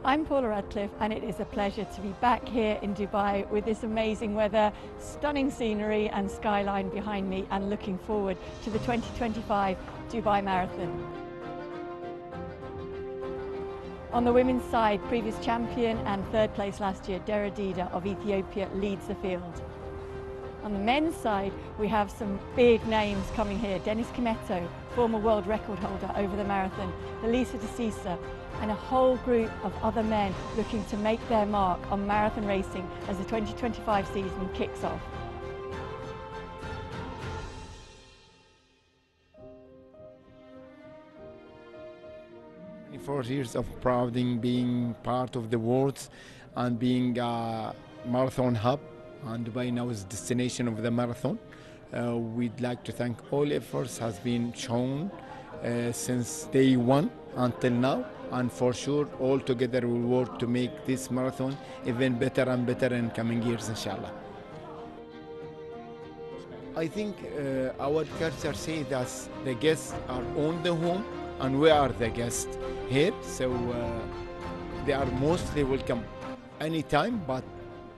I'm Paula Radcliffe, and it is a pleasure to be back here in Dubai with this amazing weather, stunning scenery and skyline behind me, and looking forward to the 2025 Dubai Marathon. On the women's side, previous champion and third place last year, Dera Dida of Ethiopia leads the field. On the men's side, we have some big names coming here. Dennis Kimetto, former world record holder over the marathon, Elisa De Sisa, and a whole group of other men looking to make their mark on marathon racing as the 2025 season kicks off. For years of proud in being part of the world and being a marathon hub, and Dubai now is the destination of the marathon. We'd like to thank all efforts has been shown since day one until now, and for sure all together will work to make this marathon even better and better in coming years, inshallah. I think our culture says that the guests are on the home and we are the guests here, so they are mostly welcome anytime, but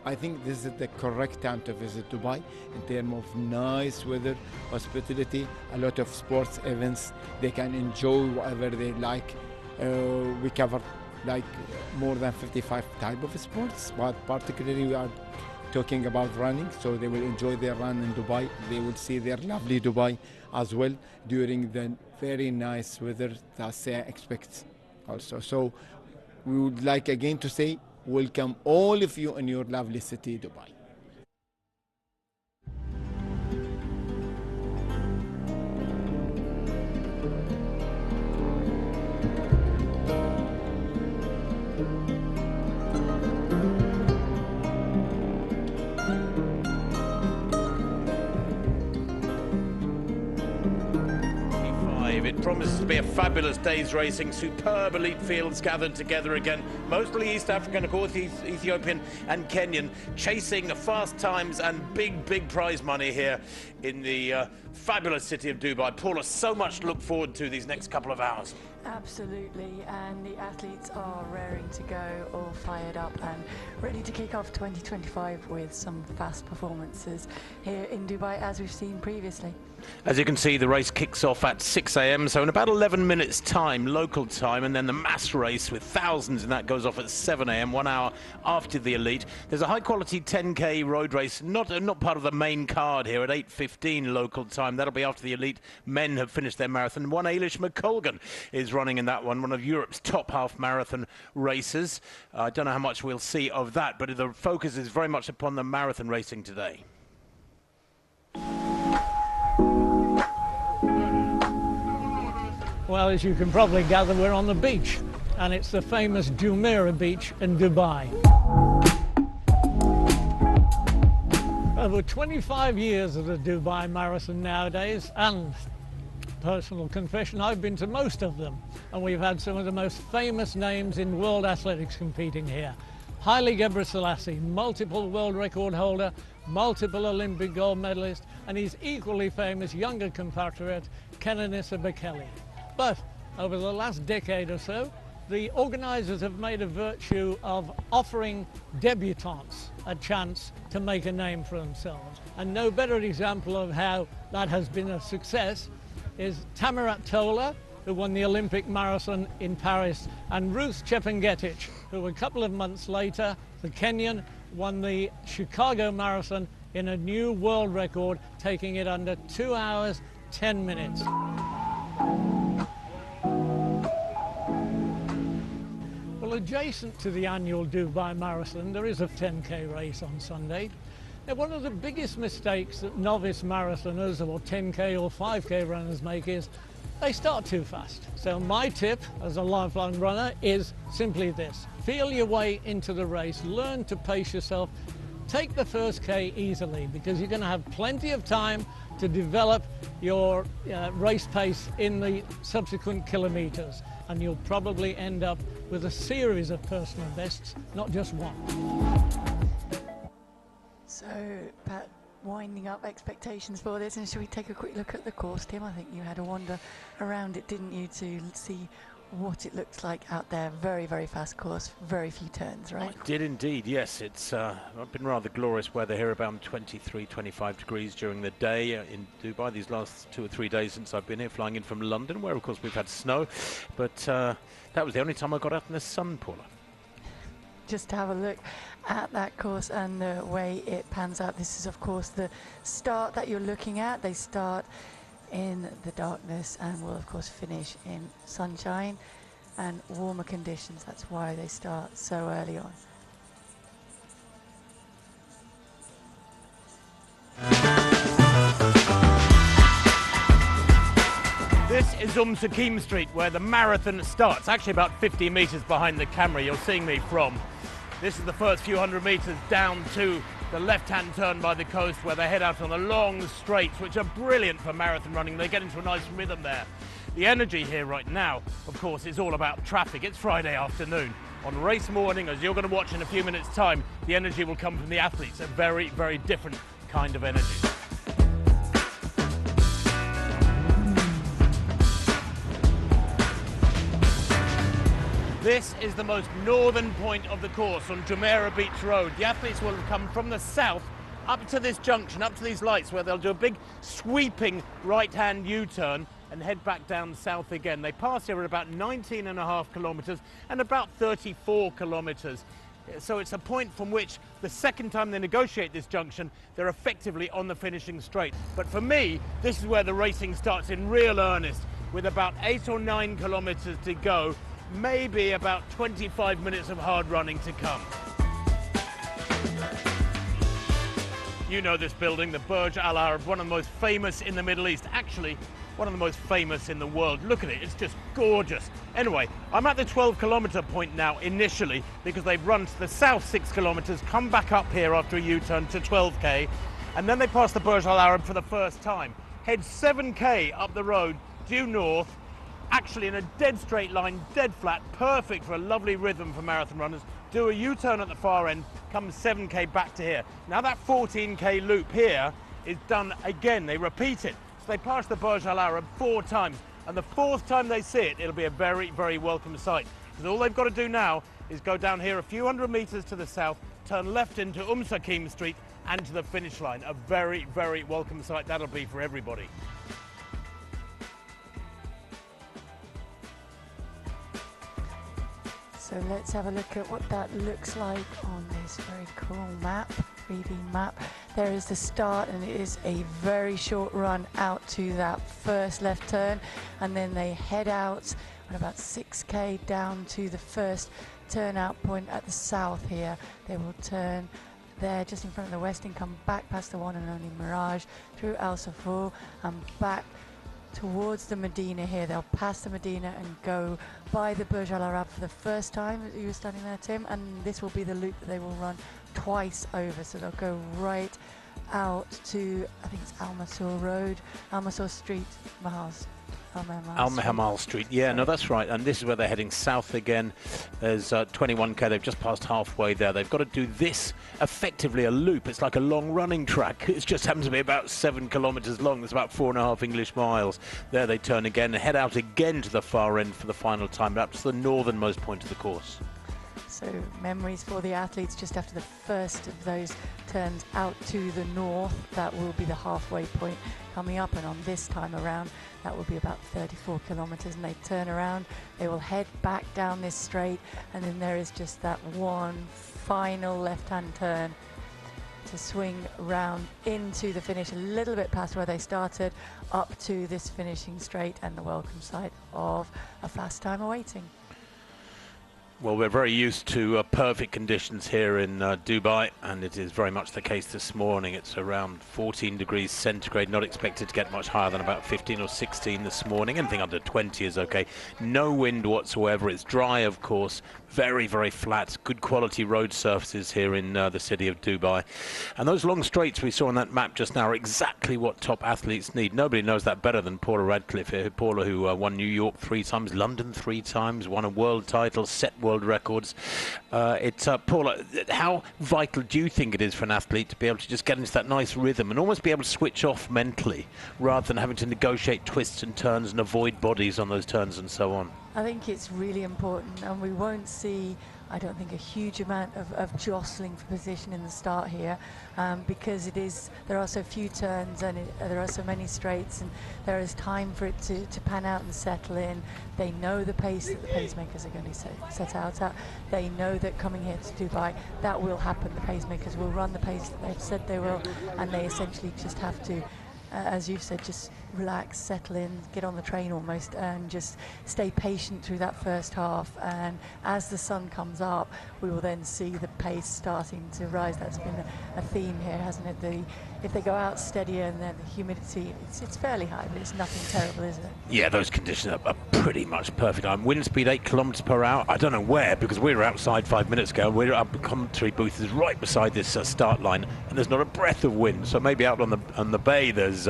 I think this is the correct time to visit Dubai in terms of nice weather, hospitality, a lot of sports events. They can enjoy whatever they like. We cover like more than 55 type of sports, but particularly we are talking about running, so they will enjoy their run in Dubai. They will see their lovely Dubai as well during the very nice weather that they expect also. So we would like again to say welcome all of you in your lovely city, Dubai. It promises to be a fabulous day's racing. Superb elite fields gathered together again, mostly East African, of course, Ethiopian and Kenyan, chasing the fast times and big prize money here in the fabulous city of Dubai. Paula, so much to look forward to these next couple of hours. Absolutely, and the athletes are raring to go, all fired up and ready to kick off 2025 with some fast performances here in Dubai, as we've seen previously. As you can see, the race kicks off at 6 a.m, so in about 11 minutes time, local time, and then the mass race with thousands, and that goes off at 7 a.m, 1 hour after the elite. There's a high-quality 10K road race, not part of the main card here, at 8:15 local time. That'll be after the elite men have finished their marathon. One Ailish McColgan is running in that one of Europe's top half marathon racers. I don't know how much we'll see of that, but the focus is very much upon the marathon racing today. Well, as you can probably gather, we're on the beach, and it's the famous Jumeirah beach in Dubai. Over 25 years of the Dubai Marathon nowadays, and personal confession, I've been to most of them, and we've had some of the most famous names in world athletics competing here. Haile Gebrselassie, multiple world record holder, multiple Olympic gold medalist, and his equally famous younger compatriot, Kenenisa Bekele. But over the last decade or so, the organisers have made a virtue of offering debutantes a chance to make a name for themselves. And no better example of how that has been a success is Tamirat Tola, who won the Olympic marathon in Paris, and Ruth Chepngetich, who a couple of months later, the Kenyan, won the Chicago Marathon in a new world record, taking it under 2 hours, 10 minutes. Well, adjacent to the annual Dubai Marathon, there is a 10K race on Sunday. Now, one of the biggest mistakes that novice marathoners or 10K or 5K runners make is they start too fast. So my tip as a lifelong runner is simply this: feel your way into the race, learn to pace yourself, take the first K easily, because you're going to have plenty of time to develop your race pace in the subsequent kilometers, and you'll probably end up with a series of personal bests, not just one. So, Pat, winding up expectations for this, and should we take a quick look at the course, Tim? I think you had a wander around it, didn't you, to see what it looks like out there. Very, very fast course, very few turns, right? I did indeed, yes. It's been rather glorious weather here, about 23, 25 degrees during the day in Dubai these last 2 or 3 days since I've been here, flying in from London, where of course we've had snow. But that was the only time I got out in the sun, Paula. Just to have a look at that course and the way it pans out. This is of course the start that you're looking at. They start in the darkness and will of course finish in sunshine and warmer conditions. That's why they start so early on. This is Sakim Street, where the marathon starts, actually about 50 metres behind the camera you're seeing me from. This is the first few hundred metres down to the left-hand turn by the coast, where they head out on the long straights, which are brilliant for marathon running. They get into a nice rhythm there. The energy here right now, of course, is all about traffic. It's Friday afternoon. On race morning, as you're going to watch in a few minutes' time, the energy will come from the athletes, a very, very different kind of energy. This is the most northern point of the course on Jumeirah Beach Road. The athletes will come from the south up to this junction, up to these lights, where they'll do a big sweeping right-hand U-turn and head back down south again. They pass here at about 19.5 kilometres and about 34 kilometres. So it's a point from which the second time they negotiate this junction, they're effectively on the finishing straight. But for me, this is where the racing starts in real earnest, with about 8 or 9 kilometres to go. Maybe about 25 minutes of hard running to come. You know this building, the Burj Al Arab, one of the most famous in the Middle East. Actually, one of the most famous in the world. Look at it, it's just gorgeous. Anyway, I'm at the 12-kilometre point now initially, because they've run to the south 6 kilometres, come back up here after a U-turn to 12k, and then they pass the Burj Al Arab for the first time. Head 7k up the road, due north, actually in a dead straight line, dead flat, perfect for a lovely rhythm for marathon runners. Do a U-turn at the far end, come 7k back to here. Now that 14k loop here is done again, they repeat it. So they pass the Burj Al Arab 4 times, and the 4th time they see it, it'll be a very, very welcome sight. Because all they've got to do now is go down here a few hundred metres to the south, turn left into Sakim Street and to the finish line. A very, very welcome sight that'll be for everybody. So let's have a look at what that looks like on this very cool map, 3D map. There is the start, and it is a very short run out to that first left turn, and then they head out at about 6k down to the first turnout point at the south here. They will turn there just in front of the Westin, come back past the one and only Mirage, through Al Safur and back towards the Medina here. They'll pass the Medina and go by the Burj Al Arab for the first time. You were standing there, Tim, and this will be the loop that they will run twice over. So they'll go right out to, I think it's Al Masur Road, Al Masur Street, Al Hamal Street, yeah, no, that's right. And this is where they're heading south again. There's 21k, they've just passed halfway there. They've got to do this, effectively a loop. It's like a long running track. It just happens to be about 7 kilometres long. It's about 4.5 English miles. There they turn again and head out again to the far end for the final time, up to the northernmost point of the course. So memories for the athletes just after the first of those turns out to the north. That will be the halfway point coming up, and on this time around that will be about 34 kilometres, and they turn around, they will head back down this straight, and then there is just that one final left-hand turn to swing round into the finish, a little bit past where they started, up to this finishing straight and the welcome sight of a fast time awaiting. Well, we're very used to perfect conditions here in Dubai, and it is very much the case this morning. It's around 14 degrees centigrade, not expected to get much higher than about 15 or 16 this morning. Anything under 20 is okay. No wind whatsoever. It's dry, of course. Very, very flat, good quality road surfaces here in the city of Dubai. And those long straights we saw on that map just now are exactly what top athletes need. Nobody knows that better than Paula Radcliffe here. Paula, who won New York 3 times, London 3 times, won a world title, set world records. Paula, how vital do you think it is for an athlete to be able to just get into that nice rhythm and almost be able to switch off mentally, rather than having to negotiate twists and turns and avoid bodies on those turns and so on? I think it's really important, and we won't see, I don't think, a huge amount of jostling for position in the start here, because there are so few turns and there are so many straights, and there is time for it to pan out and settle in. They know the pace that the pacemakers are going to set out at. They know that coming here to Dubai, that will happen. The pacemakers will run the pace that they've said they will, and they essentially just have to, as you've said, just relax, settle in, get on the train almost, and just stay patient through that first half. And as the sun comes up, we will then see the pace starting to rise. That's been a theme here, hasn't it? If they go out steadier, and then the humidity, it's fairly high, but it's nothing terrible, is it? Yeah, those conditions are pretty much perfect. Wind speed 8 kilometers per hour. I don't know where, because we were outside 5 minutes ago. We're up, the commentary booth is right beside this start line, and there's not a breath of wind. So maybe out on the bay there's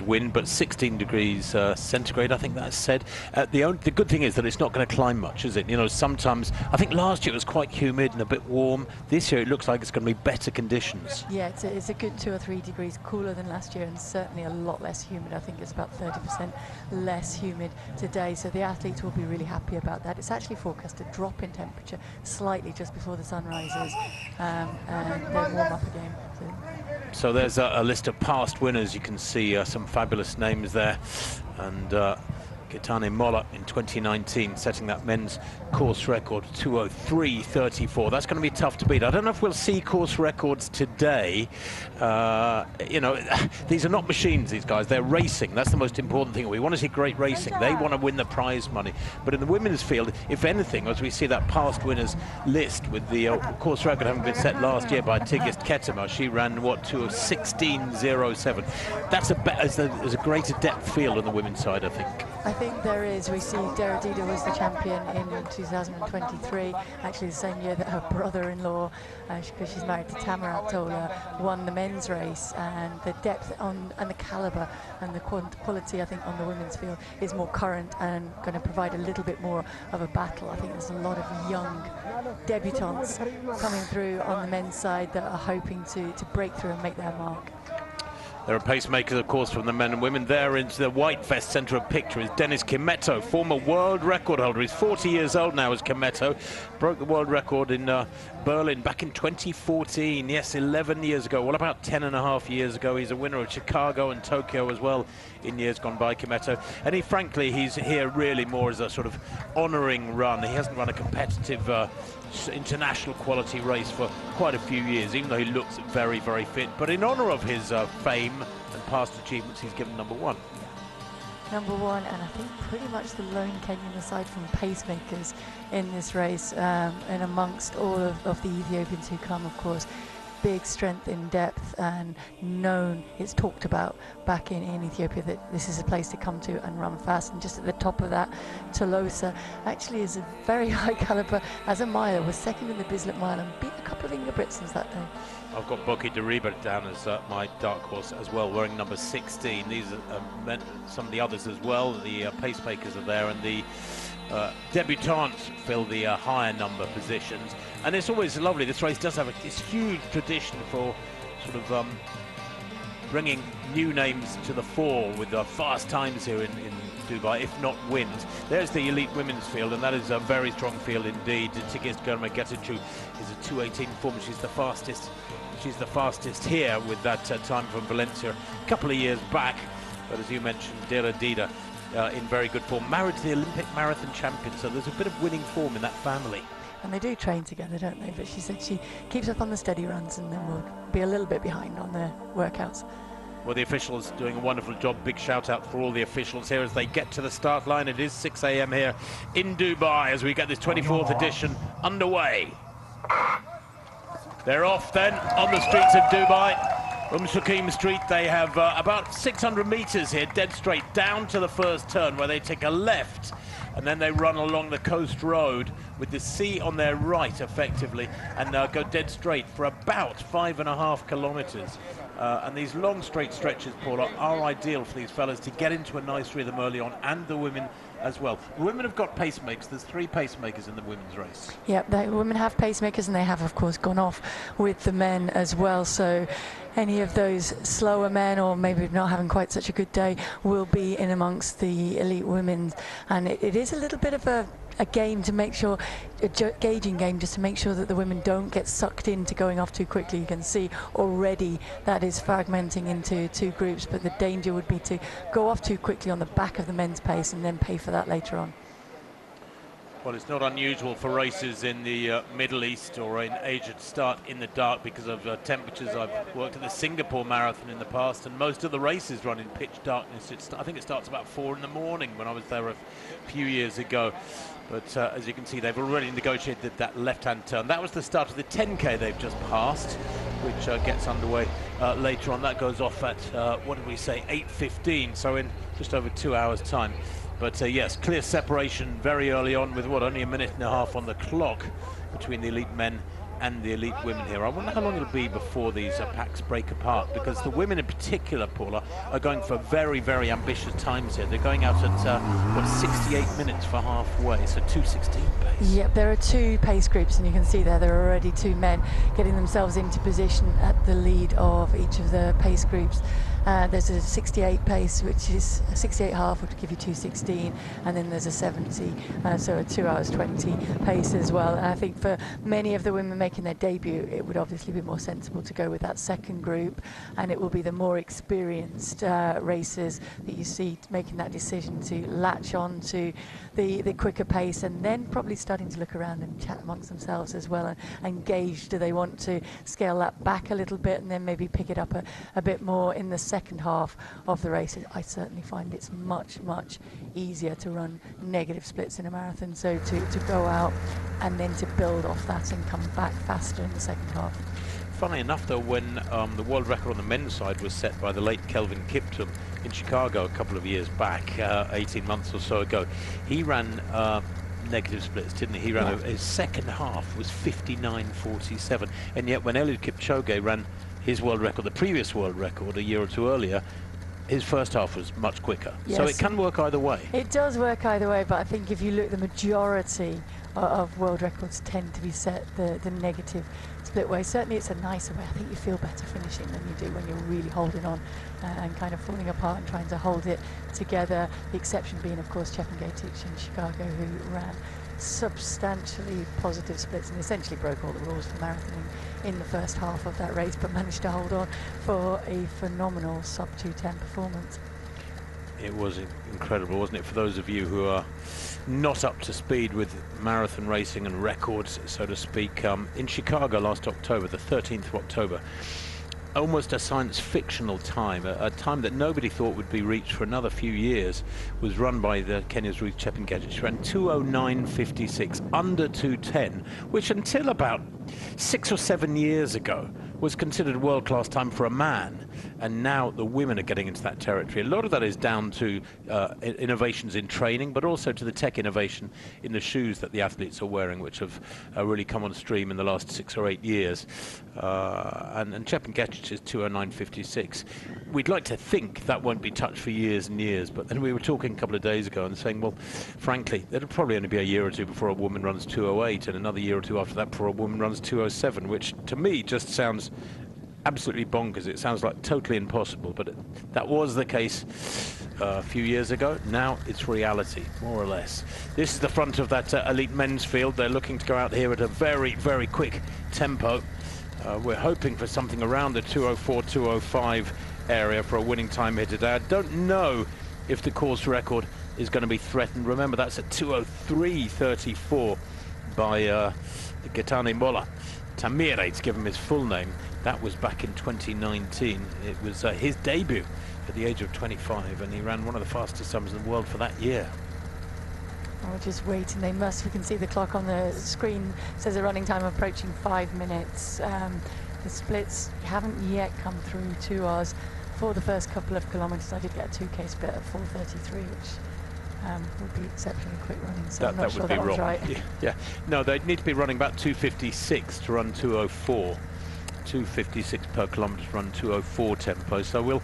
wind, but 16 degrees centigrade, I think that's said. The good thing is that it's not going to climb much, is it? You know, sometimes, I think last year it was quite humid and a bit warm. This year it looks like it's going to be better conditions. Yeah, it's a good 2 or 3 degrees cooler than last year, and certainly a lot less humid. I think it's about 30% less humid today, so the athletes will be really happy about that. It's actually forecast to drop in temperature slightly just before the sun rises, and then warm up again. So there's a list of past winners. You can see some fabulous names there, and Gaetane Molla in 2019 setting that men's course record 2:03.34. That's going to be tough to beat. I don't know if we'll see course records today. You know, these are not machines, these guys. They're racing. That's the most important thing. We want to see great racing. They want to win the prize money. But in the women's field, if anything, as we see that past winners list with the course record having been set last year by Tigist Ketema, she ran, what, 2:16.07. That's there's a greater depth field on the women's side, I think. I think there is. We see Dera Dida was the champion in 2023, actually the same year that her brother-in-law, because she's married to Tamara Tola, won the men's race. And the depth and the calibre and the quality, I think, on the women's field is more current and going to provide a little bit more of a battle. I think there's a lot of young debutantes coming through on the men's side that are hoping to break through and make their mark. There are pacemakers, of course, from the men and women. There into the white vest centre of picture is Dennis Kimetto, former world record holder. He's 40 years old now as Kimetto. Broke the world record in Berlin back in 2014. Yes, 11 years ago. Well, about 10 and a half years ago. He's a winner of Chicago and Tokyo as well in years gone by, Kimetto. And frankly, he's here really more as a sort of honouring run. He hasn't run a competitive international quality race for quite a few years, even though he looks very, very fit. But in honour of his fame and past achievements, he's given #1. #1, and I think pretty much the lone Kenyan aside from pacemakers in this race, and amongst all of the Ethiopians who come, of course. Big strength in depth, and known, it's talked about back in Ethiopia that this is a place to come to and run fast. And just at the top of that, Tolosa actually is a very high caliber as a miler, was second in the Bislett mile and beat a couple of Inga Britsons that day. I've got Boki Deriba down as my dark horse as well, wearing number 16. These are some of the others as well. The pacemakers are there, and the debutantes fill the higher number positions. And it's always lovely. This race does have this huge tradition for sort of bringing new names to the fore with fast times here in Dubai, if not wins. There's the elite women's field, and that is a very strong field indeed. Tigist Getachou is a 2:18 form. She's the fastest. She's the fastest here with that time from Valencia a couple of years back. But as you mentioned, Dera Dida in very good form, married to the Olympic marathon champion, so there's a bit of winning form in that family. And they do train together, don't they? But she said she keeps up on the steady runs and then will be a little bit behind on the workouts. Well, the officials doing a wonderful job. Big shout out for all the officials here as they get to the start line. It is 6 a.m. here in Dubai as we get this 24th edition underway. They're off then on the streets of Dubai. Shakim Street, they have about 600 meters here, dead straight down to the first turn where they take a left, and then they run along the coast road with the sea on their right effectively, and go dead straight for about 5.5 kilometers. And these long straight stretches, Paula, are ideal for these fellas to get into a nice rhythm early on, and the women as well. The women have got pacemakers. There's 3 pacemakers in the women's race. Yeah, the women have pacemakers, and they have, of course, gone off with the men as well. So any of those slower men, or maybe not having quite such a good day, will be in amongst the elite women. And it is a little bit of a game to make sure, a gauging game, just to make sure that the women don't get sucked into going off too quickly. You can see already that is fragmenting into two groups, but the danger would be to go off too quickly on the back of the men's pace and then pay for that later on. Well, it's not unusual for races in the Middle East or in Asia to start in the dark because of temperatures. I've worked at the Singapore Marathon in the past, and most of the races run in pitch darkness. I think it starts about 4 in the morning when I was there a few years ago. But as you can see, they've already negotiated that left-hand turn. That was the start of the 10K they've just passed, which gets underway later on. That goes off at, what did we say, 8:15, so in just over 2 hours' time. But yes, clear separation very early on with, what, only a minute and a half on the clock between the elite men and the elite women here. I wonder how long it'll be before these packs break apart, because the women in particular, Paula, are going for very, very ambitious times here. They're going out at, what, 68 minutes for halfway, so 2:16 pace. Yep, there are two pace groups, and you can see there are already two men getting themselves into position at the lead of each of the pace groups. There's a 68 pace, which is a 68 half, which would give you 2:16, and then there's a 70, so a 2 hours 20 pace as well. And I think for many of the women making their debut, it would obviously be more sensible to go with that second group, and it will be the more experienced racers that you see making that decision to latch on to the quicker pace, and then probably starting to look around and chat amongst themselves as well, and gauge, do they want to scale that back a little bit and then maybe pick it up a bit more in the second half of the race. I certainly find it's much easier to run negative splits in a marathon, so to go out and then to build off that and come back faster in the second half. Funny enough, though, when the world record on the men's side was set by the late Kelvin Kiptum in Chicago a couple of years back, 18 months or so ago, he ran negative splits, didn't he? He ran his second half was 59:47, and yet when Eliud Kipchoge ran his world record, the previous world record, a year or two earlier, his first half was much quicker. Yes. So it can work either way. It does work either way, but I think if you look, the majority of world records tend to be set the negative split way. Certainly it's a nicer way. I think you feel better finishing than you do when you're really holding on and kind of falling apart and trying to hold it together. The exception being, of course, Chepengetich in Chicago, who ran substantially positive splits and essentially broke all the rules for marathoning in the first half of that race, but managed to hold on for a phenomenal sub 2:10 performance. It was incredible, wasn't it, for those of you who are not up to speed with marathon racing and records, so to speak. In Chicago last October, the 13th of October, almost a science fictional time, a time that nobody thought would be reached for another few years, was run by the Kenya's Ruth Chepengetich. She ran 2:09.56, under 2:10, which until about 6 or 7 years ago was considered a world-class time for a man, and now the women are getting into that territory. A lot of that is down to innovations in training, but also to the tech innovation in the shoes that the athletes are wearing, which have really come on stream in the last 6 or 8 years. And Chepengetich is 2:09.56. We'd like to think that won't be touched for years and years, but then we were talking a couple of days ago and saying, well, frankly, it'll probably only be a year or two before a woman runs 2:08, and another year or two after that before a woman runs 2:07, which to me just sounds absolutely bonkers. It sounds like totally impossible, but that was the case a few years ago. Now it's reality, more or less. This is the front of that elite men's field. They're looking to go out here at a very, very quick tempo. We're hoping for something around the 2:04, 2:05 area for a winning time here today. I don't know if the course record is going to be threatened. Remember, that's at 2:03.34 by Getane Mola. Tamire, to give him his full name. That was back in 2019. It was his debut at the age of 25, and he ran one of the fastest times in the world for that year. I'll just wait, and they must. We can see the clock on the screen says a running time approaching 5 minutes. The splits haven't yet come through 2 hours for the first couple of kilometres. I did get a 2K split at 4:33, which would be exceptionally quick running, so I'm not sure that was right. Yeah, no, they'd need to be running about 2:56 to run 2:04. 2:56 per kilometre to run 2:04 tempo. So we'll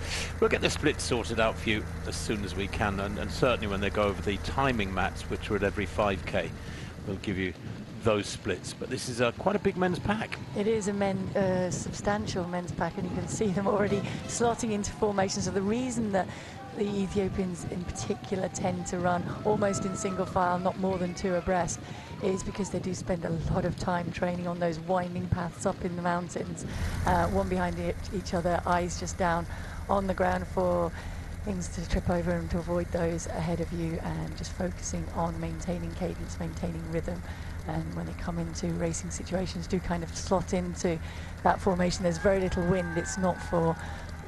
get the split sorted out for you as soon as we can, and certainly when they go over the timing mats, which are at every 5K, we'll give you those splits. But this is quite a big men's pack. It is a substantial men's pack, and you can see them already slotting into formation. So the reason that the Ethiopians in particular tend to run almost in single file, not more than 2 abreast, is because they do spend a lot of time training on those winding paths up in the mountains, one behind each other, eyes just down on the ground for things to trip over and to avoid those ahead of you, and just focusing on maintaining cadence, maintaining rhythm. And when they come into racing situations, do kind of slot into that formation. There's very little wind. It's not for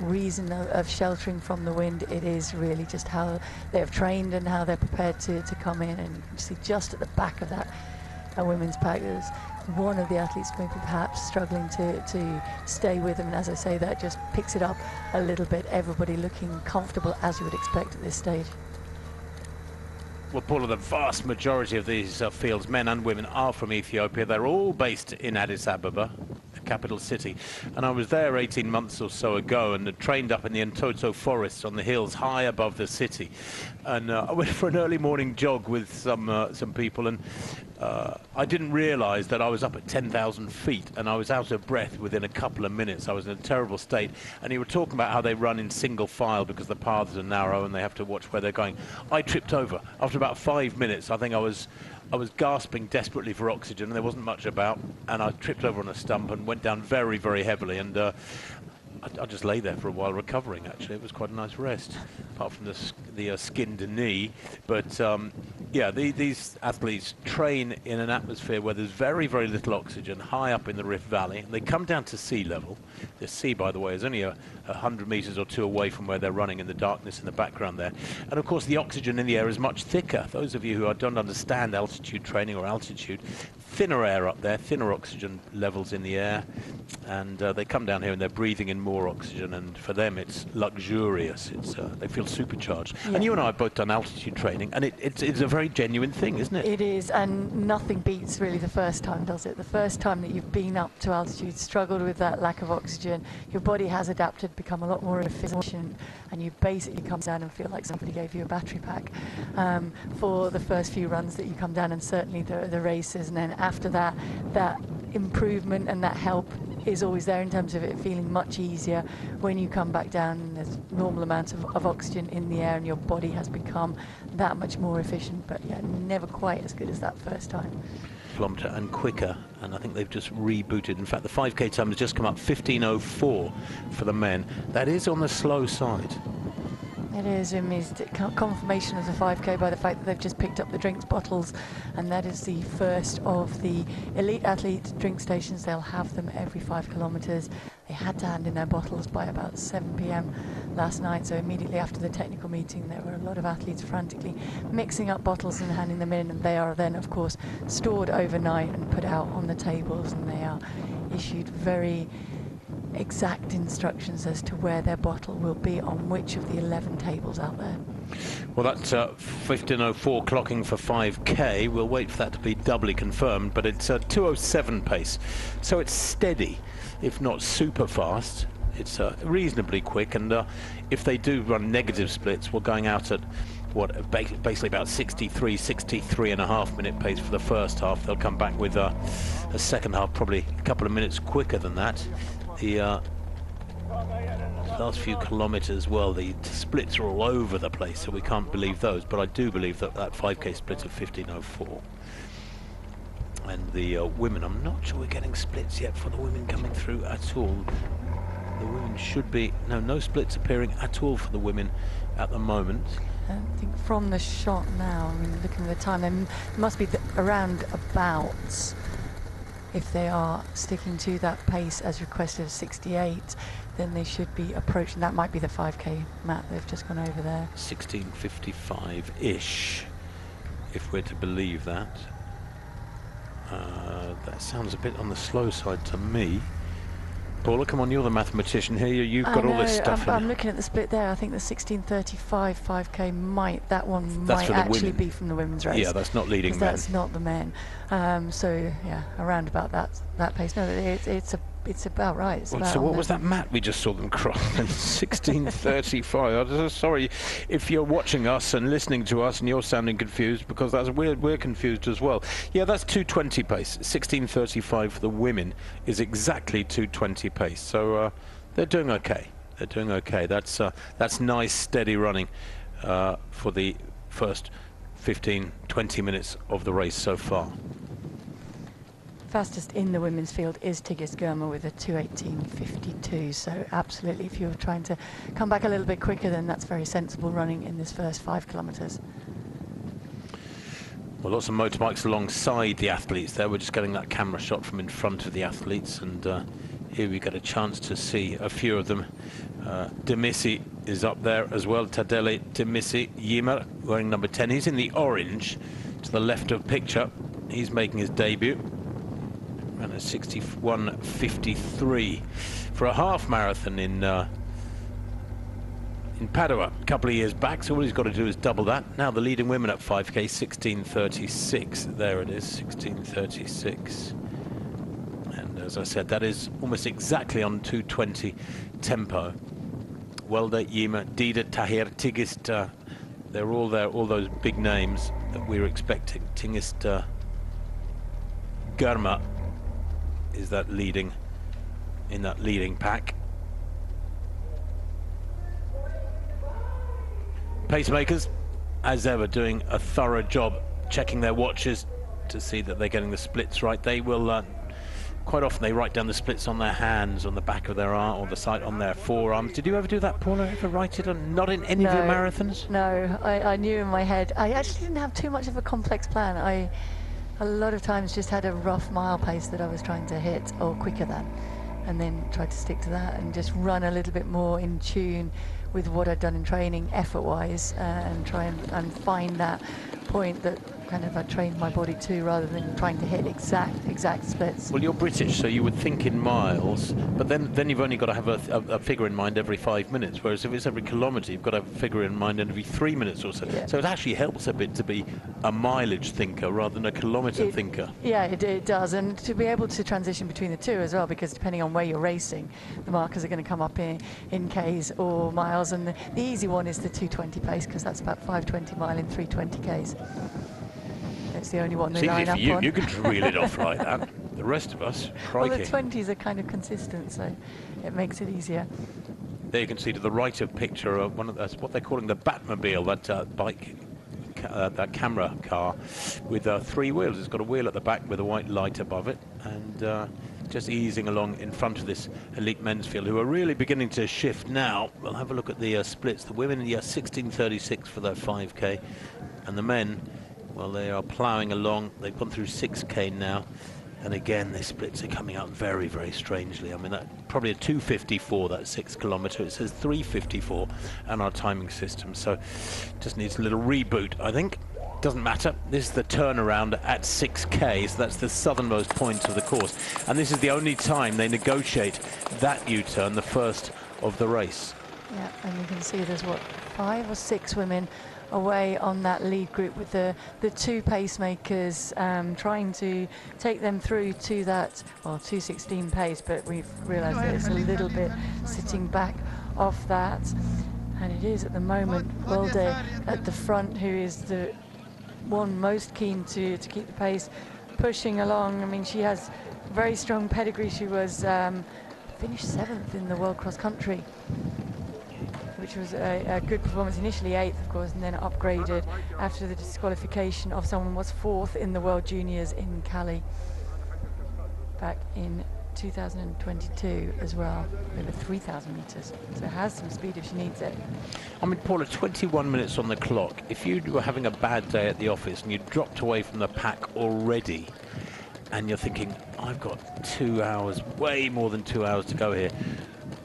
reason of sheltering from the wind. It is really just how they have trained and how they're prepared to come in. And you can see just at the back of that women's pack, there's one of the athletes maybe perhaps struggling to stay with them. And as I say, that just picks it up a little bit. Everybody looking comfortable, as you would expect at this stage. Well, Paula, the vast majority of these fields, men and women, are from Ethiopia. They're all based in Addis Ababa, the capital city. And I was there 18 months or so ago and trained up in the Entoto forests on the hills high above the city. And I went for an early morning jog with some people, and I didn't realize that I was up at 10,000 feet and I was out of breath within a couple of minutes. I was in a terrible state. And you were talking about how they run in single file because the paths are narrow and they have to watch where they're going. I tripped over. After about 5 minutes, I think I was gasping desperately for oxygen, and there wasn't much about, and I tripped over on a stump and went down very, very heavily, and I just lay there for a while recovering. Actually, it was quite a nice rest, apart from the skinned knee. But yeah, these athletes train in an atmosphere where there's very, very little oxygen, high up in the Rift Valley, and they come down to sea level. The sea, by the way, is only 100 meters or 2 away from where they're running in the darkness in the background there. And of course, the oxygen in the air is much thicker. Those of you who don't understand altitude training or altitude, thinner air up there, thinner oxygen levels in the air, and they come down here and they're breathing in more oxygen, and for them it's luxurious. They feel supercharged. Yeah. And you and I have both done altitude training, and it's a very genuine thing, isn't it? It is, and nothing beats really the first time, does it? The first time that you've been up to altitude, struggled with that lack of oxygen, your body has adapted, become a lot more efficient, and you basically come down and feel like somebody gave you a battery pack for the first few runs that you come down, and certainly the races. And then after that, that improvement and that help is always there in terms of it feeling much easier when you come back down and there's normal amount of oxygen in the air and your body has become that much more efficient. But yeah, never quite as good as that first time. Kilometre and quicker, and I think they've just rebooted. In fact, the 5k time has just come up 15:04 for the men. That is on the slow side. It is, confirmation of the 5k by the fact that they've just picked up the drinks bottles, and that is the first of the elite athlete drink stations. They'll have them every 5 kilometres. They had to hand in their bottles by about 7 p.m. last night, so immediately after the technical meeting there were a lot of athletes frantically mixing up bottles and handing them in, and they are then of course stored overnight and put out on the tables, and they are issued very exact instructions as to where their bottle will be on which of the 11 tables out there. Well, that's 15:04 clocking for 5k. We'll wait for that to be doubly confirmed, but it's a 2:07 pace, so it's steady, if not super fast. It's reasonably quick, and if they do run negative splits, we're going out at what, basically about 63 and a half minute pace for the first half. They'll come back with a second half probably a couple of minutes quicker than that. The last few kilometres, well, the splits are all over the place, so we can't believe those, but I do believe that 5k split of 15:04. And the women, I'm not sure we're getting splits yet for the women coming through at all. The women should be, no splits appearing at all for the women at the moment. I think from the shot now, I mean, looking at the time, there must be around about, if they are sticking to that pace as requested of 68, then they should be approaching, that might be the 5k, Matt, they've just gone over there. 16:55-ish, if we're to believe that. That sounds a bit on the slow side to me. Paula, come on, you're the mathematician here. You've got all this stuff. I'm looking at the split there. I think the 16:35 5k might actually be from the women's race. Yeah, that's not leading men. That's not the men. So yeah, around about that pace. No, it's it's about right. It's about So what was that, Matt? We just saw them cross in 16:35. I'm sorry if you're watching us and listening to us and you're sounding confused, because we're confused as well. Yeah, that's 2:20 pace. 16:35 for the women is exactly 2:20 pace. So they're doing okay. They're doing okay. That's nice, steady running for the first 15-20 minutes of the race so far. Fastest in the women's field is Tigist Germa with a 2:18.52. So absolutely, if you're trying to come back a little bit quicker, then that's very sensible running in this first 5 kilometres. Well, lots of motorbikes alongside the athletes there. We're just getting that camera shot from in front of the athletes, and here we get a chance to see a few of them. Demissi is up there as well. Tadele Demissi, Ymer, wearing number 10. He's in the orange to the left of picture. He's making his debut. Ran a 61.53 for a half marathon in Padua a couple of years back. So all he's got to do is double that. Now the leading women at 5K, 16:36. There it is, 16:36. And as I said, that is almost exactly on 2:20 tempo. Welda, Ymer, Dida, Tahir, Tigist, they're all there, all those big names that we were expecting. Tigist Germa is that leading in that leading pack. Pacemakers, as ever, doing a thorough job checking their watches to see that they're getting the splits right. They will quite often they write down the splits on their hands, on the back of their arm, or the side on their forearms. Did you ever do that, Paula? Ever write it on? Not in any of your marathons? No, I knew in my head. I actually didn't have too much of a complex plan. I a lot of times just had a rough mile pace that I was trying to hit, or quicker than, and then tried to stick to that and just run a little bit more in tune with what I'd done in training effort-wise, and try and find that point that kind of I trained my body to, rather than trying to hit exact splits. Well, you're British, so you would think in miles, but then you've only got to have a figure in mind every 5 minutes, whereas if it's every kilometre, you've got to have a figure in mind every 3 minutes or so. Yeah. So it actually helps a bit to be a mileage thinker rather than a kilometre thinker. Yeah, it does, and to be able to transition between the two as well, because depending on where you're racing, the markers are going to come up in Ks or miles, and the easy one is the 2:20 pace, because that's about 5:20 mile in 3:20 Ks. It's the only one they line up on. You can just reel it off like that. The rest of us, crikey. Well, the 20s are kind of consistent, so it makes it easier. There you can see to the right of picture one of that's what they're calling the Batmobile, that bike, that camera car with 3 wheels. It's got a wheel at the back with a white light above it, and just easing along in front of this elite men's field, who are really beginning to shift now. We'll have a look at the splits. The women, 16:36 for their 5K, and the men, well, they are ploughing along. They've gone through 6K now, and again, the splits are coming out very, very strangely. I mean, that probably a 2:54, that 6 kilometre. It says 3:54 on our timing system, so just needs a little reboot, I think. Doesn't matter. This is the turnaround at 6K, so that's the southernmost point of the course, and this is the only time they negotiate that U-turn, the first of the race. Yeah, and you can see there's, what, 5 or 6 women away on that lead group, with the 2 pacemakers trying to take them through to that, well, 2:16 pace, but we've realised that it's a little bit sitting back off that, and it is at the moment Welda at the front, who is the one most keen to keep the pace pushing along. I mean, she has very strong pedigree. She was finished 7th in the World Cross Country, which was a good performance. Initially 8th, of course, and then upgraded after the disqualification of someone, was 4th in the World Juniors in Cali back in 2022 as well, over 3,000 metres. So it has some speed if she needs it. I mean, Paula, 21 minutes on the clock. If you were having a bad day at the office and you dropped away from the pack already, and you're thinking, I've got 2 hours, way more than 2 hours to go here,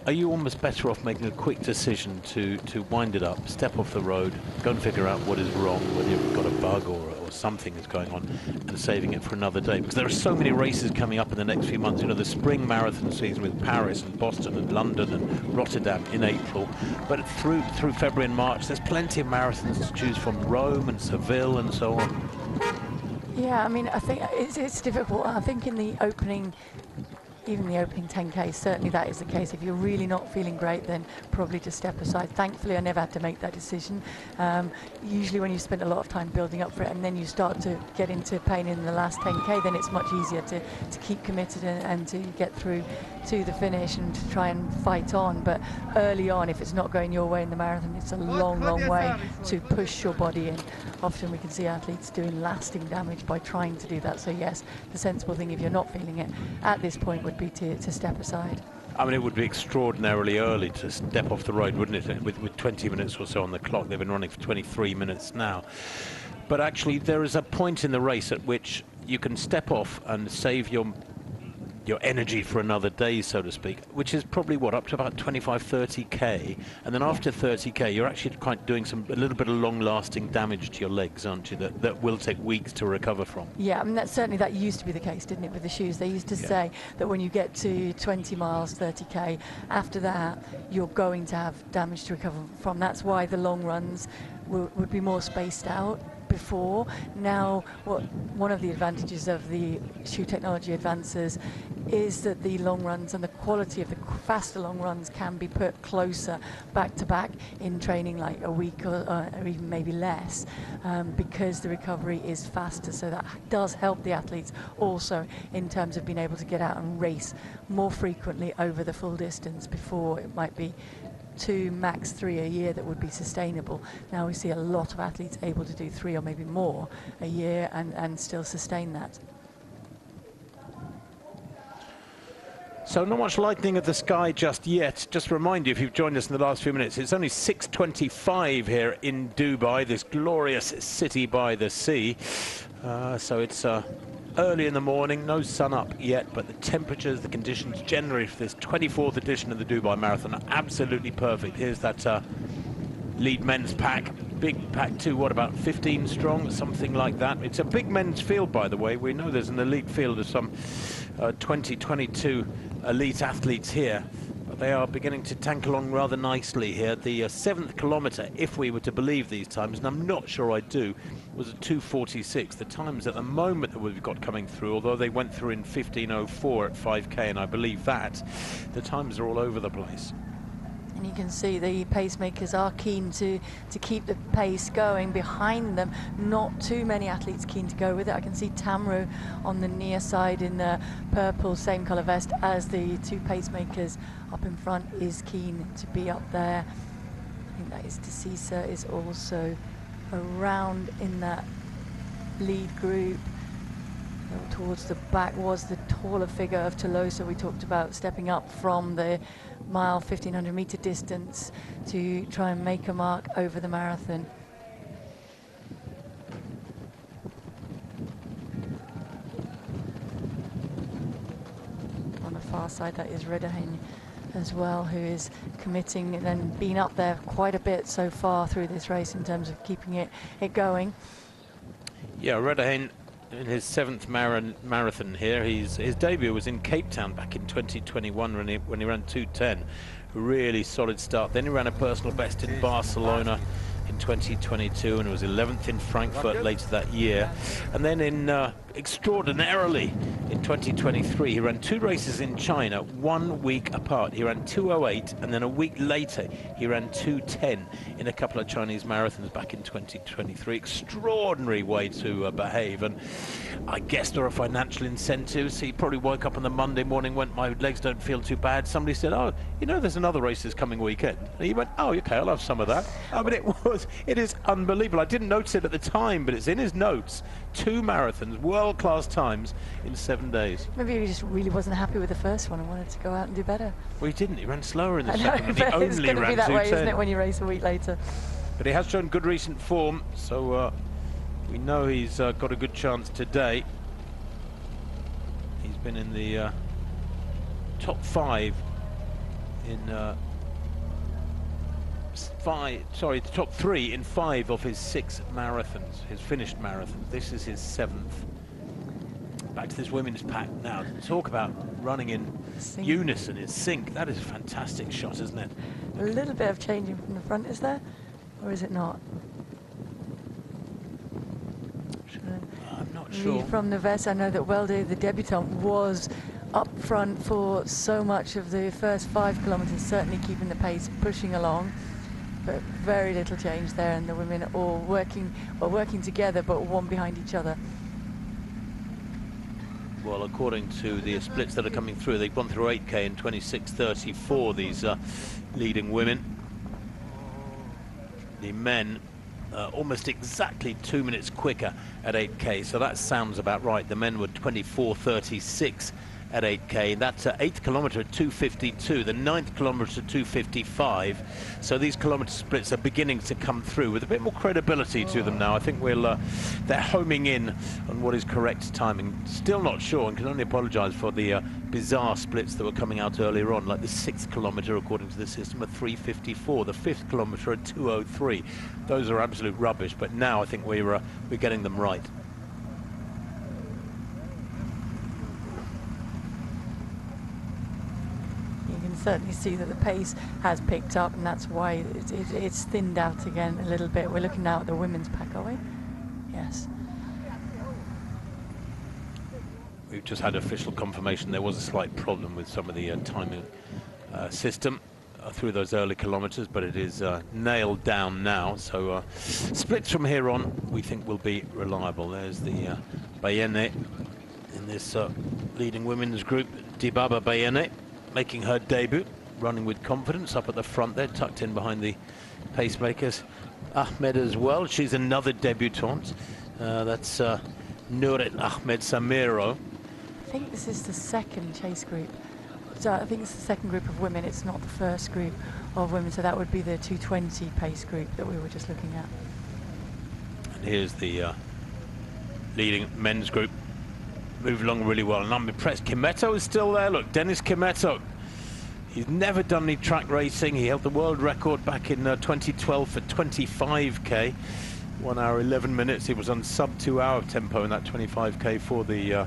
are you almost better off making a quick decision to wind it up, step off the road, go and figure out what is wrong, whether you've got a bug or something is going on, and saving it for another day? Because there are so many races coming up in the next few months. You know, the spring marathon season with Paris and Boston and London and Rotterdam in April. But through February and March, there's plenty of marathons to choose from, Rome and Seville and so on. Yeah, I mean, I think it's difficult. I think in the opening even the opening 10K, certainly that is the case. If you're really not feeling great, then probably just step aside. Thankfully, I never had to make that decision. Usually when you spend a lot of time building up for it and then you start to get into pain in the last 10K, then it's much easier to keep committed and to get through to the finish and to try and fight on. But early on, if it's not going your way in the marathon, it's a long, long way to push your body in. Often we can see athletes doing lasting damage by trying to do that. So yes, the sensible thing, if you're not feeling it at this point, would be to step aside. I mean, it would be extraordinarily early to step off the road, wouldn't it? With 20 minutes or so on the clock. They've been running for 23 minutes now. But actually, there is a point in the race at which you can step off and save your energy for another day, so to speak, which is probably what, up to about 25-30k, and then after 30k you're actually quite doing a little bit of long-lasting damage to your legs, aren't you, that will take weeks to recover from. Yeah, I mean, that used to be the case, didn't it, with the shoes? They used to say that when you get to 20 miles, 30k, after that you're going to have damage to recover from. That's why the long runs would be more spaced out before. Now, one of the advantages of the shoe technology advances is that the long runs and the quality of the faster long runs can be put closer back to back in training, like a week or even maybe less, because the recovery is faster. So that does help the athletes also in terms of being able to get out and race more frequently over the full distance. Before, it might be 2, max 3 a year that would be sustainable. Now we see a lot of athletes able to do 3 or maybe more a year and still sustain that. So not much lightening of the sky just yet. Just to remind you, if you've joined us in the last few minutes, it's only 6:25 here in Dubai, this glorious city by the sea. So it's early in the morning, no sun up yet, but the temperatures, the conditions generally for this 24th edition of the Dubai Marathon are absolutely perfect. Here's that lead men's pack. Big pack too, what, about 15 strong, something like that. It's a big men's field, by the way. We know there's an elite field of some 22 elite athletes here. But they are beginning to tank along rather nicely here. The 7th kilometre, if we were to believe these times, and I'm not sure I do, was at 2:46. The times at the moment that we've got coming through, although they went through in 15:04 at 5k, and I believe that, the times are all over the place. And you can see the pacemakers are keen to keep the pace going behind them. Not too many athletes keen to go with it. I can see Tamru on the near side in the purple, same colour vest as the 2 pacemakers up in front, is keen to be up there. I think that is Desisa is also around in that lead group. Towards the back was the taller figure of Tolosa we talked about, stepping up from the mile 1500 meter distance to try and make a mark over the marathon. On the far side, that is Redahen as well, who is committing and then been up there quite a bit so far through this race in terms of keeping it going. Yeah, Redahen in his 7th marathon here. His debut was in Cape Town back in 2021 when he ran 2:10. Really solid start. Then he ran a personal best in Barcelona in 2022 and was 11th in Frankfurt later that year. And then in extraordinarily in 2023 he ran 2 races in China 1 week apart. He ran 2:08 and then a week later he ran 2:10 in a couple of Chinese marathons back in 2023. Extraordinary way to behave, and I guess there are financial incentives. He probably woke up on the Monday morning, went, my legs don't feel too bad. Somebody said, oh, you know, there's another race this coming weekend. And he went, oh, okay, I'll have some of that. I mean, it is unbelievable. I didn't notice it at the time, but it's in his notes. 2 marathons, world-class times in 7 days. Maybe he just really wasn't happy with the first one and wanted to go out and do better. Well, he didn't. He ran slower in the I know, second. He only it's going to ran be that 2:10. way, isn't it, when you race a week later? But he has shown good recent form, so we know he's got a good chance today. He's been in the top 5 in the top 3 in 5 of his 6 marathons, his finished marathons. This is his 7th. Back to this women's pack now. Talk about running in unison, in sync. That is a fantastic shot, isn't it? A little bit of changing from the front, is there? Or is it not? I'm not sure. From the vest, I know that Welde, the debutant, was up front for so much of the first 5 kilometres, certainly keeping the pace, pushing along, but very little change there, and the women all working together, but one behind each other. Well, according to the splits that are coming through, they've gone through 8K in 26:34, these leading women. The men almost exactly 2 minutes quicker at 8K, so that sounds about right. The men were 24:36 at 8K. That's 8th kilometre at 2:52, the 9th kilometre at 2:55. So these kilometre splits are beginning to come through with a bit more credibility to them now. I think they're homing in on what is correct timing. Still not sure, and can only apologise for the bizarre splits that were coming out earlier on, like the 6th kilometre according to the system at 3:54, the 5th kilometre at 2:03. Those are absolute rubbish, but now I think we're getting them right. Certainly see that the pace has picked up, and that's why it's thinned out again a little bit. We're looking now at the women's pack, are we? Yes. We've just had official confirmation there was a slight problem with some of the timing system through those early kilometres, but it is nailed down now. So splits from here on we think will be reliable. There's the Bayene in this leading women's group, Dibaba Bayene, making her debut, running with confidence up at the front there, tucked in behind the pacemakers. Ahmed as well, she's another debutante. That's Nuret Ahmed Samiro. I think this is the second chase group. So I think it's the second group of women, it's not the first group of women, so that would be the 220 pace group that we were just looking at. And here's the leading men's group. Move along really well, and I'm impressed. Kimetto is still there. Look, Dennis Kimetto. He's never done any track racing. He held the world record back in 2012 for 25K. 1 hour 11 minutes. He was on sub 2 hour tempo in that 25K for the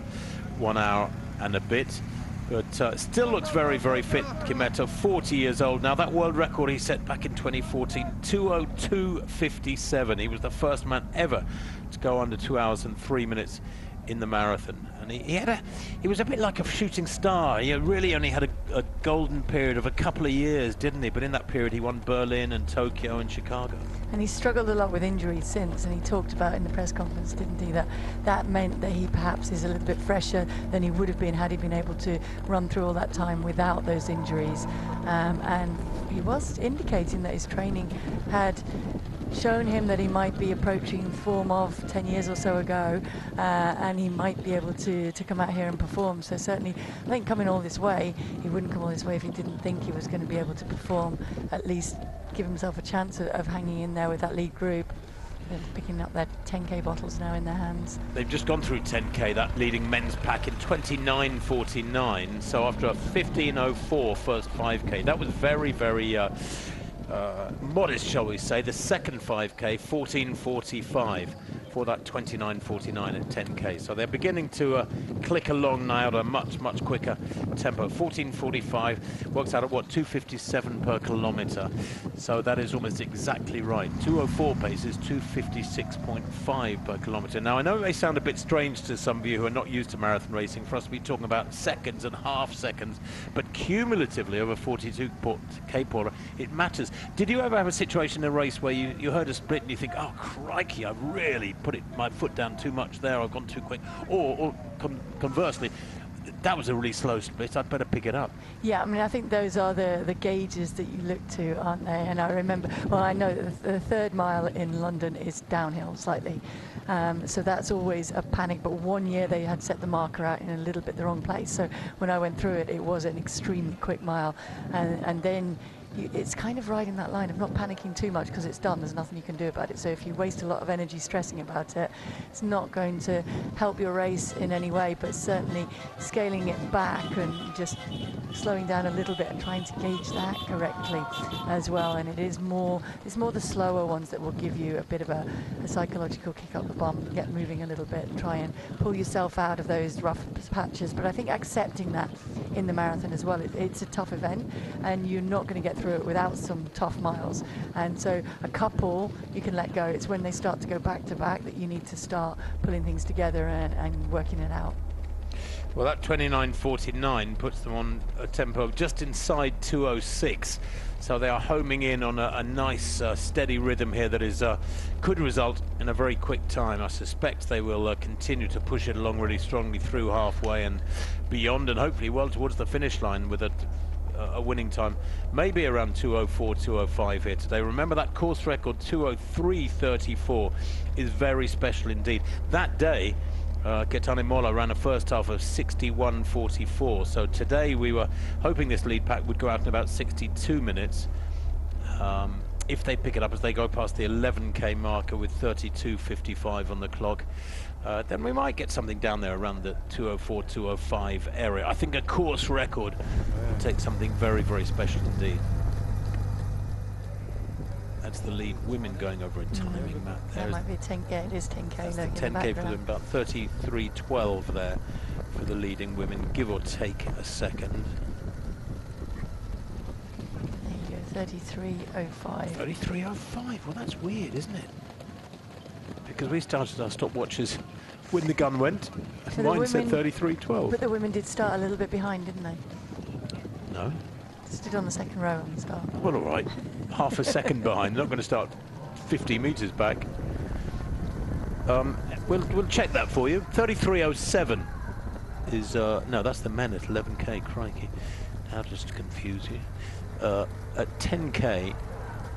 1 hour and a bit. But still looks very, very fit, Kimetto. 40 years old now. That world record he set back in 2014, 2:02:57. He was the first man ever to go under 2 hours and 3 minutes in the marathon, and he was a bit like a shooting star. He really only had a golden period of a couple of years, didn't he? But in that period he won Berlin and Tokyo and Chicago. And he struggled a lot with injuries since, and he talked about in the press conference, didn't he, that meant that he perhaps is a little bit fresher than he would have been had he been able to run through all that time without those injuries. And he was indicating that his training had shown him that he might be approaching form of 10 years or so ago, and he might be able to come out here and perform. So certainly, I think coming all this way, he wouldn't come all this way if he didn't think he was going to be able to perform, at least give himself a chance of hanging in there with that lead group. They're picking up their 10K bottles now in their hands. They've just gone through 10K, that leading men's pack, in 29:49. So after a 15:04 first 5K, that was very, very modest, shall we say. The second 5K, 14:45 for that 29:49 at 10K. So they're beginning to click along now at a much, much quicker tempo. 14:45 works out at what, 2:57 per kilometre. So that is almost exactly right. 2:04 pace is 2:56.5 per kilometre. Now I know it may sound a bit strange to some of you who are not used to marathon racing for us to be talking about seconds and half seconds, but cumulatively over 42K, Paula, it matters. Did you ever have a situation in a race where you heard a split and you think, oh crikey, I've really put my foot down too much there, I've gone too quick, or conversely, that was a really slow split, I'd better pick it up? Yeah, I mean, I think those are the gauges that you look to, aren't they? And I remember, well, I know that the 3rd mile in London is downhill slightly, so that's always a panic. But one year they had set the marker out in a little bit the wrong place, so when I went through it, it was an extremely quick mile, and then it's kind of riding that line of not panicking too much because it's done, there's nothing you can do about it. So if you waste a lot of energy stressing about it, it's not going to help your race in any way, but certainly scaling it back and just slowing down a little bit and trying to gauge that correctly as well. And it's more the slower ones that will give you a bit of a psychological kick up the bum, get moving a little bit, try and pull yourself out of those rough patches. But I think accepting that in the marathon as well, it's a tough event, and you're not going to get through it without some tough miles, and so a couple you can let go. It's when they start to go back to back that you need to start pulling things together and working it out. Well, that 29.49 puts them on a tempo just inside 2:06. So they are homing in on a nice steady rhythm here that is could result in a very quick time. I suspect they will continue to push it along really strongly through halfway and beyond, and hopefully well towards the finish line with a winning time, maybe around 2:04, 2:05 here today. Remember that course record 2:03.34 is very special indeed. That day Gaetano Molla ran a first half of 61.44, so today we were hoping this lead pack would go out in about 62 minutes. If they pick it up as they go past the 11k marker with 32.55 on the clock, then we might get something down there around the 2:04, 2:05 area. I think a course record would take something very, very special indeed. That's the lead women going over a timing map. That might be 10k. Yeah, it is 10k. That's Look, the 10k for them, about 33.12 there for the leading women, give or take a second. There you go, 33.05. 33.05. Well, that's weird, isn't it? Because we started our stopwatches when the gun went. So mine said 33.12. But the women did start a little bit behind, didn't they? No. Stood on the second row on the start. Well, all right. Half a second behind. Not going to start 50 metres back. We'll check that for you. 33.07 is no, that's the men at 11k. Crikey, now just to confuse you. At 10k,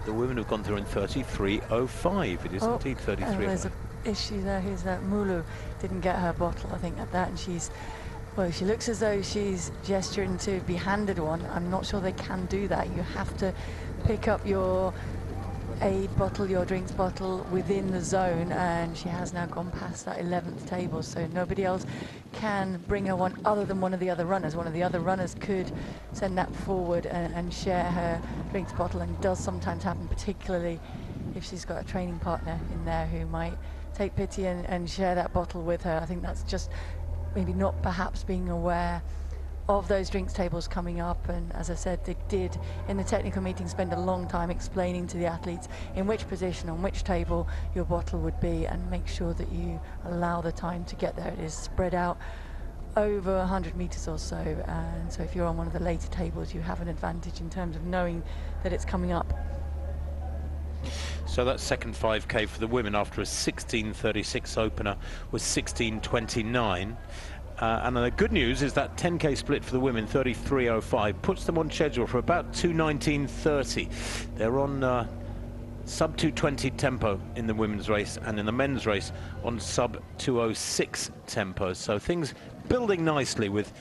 the women have gone through in 33.05. It is indeed 33.05. There's an issue there. Who's that? Mulu didn't get her bottle, I think, at that, and she's. Well, she looks as though she's gesturing to be handed one. I'm not sure they can do that. You have to pick up your aid bottle, your drinks bottle within the zone, and she has now gone past that 11th table, so nobody else can bring her one other than one of the other runners. One of the other runners could send that forward and share her drinks bottle, and it does sometimes happen, particularly if she's got a training partner in there who might take pity and share that bottle with her. I think that's just maybe not perhaps being aware of those drinks tables coming up, and as I said, they did in the technical meeting spend a long time explaining to the athletes in which position on which table your bottle would be, and make sure that you allow the time to get there. It is spread out over 100 meters or so, and so if you're on one of the later tables you have an advantage in terms of knowing that it's coming up. So that second 5k for the women after a 16:36 opener was 16:29. And the good news is that 10k split for the women, 33.05, puts them on schedule for about 2:19.30. They're on sub 2:20 tempo in the women's race, and in the men's race on sub 2:06 tempo. So things building nicely with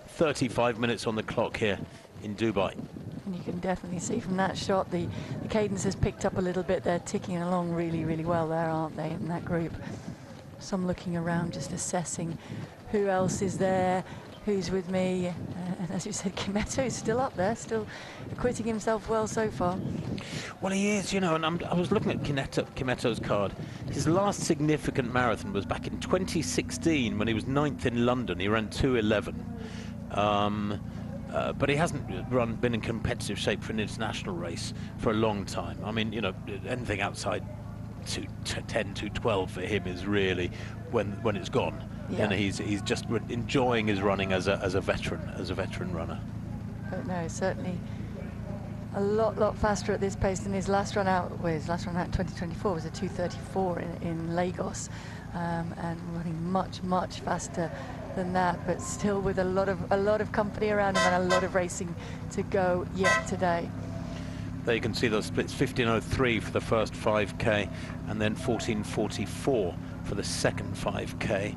35 minutes on the clock here in Dubai. And you can definitely see from that shot the cadence has picked up a little bit. They're ticking along really, really well there, aren't they, in that group? Some looking around, just assessing who else is there, who's with me. And as you said, Kimetto is still up there, still acquitting himself well so far. Well, he is, you know, and I was looking at Kimetto's card. His last significant marathon was back in 2016 when he was 9th in London. He ran 2:11. But he hasn't been in competitive shape for an international race for a long time. I mean, you know, anything outside 2:10, 2:12 for him is really when it's gone. Yeah. And he's just enjoying his running as a veteran runner. But no, certainly a lot faster at this pace than his last run out. Well, his last run out in 2024 was a 2:34 in Lagos, and running much faster than that, but still with a lot of company around him and a lot of racing to go yet today. There you can see those splits: 15:03 for the first 5k and then 14:44 for the second 5k.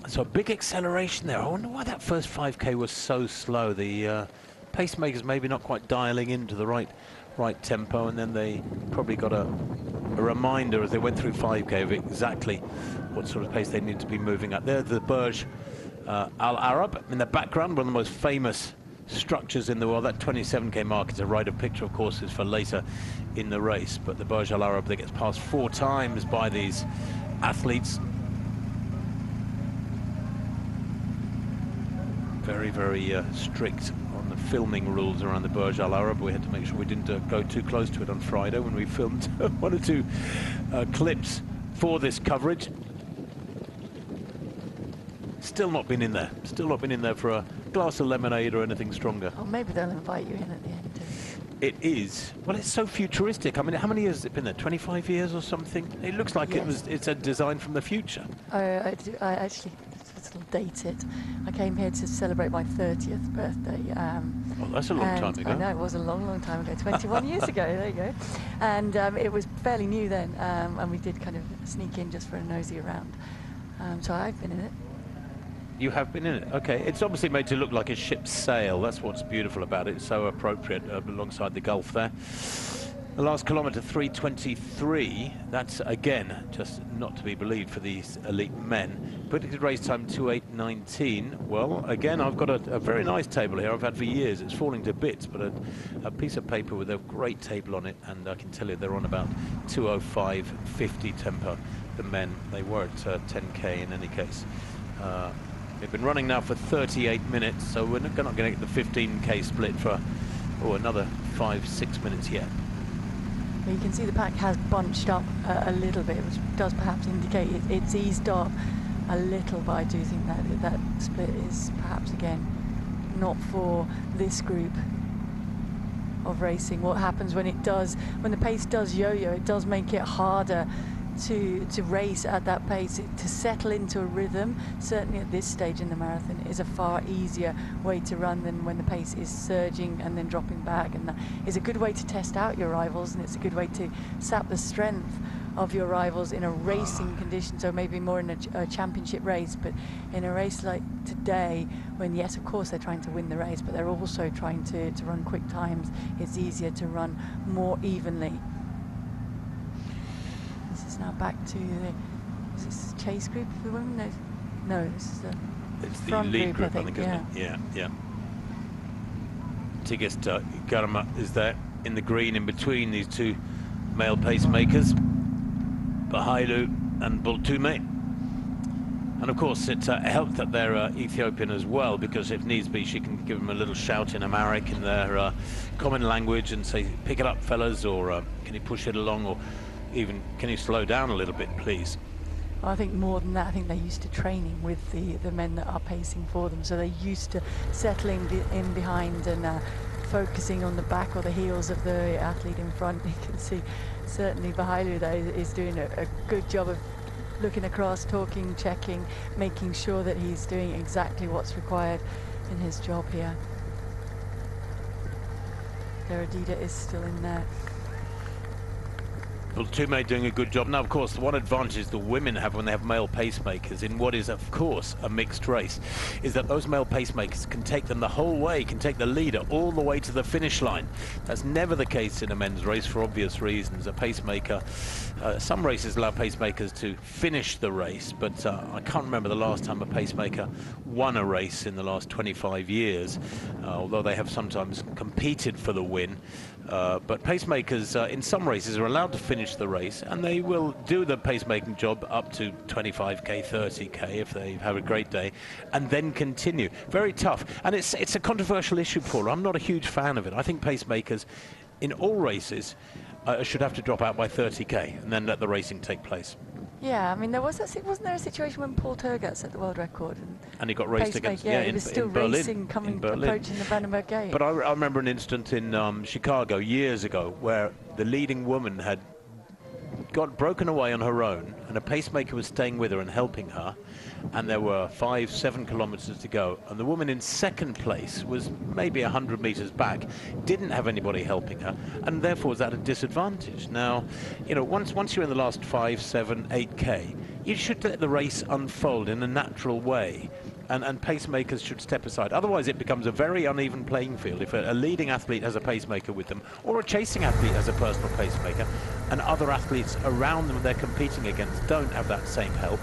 So a big acceleration there. I wonder why that first 5k was so slow. The pacemakers maybe not quite dialing into the right tempo, and then they probably got a reminder as they went through 5k of exactly what sort of pace they need to be moving at. There's the Burj Al Arab in the background, one of the most famous structures in the world. That 27k mark is a rider picture, of course, is for later in the race, but the Burj Al Arab that gets passed 4 times by these athletes. Very strict on the filming rules around the Burj Al Arab. We had to make sure we didn't go too close to it on Friday when we filmed 1 or 2 clips for this coverage. Still not been in there. Still not been in there for a glass of lemonade or anything stronger. Oh, maybe they'll invite you in at the end. It is. Well, it's so futuristic. I mean, how many years has it been there? 25 years or something? It looks like it's a design from the future. I actually, let's date it. I came here to celebrate my 30th birthday. Oh, that's a long time ago. I know, it was a long, long time ago, 21 years ago, there you go. And it was fairly new then, and we did kind of sneak in just for a nosy around. So I've been in it. You have been in it. Okay, it's obviously made to look like a ship's sail. That's what's beautiful about it. It's so appropriate alongside the Gulf there. The last kilometre, 3:23. That's again just not to be believed for these elite men. Predicted race time 2:8:19. Well, again, I've got a very nice table here. I've had for years. It's falling to bits, but a piece of paper with a great table on it, and I can tell you they're on about 2:05.50 tempo. The men, they were at 10k in any case. They've been running now for 38 minutes, so we're not going to get the 15k split for another 5-6 minutes yet. Well, you can see the pack has bunched up a little bit, which does perhaps indicate it's eased off a little, but I do think that split is perhaps again not for this group of racing. What happens when the pace does yo-yo, it does make it harder to race at that pace. To settle into a rhythm, certainly at this stage in the marathon, is a far easier way to run than when the pace is surging and then dropping back, and that is a good way to test out your rivals, and it's a good way to sap the strength of your rivals in a racing condition. So maybe more in a championship race, but in a race like today, when yes, of course they're trying to win the race, but they're also trying to run quick times, it's easier to run more evenly. This is now back to is this chase group for women? No, this is it's the front lead group, I think, isn't it? Yeah. Tigist Garama is there in the green in between these two male pacemakers, Bahailu and Bultume. And of course it helps that they're Ethiopian as well, because if needs be she can give them a little shout in Amharic in their common language and say, pick it up fellas, or can you push it along, or even, can you slow down a little bit, please? I think more than that, I think they're used to training with the men that are pacing for them, so they're used to settling in behind and focusing on the back or the heels of the athlete in front. You can see certainly Bahailu there is doing a good job of looking across, talking, checking, making sure that he's doing exactly what's required in his job here. Deradida is still in there. Bultume doing a good job. Now, of course, the one advantage the women have when they have male pacemakers in what is, of course, a mixed race, is that those male pacemakers can take them the whole way, can take the leader all the way to the finish line. That's never the case in a men's race for obvious reasons. A pacemaker, some races allow pacemakers to finish the race, but I can't remember the last time a pacemaker won a race in the last 25 years, although they have sometimes competed for the win. But pacemakers in some races are allowed to finish the race, and they will do the pacemaking job up to 25k, 30k if they have a great day, and then continue. Very tough, and it's a controversial issue, Paul. I'm not a huge fan of it. I think pacemakers in all races should have to drop out by 30k and then let the racing take place. Yeah, I mean, wasn't there a situation when Paul Tergat set the world record? And he got raced against, he was still racing, approaching the Brandenburg Gate. But I remember an incident in Chicago years ago where the leading woman had got broken away on her own, and a pacemaker was staying with her and helping her, and there were 5-7 kilometers to go, and the woman in second place was maybe 100 meters back, didn't have anybody helping her, and therefore was at a disadvantage. Now, you know, once you're in the last 5, 7, 8k, you should let the race unfold in a natural way, and pacemakers should step aside. Otherwise it becomes a very uneven playing field. If a leading athlete has a pacemaker with them, or a chasing athlete has a personal pacemaker, and other athletes around them they're competing against don't have that same help,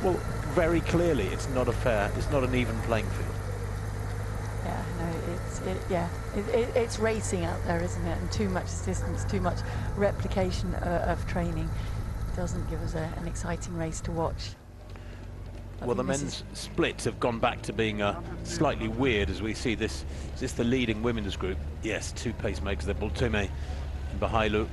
well, very clearly it's not an even playing field. Yeah, no, it's racing out there, isn't it? And too much assistance, too much replication of training doesn't give us an exciting race to watch. Well, the men's splits have gone back to being slightly weird as we see this. Is this the leading women's group? Yes, two pacemakers, they're Bultume and Bahailu.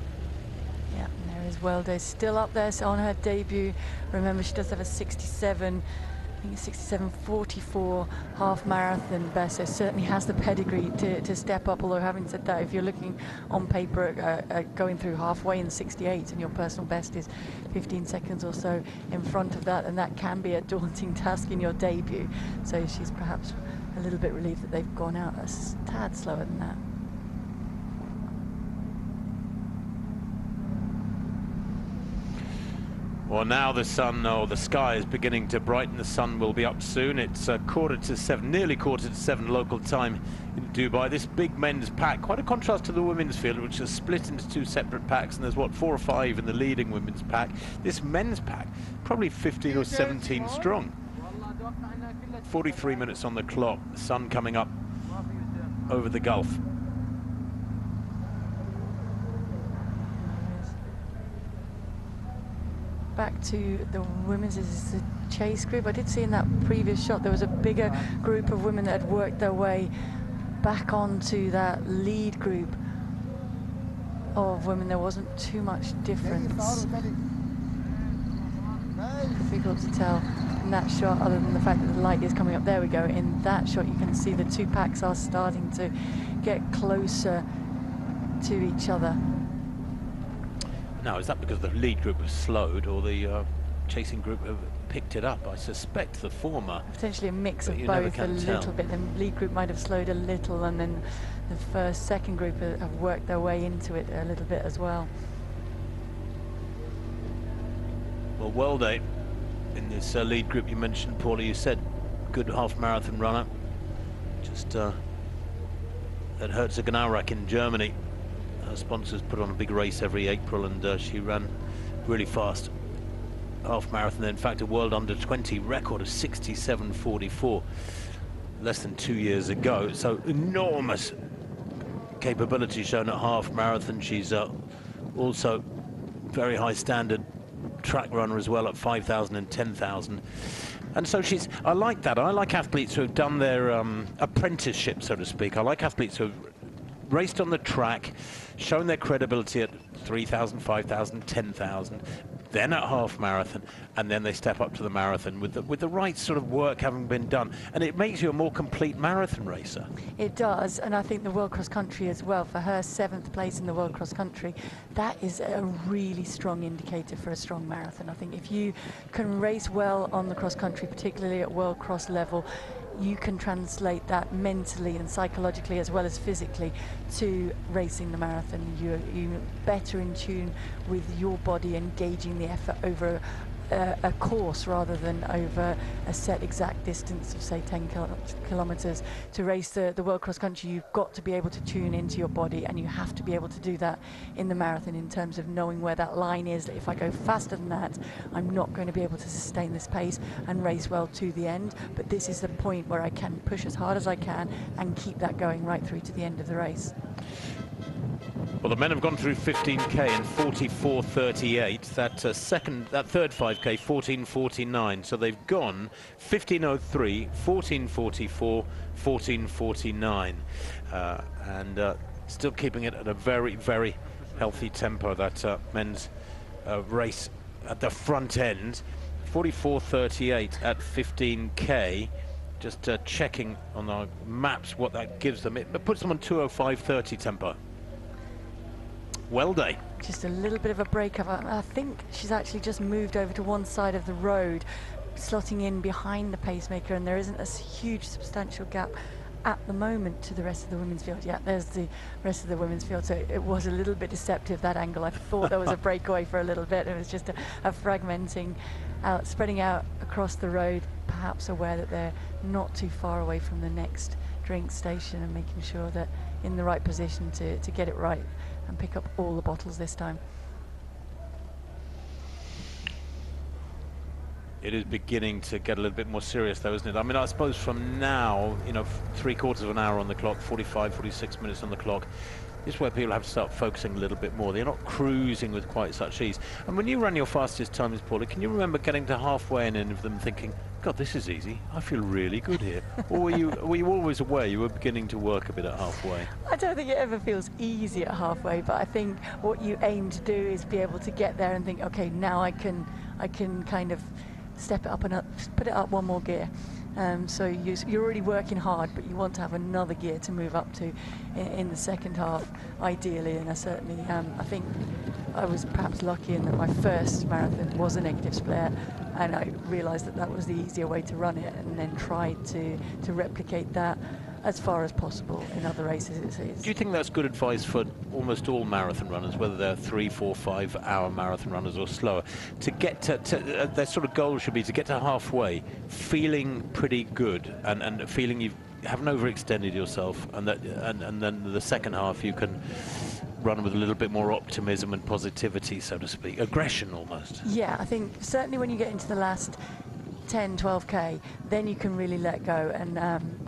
Yeah, and there There's Welde still up there, so on her debut. Remember, she does have a 67, I think it's 67.44 half marathon best, so certainly has the pedigree to step up. Although having said that, if you're looking on paper going through halfway in 68 and your personal best is 15 seconds or so in front of that, and that can be a daunting task in your debut. So she's perhaps a little bit relieved that they've gone out a tad slower than that. Well, now the sun, or the sky is beginning to brighten. The sun will be up soon. It's nearly 7:15 local time in Dubai. This big men's pack, quite a contrast to the women's field, which is split into two separate packs, and there's, what, 4 or 5 in the leading women's pack. This men's pack, probably 15 or 17 strong. 43 minutes on the clock, the sun coming up over the Gulf. Back to the women's, is the chase group. I did see in that previous shot there was a bigger group of women that had worked their way back onto that lead group of women. There wasn't too much difference. Difficult to tell in that shot, other than the fact that the light is coming up. There we go. In that shot you can see the two packs are starting to get closer to each other. Now, is that because the lead group was slowed, or the chasing group have picked it up? I suspect the former. Potentially a mix of both, a little bit. The lead group might have slowed a little, and then the second group have worked their way into it a little bit as well. Well, Welde, in this lead group you mentioned, Paula, you said good half marathon runner. Just at Herzogenaurach in Germany. Her sponsors put on a big race every April, and she ran really fast half marathon. In fact, a world under 20 record of 67.44 less than 2 years ago. So enormous capability shown at half marathon. She's also very high standard track runner as well at 5,000 and 10,000. And so I like that. I like athletes who have done their apprenticeship, so to speak. I like athletes who have raced on the track, shown their credibility at 3,000, 5,000, 10,000, then at half marathon, and then they step up to the marathon with the right sort of work having been done. And it makes you a more complete marathon racer. It does, and I think the World Cross Country as well, for her 7th place in the World Cross Country, that is a really strong indicator for a strong marathon. I think if you can race well on the cross country, particularly at World Cross level, you can translate that mentally and psychologically as well as physically to racing the marathon. You're better in tune with your body, engaging the effort over a course rather than over a set exact distance of, say, 10 kilometers. To race the World Cross Country, you've got to be able to tune into your body, and you have to be able to do that in the marathon in terms of knowing where that line is. If I go faster than that, I'm not going to be able to sustain this pace and race well to the end. But this is the point where I can push as hard as I can and keep that going right through to the end of the race. Well, the men have gone through 15k in 44.38. That third 5k 14.49. So they've gone 15.03, 14.44, 14.49, and still keeping it at a very, very healthy tempo. That men's race at the front end. 44.38 at 15k. Just checking on our maps what that gives them. It puts them on 2:05.30 tempo. Welde. Just a little bit of a break up. I think she's actually just moved over to one side of the road, slotting in behind the pacemaker, and there isn't a huge substantial gap at the moment to the rest of the women's field. Yeah, there's the rest of the women's field, so it was a little bit deceptive, that angle. I thought there was a breakaway for a little bit. It was just a fragmenting out, spreading out across the road, perhaps aware that they're not too far away from the next drink station, and making sure that in the right position to get it right and pick up all the bottles this time. It is beginning to get a little bit more serious though, isn't it? I mean, I suppose from now, you know, 3/4 of an hour on the clock, 45, 46 minutes on the clock, this is where people have to start focusing a little bit more. They're not cruising with quite such ease. And when you ran your fastest times, Paula, can you remember getting to halfway and any of them thinking, God, this is easy. I feel really good here. Or were you always aware you were beginning to work a bit at halfway? I don't think it ever feels easy at halfway, but I think what you aim to do is be able to get there and think, okay, now I can kind of step it up and put it up one more gear. So you're already working hard, but you want to have another gear to move up to in the second half, ideally. And I certainly, I think I was perhaps lucky in that my first marathon was a negative split, and I realised that was the easier way to run it, and then tried to replicate that as far as possible in other races. Do you think that's good advice for almost all marathon runners, whether they're 3, 4, 5 hour marathon runners or slower, to get to their sort of goal should be to get to halfway feeling pretty good and feeling you haven't overextended yourself, and then the second half you can run with a little bit more optimism and positivity, so to speak, aggression almost? Yeah, I think certainly when you get into the last 10, 12k, then you can really let go and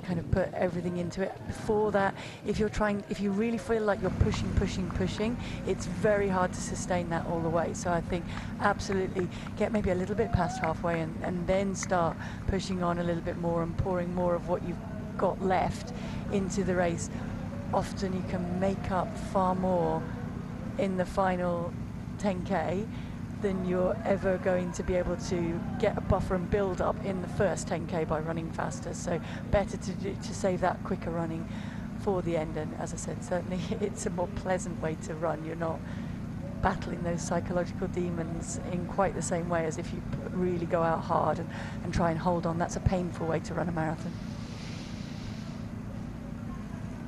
kind of put everything into it. Before that, if you really feel like you're pushing, it's very hard to sustain that all the way. So I think absolutely get maybe a little bit past halfway and then start pushing on a little bit more and pouring more of what you've got left into the race. Often you can make up far more in the final 10k than you're ever going to be able to get a buffer and build up in the first 10k by running faster. So better to save that quicker running for the end. And as I said, certainly it's a more pleasant way to run. You're not battling those psychological demons in quite the same way as if you really go out hard and try and hold on. That's a painful way to run a marathon.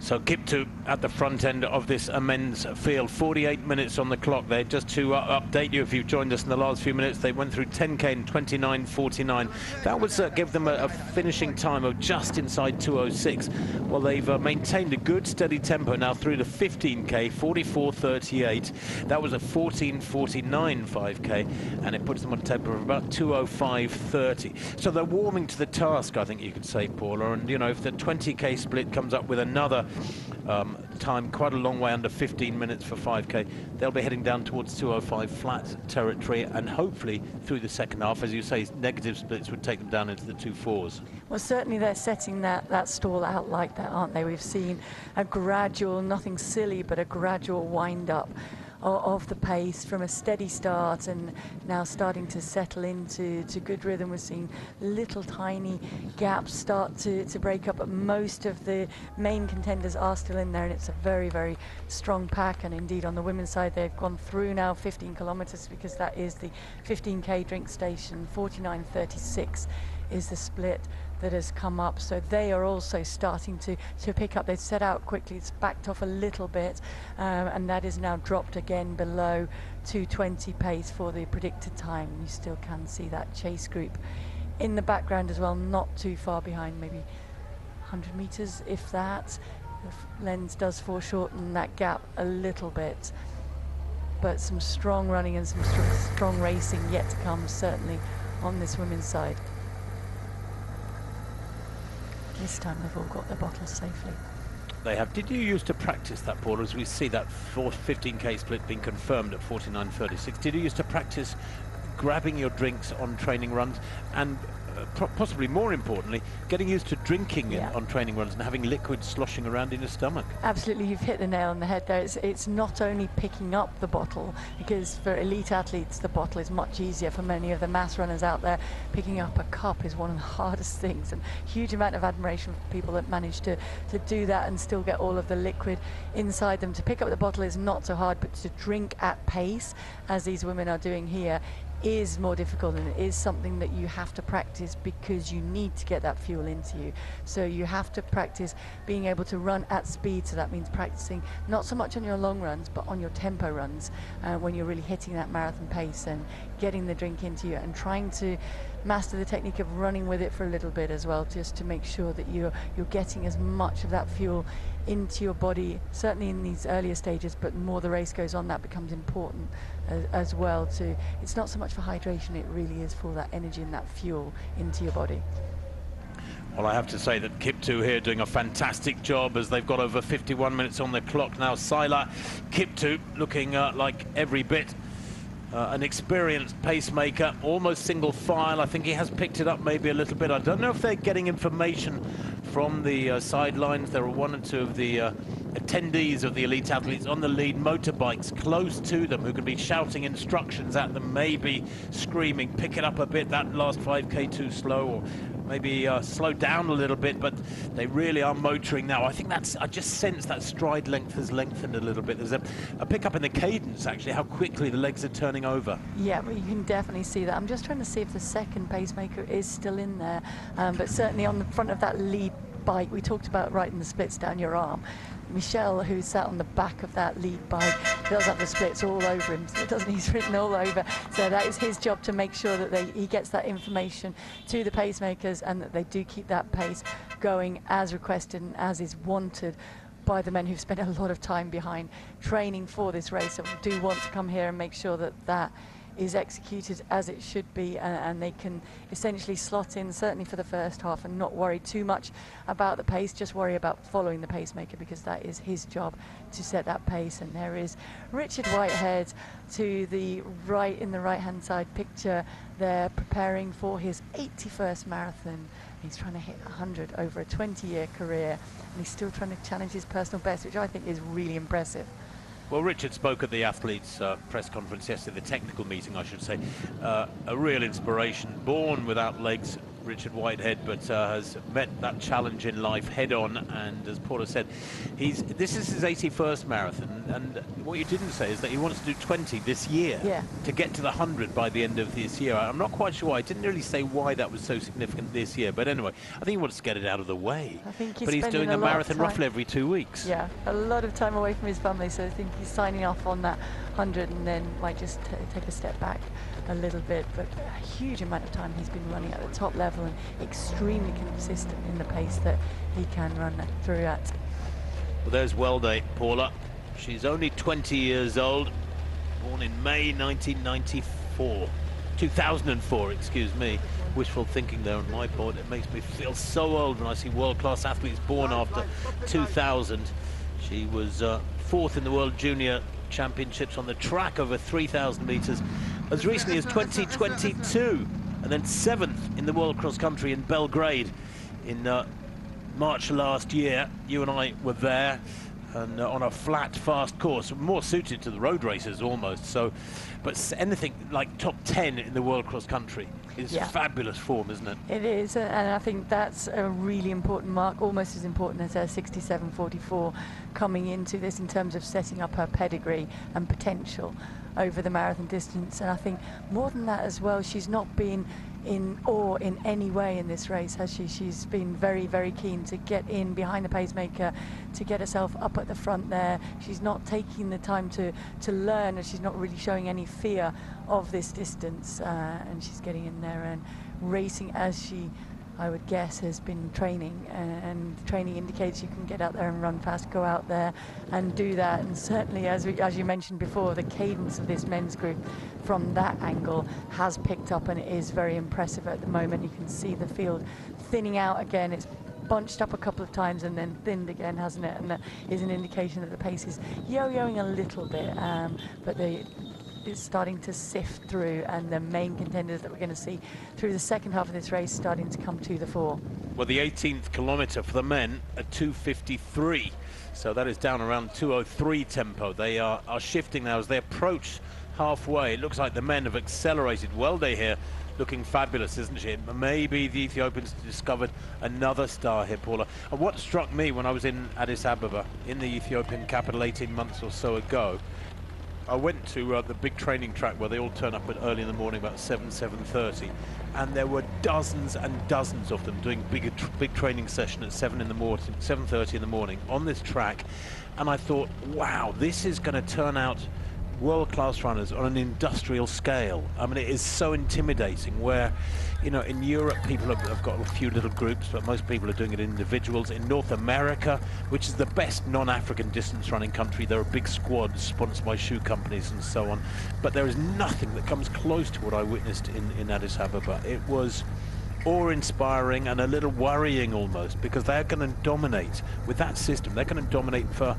So Kiptu at the front end of this men's field, 48 minutes on the clock there. Just to update you, if you've joined us in the last few minutes, they went through 10k in 29:49. That was give them a finishing time of just inside 2:06. Well, they've maintained a good steady tempo now through the 15k, 44:38. That was a 14:49 5k, and it puts them on a tempo of about 2:05:30. So they're warming to the task, I think you could say, Paula. And you know, if the 20k split comes up with another time quite a long way under 15 minutes for 5k, they'll be heading down towards 2:05 flat territory, and hopefully through the second half, as you say, negative splits would take them down into the 2:04s. Well, certainly they're setting that stall out like that, aren't they? We've seen a gradual, nothing silly, but a gradual wind up of the pace from a steady start, and now starting to settle into good rhythm. We're seeing little tiny gaps start to break up, but most of the main contenders are still in there, and it's a very, very strong pack. And indeed on the women's side, they've gone through now 15 kilometers, because that is the 15k drink station. 49:36 is the split that has come up, so they are also starting to pick up. They've set out quickly, it's backed off a little bit, and that is now dropped again below 2:20 pace for the predicted time. You still can see that chase group in the background as well, not too far behind, maybe 100 meters if that. The lens does foreshorten that gap a little bit, but some strong running and some strong racing yet to come, certainly on this women's side. This time they've all got their bottles safely. They have. Did you used to practice that, Paul, as we see that 15k split being confirmed at 49:36? Did you used to practice grabbing your drinks on training runs, and possibly more importantly, getting used to drinking on training runs and having liquid sloshing around in your stomach? Absolutely, you've hit the nail on the head there. It's not only picking up the bottle, because for elite athletes the bottle is much easier. For many of the mass runners out there, picking up a cup is one of the hardest things, and huge amount of admiration for people that manage to do that and still get all of the liquid inside them. To pick up the bottle is not so hard, but to drink at pace, as these women are doing here, is more difficult, and it is something that you have to practice, because you need to get that fuel into you. So you have to practice being able to run at speed. So that means practicing not so much on your long runs, but on your tempo runs, when you're really hitting that marathon pace and getting the drink into you, and trying to master the technique of running with it for a little bit as well, just to make sure that you're getting as much of that fuel into your body, certainly in these earlier stages, but the more the race goes on, that becomes important as well too. It's not so much for hydration, it really is for that energy and that fuel into your body. Well, I have to say that Kiptu here doing a fantastic job, as they've got over 51 minutes on the clock now. Sila Kiptu looking like every bit an experienced pacemaker, almost single file. I think he has picked it up maybe a little bit. I don't know if they're getting information from the sidelines. There are one or two of the attendees of the elite athletes on the lead motorbikes close to them who can be shouting instructions at them, maybe screaming, pick it up a bit, that last 5K too slow, or maybe slow down a little bit, but they really are motoring now. I think I just sense that stride length has lengthened a little bit. There's a pickup in the cadence, actually, how quickly the legs are turning over. Yeah, well, you can definitely see that. I'm just trying to see if the second pacemaker is still in there, but certainly on the front of that lead bike, we talked about writing the splits down your arm. Michel, who sat on the back of that lead bike, does have the splits all over him, so doesn't he's written all over. So that is his job, to make sure that he gets that information to the pacemakers and that they do keep that pace going as requested and as is wanted by the men who've spent a lot of time behind training for this race, and do want to come here and make sure that that is executed as it should be, and they can essentially slot in, certainly for the first half, and not worry too much about the pace, just worry about following the pacemaker, because that is his job to set that pace. And there is Richard Whitehead to the right, in the right hand side picture there, preparing for his 81st marathon. He's trying to hit 100 over a 20-year career, and he's still trying to challenge his personal best, which I think is really impressive. Well, Richard spoke at the athletes' press conference yesterday, the technical meeting, I should say. A real inspiration, born without legs, Richard Whitehead, but has met that challenge in life head on. And as Paula said, this is his 81st marathon. And what you didn't say is that he wants to do 20 this year, to get to the 100 by the end of this year. I'm not quite sure. I didn't really say why that was so significant this year. But anyway, I think he wants to get it out of the way. I think but he's doing a marathon roughly every 2 weeks. Yeah, a lot of time away from his family. So I think he's signing off on that 100 and then might just take a step back a little bit. But a huge amount of time he's been running at the top level, and extremely consistent in the pace that he can run through at. Well, there's Welday, Paula. She's only 20 years old, born in May 2004, excuse me. Wishful thinking there on my part. It makes me feel so old when I see world-class athletes born after 2000. She was fourth in the World Junior Championships on the track over 3,000 meters as recently as 2022, and then seventh in the World Cross Country in Belgrade in March last year. You and I were there, and on a flat, fast course, more suited to the road races almost. So, but anything like top 10 in the World Cross Country is fabulous form, isn't it? It is, and I think that's a really important mark, almost as important as her 67.44 coming into this in terms of setting up her pedigree and potential over the marathon distance. And I think more than that as well, she's not been in awe in any way in this race, has she? She's been very, very keen to get in behind the pacemaker, to get herself up at the front there. She's not taking the time to learn, and she's not really showing any fear of this distance, and she's getting in there and racing as she, I would guess, has been training, and training indicates you can get out there and run fast, go out there and do that. And certainly, as you mentioned before, the cadence of this men's group from that angle has picked up, and it is very impressive at the moment. You can see the field thinning out again. It's bunched up a couple of times and then thinned again, hasn't it? And that is an indication that the pace is yo-yoing a little bit, but it's starting to sift through, and the main contenders that we're going to see through the second half of this race starting to come to the fore. Well, the 18th kilometre for the men at 2:53, so that is down around 2:03 tempo. They are shifting now as they approach halfway. It looks like the men have accelerated. Welday here looking fabulous, isn't she? Maybe the Ethiopians discovered another star here, Paula. And what struck me when I was in Addis Ababa, in the Ethiopian capital 18 months or so ago, I went to the big training track where they all turn up at early in the morning, about 7:30, and there were dozens and dozens of them doing big training session at 7:30 in the morning on this track. And I thought, wow, this is going to turn out world-class runners on an industrial scale. I mean, it is so intimidating where, you know, in Europe people have got a few little groups, but most people are doing it individuals. In North America, which is the best non-African distance running country, there are big squads sponsored by shoe companies and so on. But there is nothing that comes close to what I witnessed in Addis Ababa. It was awe-inspiring and a little worrying almost, because they're going to dominate with that system. They're going to dominate for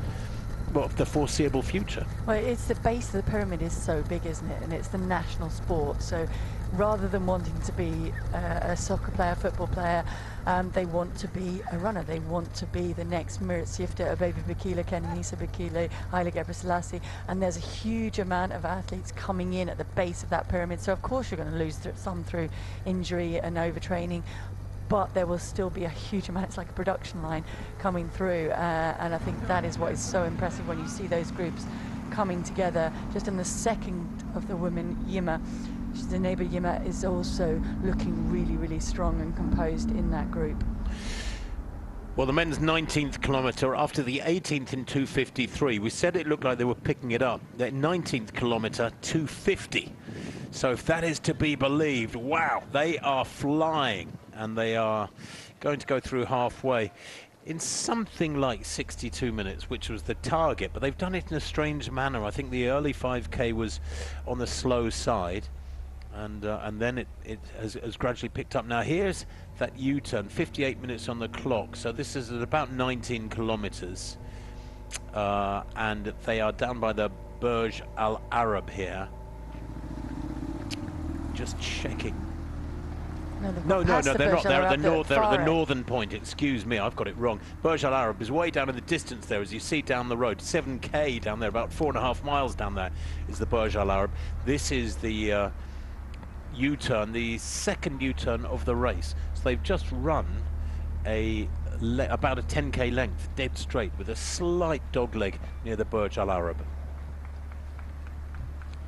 well, the foreseeable future. Well, it's the base of the pyramid is so big, isn't it? And it's the national sport. So rather than wanting to be a soccer player, football player, they want to be a runner. They want to be the next Mirat Sifta, Abebe Bikila, Kenenisa Bikila, Haile Gebrselassie. And there's a huge amount of athletes coming in at the base of that pyramid. So of course you're going to lose some through injury and overtraining, but there will still be a huge amount. It's like a production line coming through, and I think that is what is so impressive when you see those groups coming together. Just in the second of the women, Yima, the neighbour Yima, is also looking really, really strong and composed in that group. Well, the men's 19th kilometre, after the 18th in 2:53, we said it looked like they were picking it up. That 19th kilometre, 2:50. So if that is to be believed, wow, they are flying, and they are going to go through halfway in something like 62 minutes, which was the target, but they've done it in a strange manner. I think the early 5K was on the slow side, and then it has gradually picked up. Now here's that U-turn, 58 minutes on the clock, so this is at about 19 kilometres, and they are down by the Burj Al Arab here. Just checking. No, they're not. They're at the northern point. Excuse me, I've got it wrong. Burj Al Arab is way down in the distance there, as you see down the road. 7K down there, about 4.5 miles down there is the Burj Al Arab. This is the U-turn, the second U-turn of the race. So they've just run about a 10K length, dead straight, with a slight dogleg near the Burj Al Arab.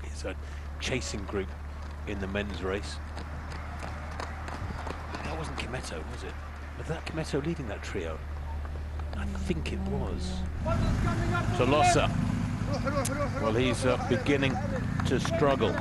It's a chasing group in the men's race. That wasn't Kimetto, was it? Was that Kimetto leading that trio? I think it was. Tolosa. Well, he's beginning to struggle.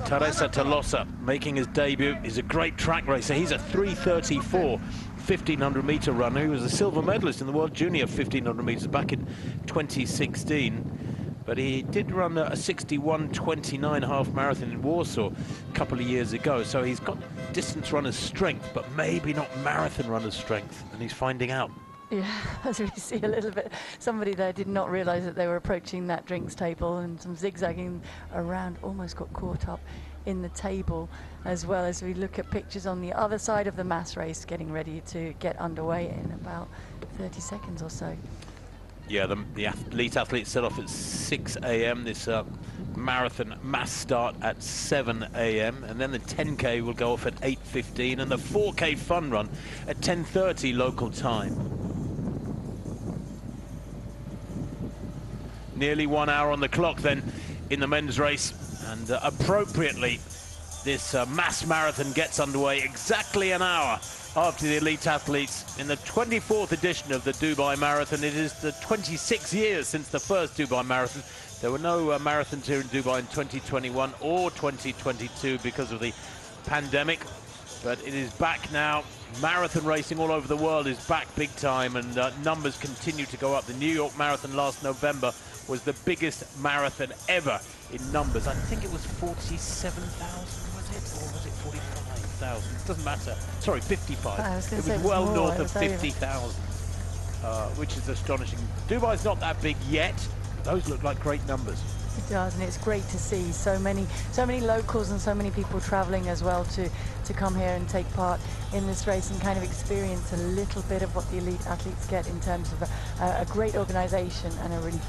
Teresa Tolosa making his debut. He's a great track racer. He's a 3:34 1500 meter runner. He was a silver medalist in the World Junior 1500 meters back in 2016. But he did run a 61:29 half marathon in Warsaw a couple of years ago. So he's got distance runner's strength, but maybe not marathon runner's strength. And he's finding out. Yeah, as we see a little bit, somebody there did not realise that they were approaching that drinks table, and some zigzagging around, almost got caught up in the table, as well as we look at pictures on the other side of the mass race getting ready to get underway in about 30 seconds or so. Yeah, the elite athletes set off at 6 a.m. This marathon mass start at 7 a.m. and then the 10K will go off at 8:15 and the 4K fun run at 10:30 local time. Nearly 1 hour on the clock then in the men's race, and appropriately this mass marathon gets underway exactly an hour after the elite athletes in the 24th edition of the Dubai Marathon. It is the 26 years since the first Dubai Marathon. There were no marathons here in Dubai in 2021 or 2022 because of the pandemic, but it is back now. Marathon racing all over the world is back big time, and numbers continue to go up. The New York Marathon last November was the biggest marathon ever in numbers. I think it was 47,000, was it? Or was it 45,000? It doesn't matter. Sorry, 55. It was well north of 50,000, which is astonishing. Dubai's not that big yet. Those look like great numbers. It does, and it's great to see so many locals and so many people traveling as well to come here and take part in this race and kind of experience a little bit of what the elite athletes get in terms of a great organization and a really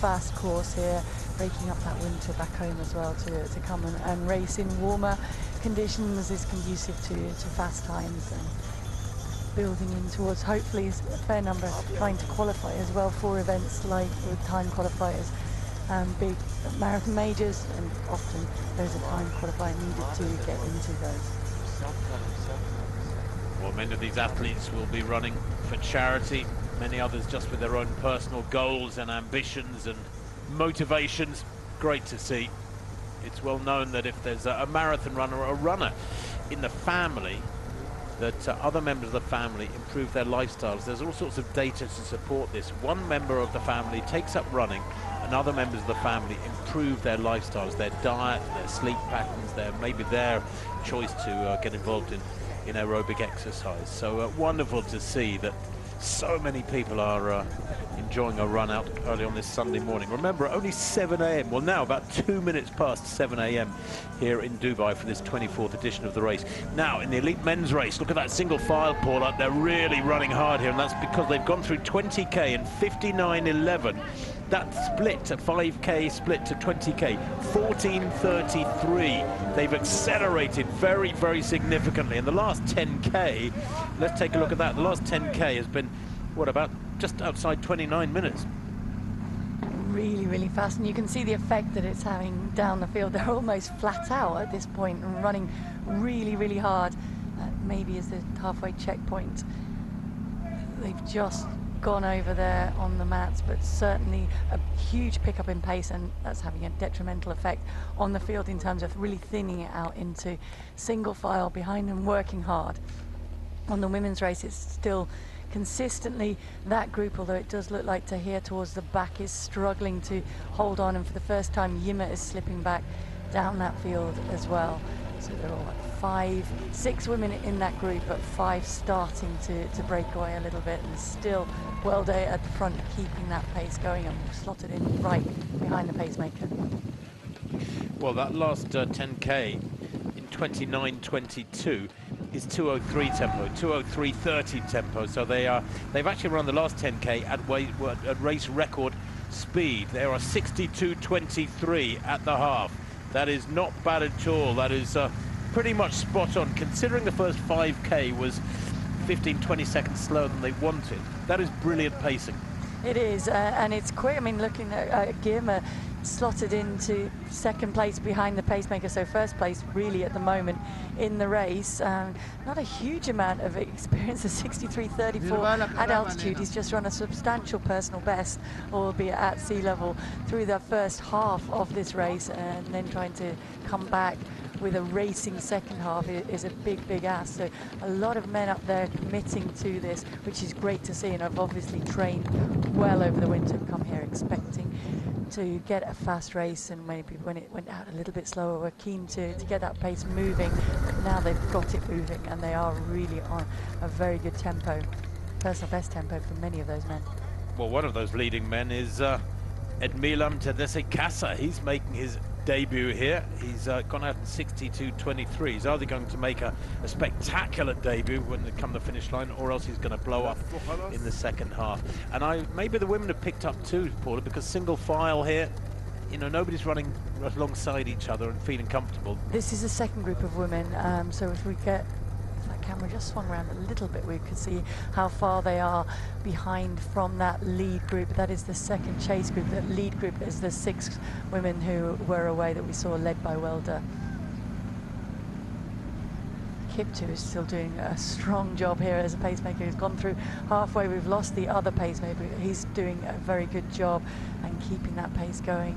fast course here, breaking up that winter back home as well to come and race in warmer conditions is conducive to fast times, and building in towards hopefully a fair number trying to qualify as well for events like with time qualifiers. Big marathon majors, and often there's a time qualifier needed to get into those. Well, many of these athletes will be running for charity, many others just with their own personal goals and ambitions and motivations. Great to see. It's well known that if there's a marathon runner or a runner in the family, that other members of the family improve their lifestyles. There's all sorts of data to support this. One member of the family takes up running, and other members of the family improve their lifestyles, their diet, their sleep patterns, maybe their choice to get involved in aerobic exercise. So wonderful to see that So many people are enjoying a run out early on this Sunday morning. Remember, only 7 a.m. Well, now about 2 minutes past 7 a.m. here in Dubai for this 24th edition of the race. Now, in the elite men's race, look at that single file, Paula. They're really running hard here, and that's because they've gone through 20k in 59.11. That split, a 5k split to 20k, 14.33. They've accelerated very, very significantly. In the last 10k, let's take a look at that. The last 10k has been, what, about just outside 29 minutes. Really, really fast, and you can see the effect that it's having down the field. They're almost flat out at this point and running really, really hard. Maybe as the halfway checkpoint, they've just gone over there on the mats, but certainly a huge pickup in pace, and that's having a detrimental effect on the field in terms of really thinning it out into single file behind them, working hard. On the women's race, it's still consistently that group, although it does look like Tahir towards the back is struggling to hold on, and for the first time Yima is slipping back down that field as well. So there are six women in that group, but 5 starting to break away a little bit, and still Welde at the front keeping that pace going and slotted in right behind the pacemaker. Well, that last 10k in 29.22 is 2:03 tempo, 2:03.30 tempo. So they've actually run the last 10k at race record speed. They are 62.23 at the half. That is not bad at all. That is pretty much spot on, considering the first 5k was 15-20 seconds slower than they wanted. That is brilliant pacing. It is, and it's quick. I mean, looking at Girma slotted into second place behind the pacemaker, so first place really at the moment in the race. Not a huge amount of experience, a 63.34 at altitude. He's just run a substantial personal best, albeit at sea level, through the first half of this race, and then trying to come back with a racing second half is a big ask. So a lot of men up there committing to this, which is great to see, and I've obviously trained well over the winter, come here expecting to get a fast race, and maybe when it went out a little bit slower, we're keen to get that pace moving. But now they've got it moving, and they are really on a very good tempo, personal best tempo for many of those men. Well, one of those leading men is Edmilam Tedeschi. He's making his debut here. He's gone out in 62.23. He's either going to make a spectacular debut when they come to the finish line, or else he's going to blow up in the second half. And maybe the women have picked up too, Paula, because single file here, you know, nobody's running alongside each other and feeling comfortable. This is a second group of women, so if we get that camera just swung around a little bit, we could see how far they are behind from that lead group. That is the second chase group. That lead group is the 6 women who were away that we saw, led by Welde. Kiptu is still doing a strong job here as a pacemaker. He's gone through halfway. We've lost the other pacemaker. He's doing a very good job and keeping that pace going.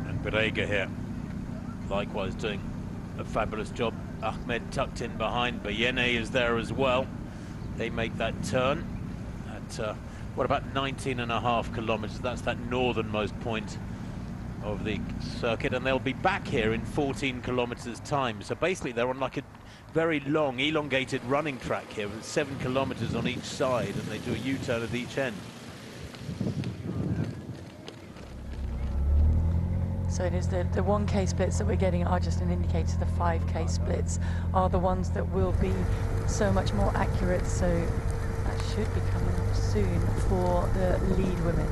And Berega here, likewise doing a fabulous job. Ahmed tucked in behind. Bayene is there as well. They make that turn at what, about 19.5 kilometers. That's that northernmost point of the circuit, and they'll be back here in 14 kilometers time. So basically they're on like a very long elongated running track here with 7 kilometers on each side, and they do a U-turn at each end. So it is the 1K splits that we're getting are just an indicator. The 5K splits are the ones that will be so much more accurate. So that should be coming up soon for the lead women.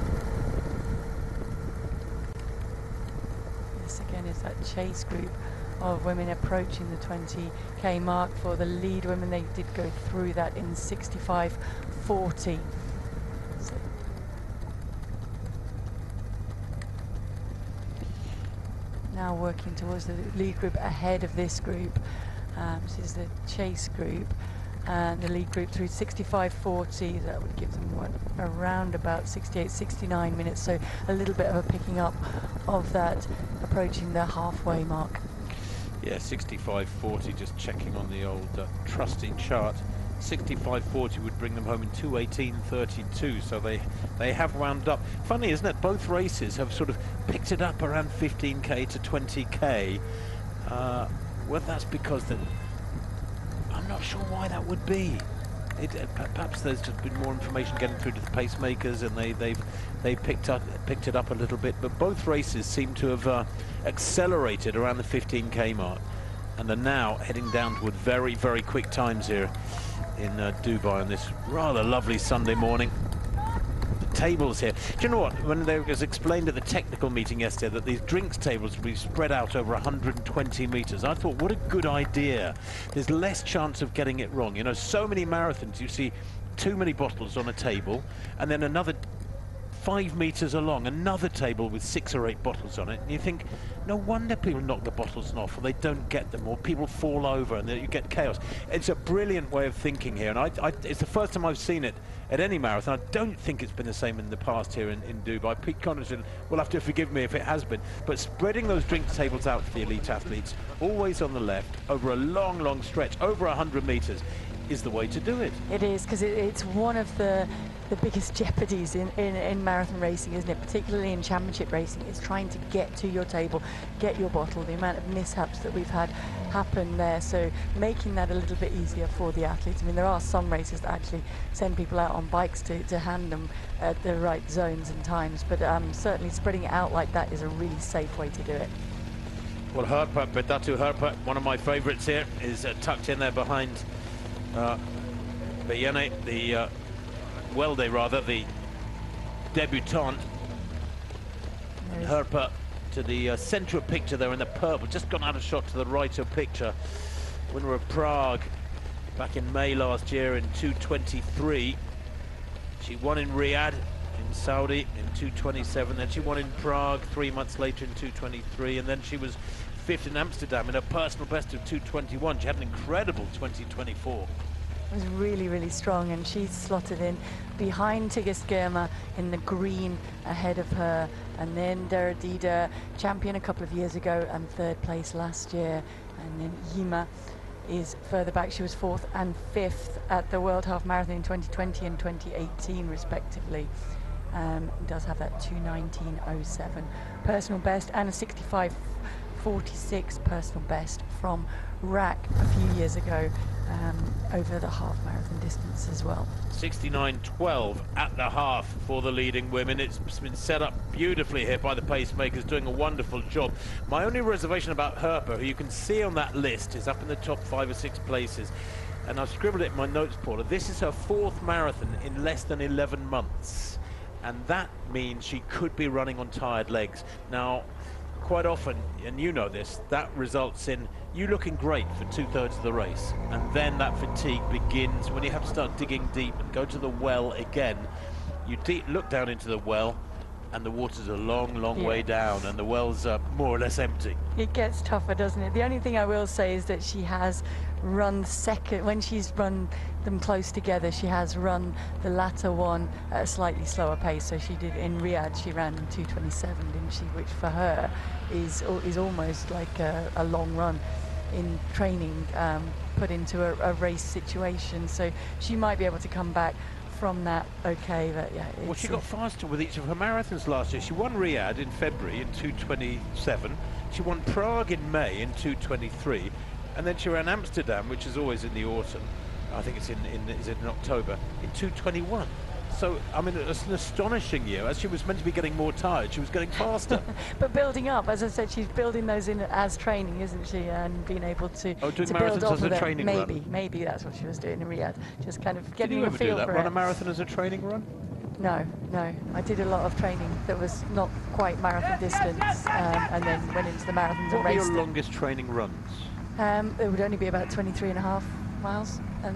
This again is that chase group of women approaching the 20K mark. For the lead women, they did go through that in 65.40. So now working towards the lead group ahead of this group. This is the chase group, and the lead group through 65.40. That would give them what, around about 68-69 minutes, so a little bit of a picking up of that, approaching the halfway mark. Yeah, 65.40, just checking on the old trusty chart. 65.40 would bring them home in 2:18.32, so they have wound up. Funny, isn't it? Both races have sort of picked it up around 15k to 20k. Well, that's because I'm not sure why that would be. Perhaps there's just been more information getting through to the pacemakers, and they picked it up a little bit. But both races seem to have accelerated around the 15k mark, and are now heading down toward very, very quick times here in Dubai on this rather lovely Sunday morning. The tables here. Do you know what? When they was explained at the technical meeting yesterday that these drinks tables would be spread out over 120 meters, I thought, what a good idea. There's less chance of getting it wrong. You know, so many marathons you see too many bottles on a table, and then another 5 meters along, another table with 6 or 8 bottles on it, and you think, no wonder people knock the bottles off, or they don't get them, or people fall over, and you get chaos. It's a brilliant way of thinking here, and it's the first time I've seen it at any marathon. I don't think it's been the same in the past here in Dubai. Pete Connaughton will have to forgive me if it has been, but spreading those drink tables out for the elite athletes, always on the left, over a long, long stretch, over 100 meters, is the way to do it. It is, because it's one of the biggest jeopardies in marathon racing, isn't it? Particularly in championship racing, is trying to get to your table, get your bottle, the amount of mishaps that we've had happen there. So making that a little bit easier for the athletes. I mean, there are some races that actually send people out on bikes to hand them at the right zones and times, but certainly spreading it out like that is a really safe way to do it. Well, Herpa, Bedatu Herpa, one of my favourites here, is tucked in there behind Bayene, the Welde rather, the debutante. Herpa to the centre of picture there in the purple, just gone out of shot to the right of picture. Winner of Prague back in May last year in 2:23. She won in Riyadh in Saudi in 2:27, then she won in Prague 3 months later in 2:23, and then she was 5th in Amsterdam in a personal best of 2:21. She had an incredible 2024. It was really, really strong, and she's slotted in behind Tigist Girma in the green ahead of her, and then Deradida, champion a couple of years ago and 3rd place last year, and then Yima is further back. She was 4th and 5th at the World Half Marathon in 2020 and 2018 respectively. Does have that 2:19.07 personal best and a 65:46 personal best from Rack a few years ago over the half marathon distance as well. 69:12 at the half for the leading women. It's been set up beautifully here by the pacemakers, doing a wonderful job. My only reservation about Herpa, who you can see on that list, is up in the top 5 or 6 places, and I've scribbled it in my notes, Paula. This is her 4th marathon in less than 11 months, and that means she could be running on tired legs. Now, quite often, and you know this, that results in you looking great for 2/3 of the race, and then that fatigue begins when you have to start digging deep and go to the well again. You look down into the well, and the water's a long, long way down, and the well's more or less empty. It gets tougher, doesn't it? The only thing I will say is that she has run second, when she's run them close together, she has run the latter one at a slightly slower pace. So she did in Riyadh, she ran in 2:27, didn't she? Which for her is almost like a long run in training, put into a race situation. So she might be able to come back from that okay, but yeah. Well, she got faster with each of her marathons last year. She won Riyadh in February in 2:27. She won Prague in May in 2:23, and then she ran Amsterdam, which is always in the autumn. I think it's in October, in 2:21. So, I mean, it's an astonishing year. As she was meant to be getting more tired, she was getting faster. But building up, as I said, she's building those in as training, isn't she? And being able to, doing to marathons build off as a of training run. Maybe that's what she was doing in Riyadh. Just kind of getting Did you a ever feel do that? for Run it. a marathon as a training run? No. I did a lot of training that was not quite marathon distance, and then went into the marathons and What were raced your them. longest training runs? It would only be about 23.5 miles, and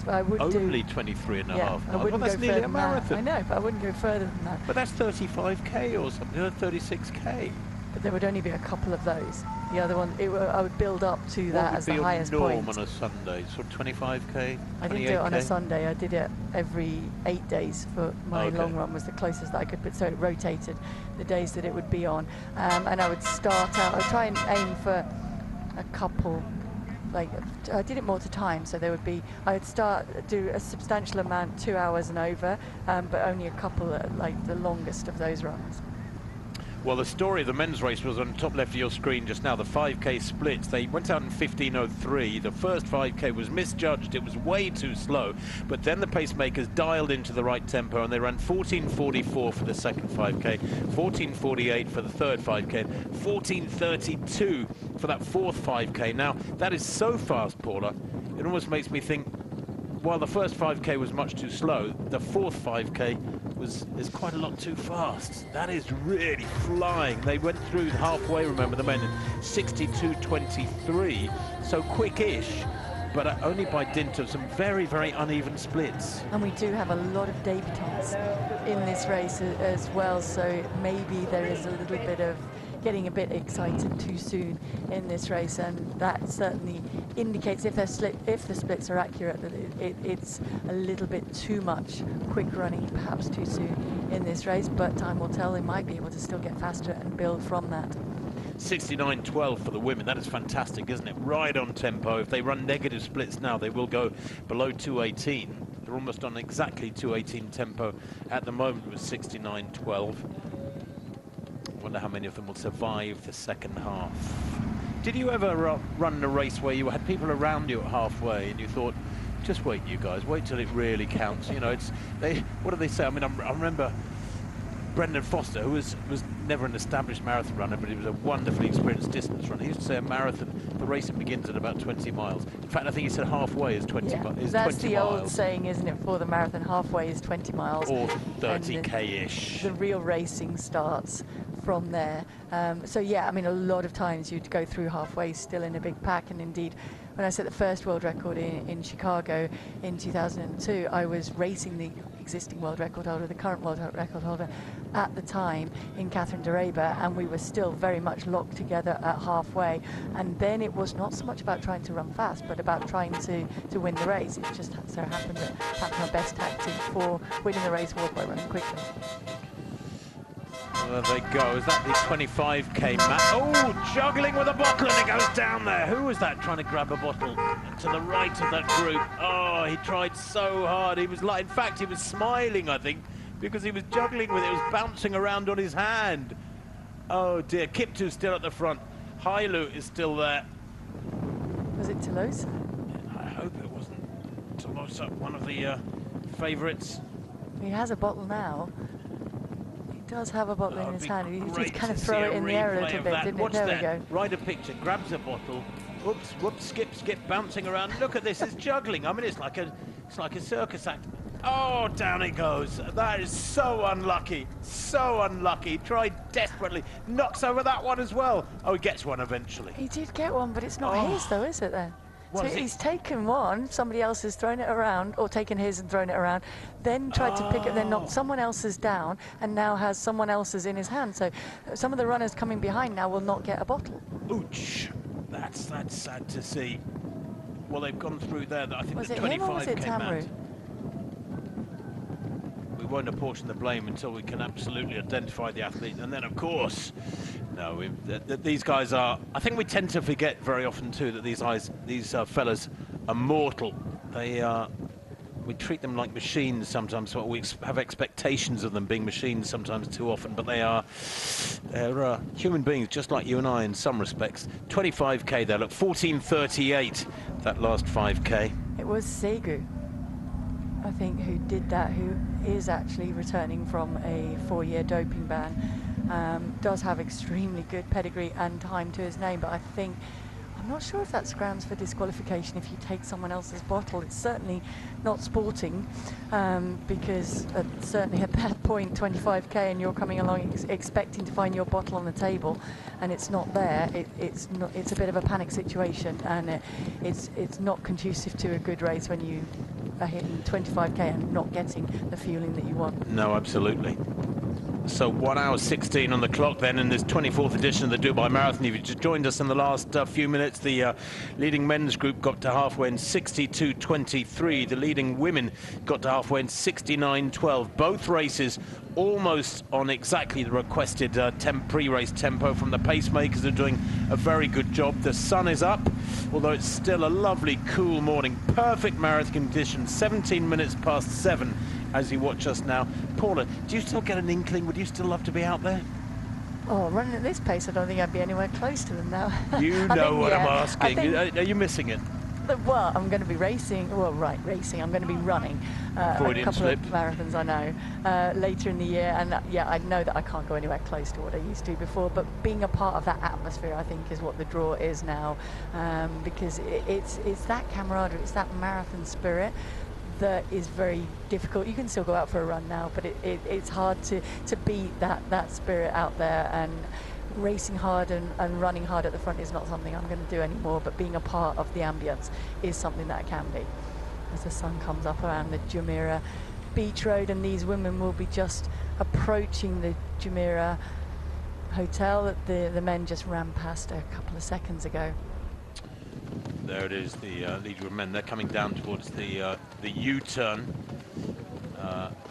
I would Only do 23.5 I miles. Well, wouldn't that's go nearly further a than that. marathon. I know, but I wouldn't go further than that. But that's 35k or something, or 36k. But there would only be a couple of those. The other one, I would build up to that as the highest What would be your point. norm on a Sunday? Sort of 25k? I didn't do it on a 28K? Sunday. I did it every 8 days for my Okay. long run was the closest that I could put. So it rotated the days that it would be on. And I would start out, I'd try and aim for a couple, like I did it more to time. So there would be, I would do a substantial amount, 2 hours and over, but only a couple, like the longest of those runs. Well, the story of the men's race was on the top left of your screen just now, the 5K splits. They went out in 15:03. The first 5K was misjudged. It was way too slow. But then the pacemakers dialed into the right tempo and they ran 14:44 for the second 5K, 14:48 for the third 5K, 14:32 for that fourth 5K. Now, that is so fast, Paula, it almost makes me think, while the first 5K was much too slow, the fourth 5K is quite a lot too fast. That is really flying. They went through halfway, remember, the men in 62:23, so quick-ish, but only by dint of some very, very uneven splits. And we do have a lot of debutants in this race as well, so maybe there is a little bit of getting a bit excited too soon in this race, and that certainly indicates, if the splits are accurate, that it's a little bit too much quick running, perhaps too soon in this race, but time will tell. They might be able to still get faster and build from that. 69:12 for the women. That is fantastic, isn't it? Right on tempo. If they run negative splits now, they will go below 2:18. They're almost on exactly 2:18 tempo at the moment with 69:12. Wonder how many of them will survive the second half. Did you ever run a race where you had people around you at halfway and you thought, just wait, you guys, wait till it really counts? You know, what do they say? I mean, I remember Brendan Foster, who was never an established marathon runner, but he was a wonderfully experienced distance runner. He used to say a marathon, the racing begins at about 20 miles. In fact, I think he said halfway is 20 miles. That's the old saying, isn't it, for the marathon? Halfway is 20 miles. Or 30k-ish. The real racing starts from there. So yeah, I mean, a lot of times you'd go through halfway still in a big pack, and indeed, when I set the first world record in Chicago in 2002, I was racing the existing world record holder, the current world record holder at the time, in Catherine Deraber, and we were still very much locked together at halfway. And then it was not so much about trying to run fast, but about trying to win the race. It just so happened that our best tactic for winning the race was by running quickly. There they go. Is that the 25k map? Oh, juggling with a bottle, and it goes down there. Who was that trying to grab a bottle? To the right of that group. Oh, he tried so hard. He was like, in fact, he was smiling, I think, because he was juggling with it. It was bouncing around on his hand. Oh dear. Kiptu's still at the front. Hailu is still there. Was it Tolosa? I hope it wasn't Tolosa, one of the favourites. He has a bottle now. Does have a bottle in his hand. He did kind of throw it in the air a little bit, didn't it? There we go. Right, a picture, grabs a bottle, oops, whoops, skip, bouncing around. Look at this, it's juggling. I mean, it's like a circus act. Oh, down it goes. That is so unlucky, so unlucky. Tried desperately, knocks over that one as well. Oh, he gets one eventually. He did get one, but it's not his though, is it then? So he's taken one, somebody else has thrown it around, or taken his and thrown it around, then tried to pick it, then knocked someone else's down, and now has someone else's in his hand. So some of the runners coming behind now will not get a bottle. Ouch. That's sad to see. Well, they've gone through there. I think was the it 25 him or was it came Tamru? out. We won't apportion the blame until we can absolutely identify the athlete. And then, of course, no, these guys are... I think we tend to forget very often, too, that these fellas are mortal. We treat them like machines sometimes, so we have expectations of them being machines sometimes too often, but they're human beings just like you and I in some respects. 25k there, look, 14:38, that last 5k. It was Segu, I think, who did that, who is actually returning from a 4-year doping ban. Does have extremely good pedigree and time to his name, but I'm not sure if that's grounds for disqualification if you take someone else's bottle. It's certainly not sporting, because certainly at that point, 25k, and you're coming along expecting to find your bottle on the table, and it's not there. It's a bit of a panic situation, and it's not conducive to a good race when you are hitting 25k and not getting the fueling that you want. No, absolutely. So 1 hour 16 on the clock then in this 24th edition of the Dubai Marathon. If you just joined us in the last few minutes, the leading men's group got to halfway in 62:23. The leading women got to halfway in 69:12. Both races almost on exactly the requested pre-race tempo from the pacemakers. They're doing a very good job. The sun is up, although it's still a lovely cool morning. Perfect marathon conditions, 17 minutes past 7 as you watch us now. Paula, do you still get an inkling? Would you still love to be out there? Oh, running at this pace, I don't think I'd be anywhere close to them now. You know what I'm asking. Are you missing it? Well, I'm going to be racing. Well, racing. I'm going to be running a couple slip. of marathons. I know later in the year, and yeah, I know that I can't go anywhere close to what I used to before. But being a part of that atmosphere, I think, is what the draw is now, because it's that camaraderie, it's that marathon spirit that is very difficult. You can still go out for a run now, but it's hard to beat that spirit out there. And racing hard and running hard at the front is not something I'm going to do anymore, but being a part of the ambience is something that I can be. As the sun comes up around the Jumeirah Beach Road, and these women will be just approaching the Jumeirah Hotel that the men just ran past a couple of seconds ago. There it is, the leader of men. They're coming down towards the U-turn,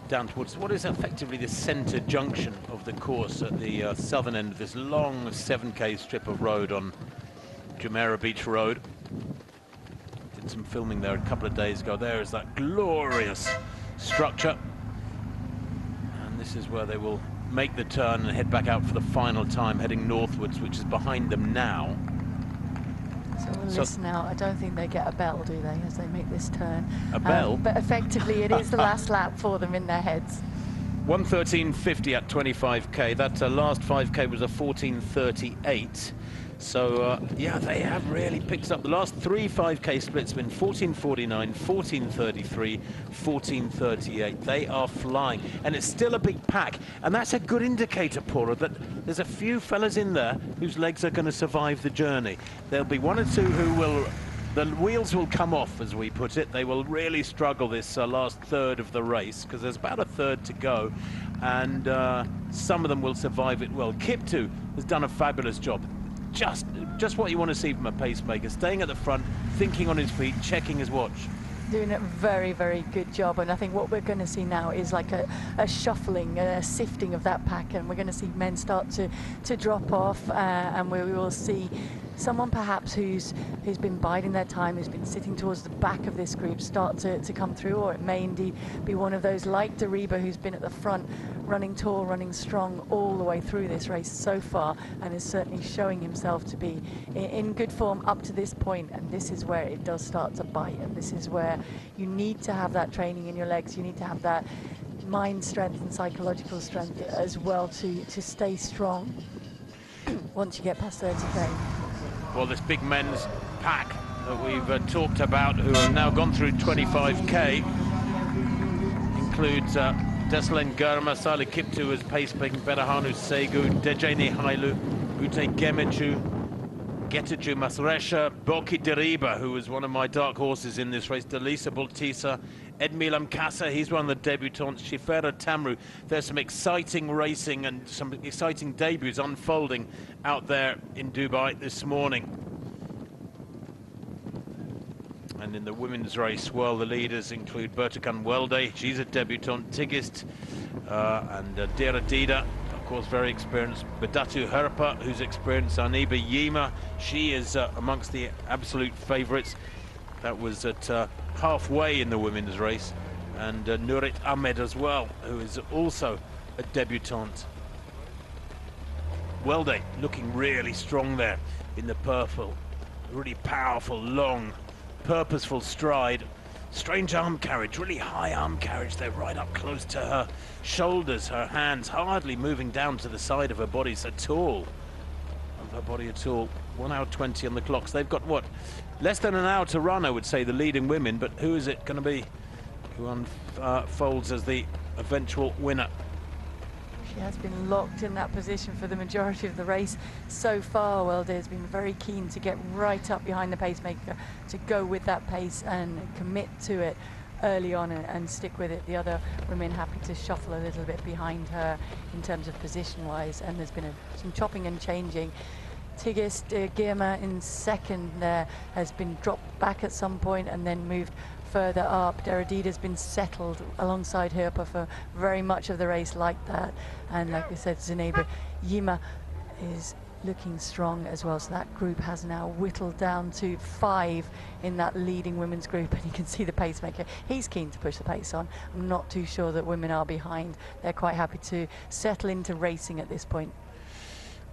down towards what is effectively the centre junction of the course at the southern end of this long 7K strip of road on Jumeirah Beach Road. Did some filming there a couple of days ago. There is that glorious structure. And this is where they will make the turn and head back out for the final time, heading northwards, which is behind them now. So we'll listen out. I don't think they get a bell, do they, as they make this turn? A bell? But effectively, it is the last lap for them in their heads. 1:13.50 at 25K. That last 5K was a 14:38. So, yeah, they have really picked up. The last 3 5K splits have been 14:49, 14:33, 14:38. They are flying. And it's still a big pack. And that's a good indicator, Paula, that there's a few fellas in there whose legs are going to survive the journey. There'll be 1 or 2 who will... The wheels will come off, as we put it. They will really struggle this last third of the race, because there's about a third to go. And some of them will survive it well. Kiptu has done a fabulous job. Just what you want to see from a pacemaker, staying at the front, thinking on his feet, checking his watch. Doing a very, very good job, and I think what we're going to see now is like a shuffling, a sifting of that pack, and we're going to see men start to drop off, and we will see someone perhaps who's been biding their time, who's been sitting towards the back of this group, start to come through, or it may indeed be one of those like Deriba, who's been at the front, running tall, running strong all the way through this race so far, and is certainly showing himself to be in good form up to this point. And this is where it does start to bite, and this is where you need to have that training in your legs, you need to have that mind strength and psychological strength as well to stay strong once you get past 30K. Well, this big men's pack that we've talked about, who have now gone through 25K, includes Deslen Germa, Salih Kiptu as pacemaking, Berahanu Segu, Dejene Hailu, Ute Gemechu, Getaju Masresha, Boki Deriba, who was one of my dark horses in this race, Delisa Bultisa, Edmilam Kassa, he's one of the debutants, Shifera Tamru. There's some exciting racing and some exciting debuts unfolding out there in Dubai this morning. And in the women's race, well, the leaders include Bertakan Welde, she's a debutante, Tigist, and Dera Dida, of course, very experienced. Badatu Herpa, who's experienced. Aniba Yima, she is amongst the absolute favourites. That was at halfway in the women's race. And Nurit Ahmed as well, who is also a debutante. Welde looking really strong there in the purple. Really powerful, long, purposeful stride. Strange arm carriage, really high arm carriage there, right up close to her shoulders, her hands hardly moving down to the side of her body at all. 1 hour 20 on the clocks. They've got, what, less than an hour to run, I would say, the leading women, but who is it going to be who unfolds as the eventual winner? She has been locked in that position for the majority of the race so far. Welde has been very keen to get right up behind the pacemaker, to go with that pace and commit to it early on and stick with it. The other women happy to shuffle a little bit behind her in terms of position-wise, and there's been some chopping and changing. Tigist Girma in second there has been dropped back at some point and then moved further up. Deradida's been settled alongside Herpa for very much of the race like that. And like I said, Zineba Yima is looking strong as well. So that group has now whittled down to 5 in that leading women's group. And you can see the pacemaker. He's keen to push the pace on. I'm not too sure that women are behind. They're quite happy to settle into racing at this point.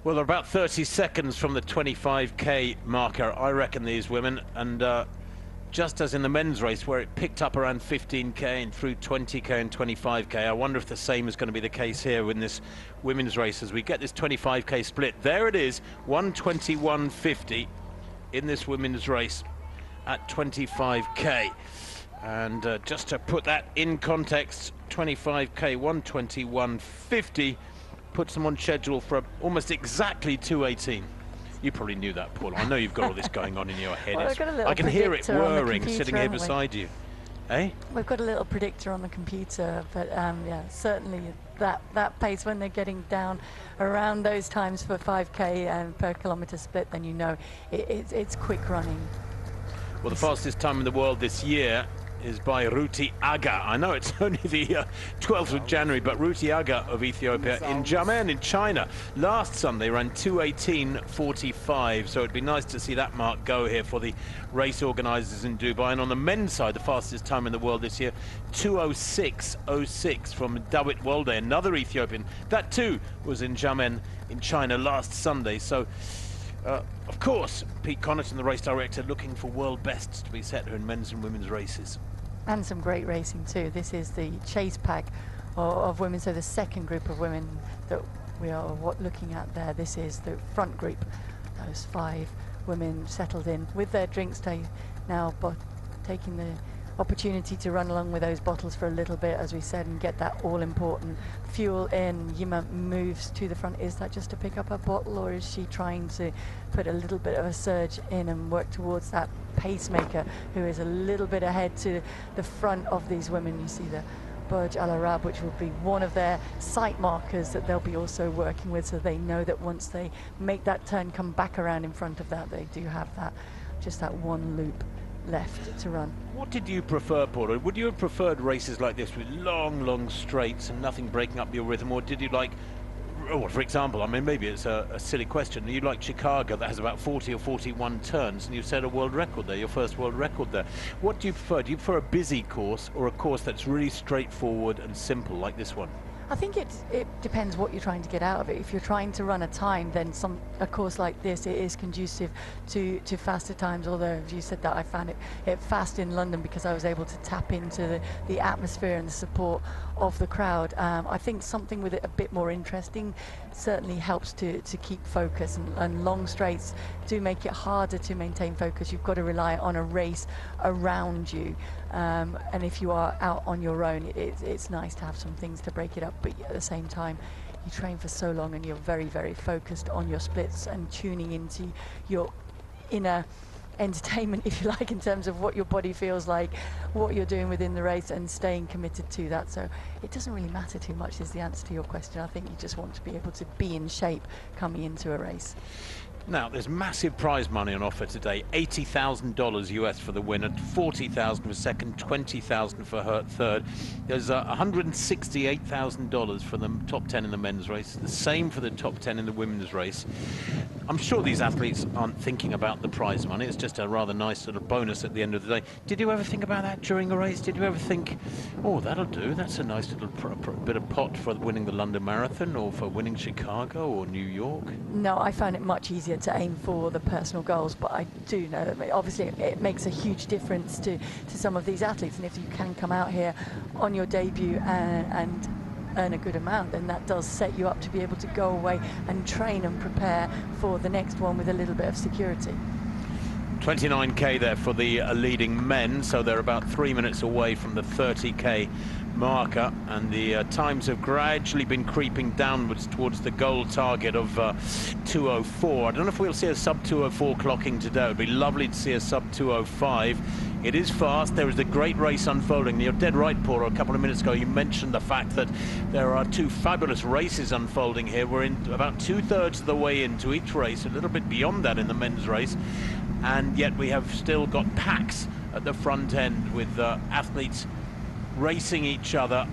Well, they're about 30 seconds from the 25k marker, I reckon, these women, and just as in the men's race where it picked up around 15k and through 20k and 25k, I wonder if the same is going to be the case here in this women's race as we get this 25k split. There it is, 121.50 in this women's race at 25k. And just to put that in context, 25k 121.50 puts them on schedule for almost exactly 2:18. You probably knew that, Paul. I know you've got all this going on in your head. Well, I can hear it whirring sitting here beside you. Eh? We've got a little predictor on the computer, but yeah, certainly that pace when they're getting down around those times for 5k and per kilometre split, then you know it's quick running. Well, the fastest time in the world this year is by Ruti Aga. I know it's only the 12th of January, but Ruti Aga of Ethiopia in Xiamen in China last Sunday ran 2:18.45, so it'd be nice to see that mark go here for the race organisers in Dubai. And on the men's side, the fastest time in the world this year, 2:06.06 from Dawit Wolde, another Ethiopian. That too was in Xiamen in China last Sunday. So of course, Pete Connaughton, the race director, looking for world bests to be set here in men's and women's races. And some great racing too. This is the chase pack of women, so the second group of women that we are looking at there. This is the front group, those 5 women settled in with their drinks now, but taking the opportunity to run along with those bottles for a little bit, as we said, and get that all-important fuel in. Yima moves to the front. Is that just to pick up a bottle, or is she trying to put a little bit of a surge in and work towards that pacemaker who is a little bit ahead to the front of these women? You see the Burj Al Arab, which will be one of their sight markers that they'll be also working with, so they know that once they make that turn, come back around in front of that, they do have that, just that one loop left to run. What did you prefer, Paul? Would you have preferred races like this with long straights and nothing breaking up your rhythm, or did you like, for example, I mean, maybe it's a silly question, you like Chicago that has about 40 or 41 turns and you set a world record there, your first world record there. What do you prefer? Do you prefer a busy course or a course that's really straightforward and simple like this one? I think it depends what you're trying to get out of it. If you're trying to run a time, then a course like this, it is conducive to faster times, although as you said that, I found it fast in London because I was able to tap into the atmosphere and the support of the crowd. I think something with it a bit more interesting certainly helps to keep focus, and long straights do make it harder to maintain focus. You've got to rely on a race around you, and if you are out on your own, it's nice to have some things to break it up, but at the same time you train for so long and you're very focused on your splits and tuning into your inner entertainment, if you like, in terms of what your body feels like, what you're doing within the race, and staying committed to that. So it doesn't really matter too much is the answer to your question. I think you just want to be able to be in shape coming into a race. Now, there's massive prize money on offer today. $80,000 US for the winner, $40,000 for second, $20,000 for her third. There's $168,000 for the top 10 in the men's race. The same for the top 10 in the women's race. I'm sure these athletes aren't thinking about the prize money. It's just a rather nice sort of bonus at the end of the day. Did you ever think about that during a race? Did you ever think, oh, that'll do, that's a nice little bit of pot for winning the London Marathon or for winning Chicago or New York? No, I found it much easier to aim for the personal goals, but I do know that obviously it makes a huge difference to some of these athletes, and if you can come out here on your debut and earn a good amount, then that does set you up to be able to go away and train and prepare for the next one with a little bit of security. 29k there for the leading men, so they're about 3 minutes away from the 30k marker, and the times have gradually been creeping downwards towards the goal target of 2:04. I don't know if we'll see a sub 2:04 clocking today. It would be lovely to see a sub 2:05. It is fast. There is a great race unfolding. You're dead right, Paul. A couple of minutes ago you mentioned the fact that there are 2 fabulous races unfolding here. We're in about 2/3 of the way into each race, a little bit beyond that in the men's race, and yet we have still got packs at the front end with athletes racing each other.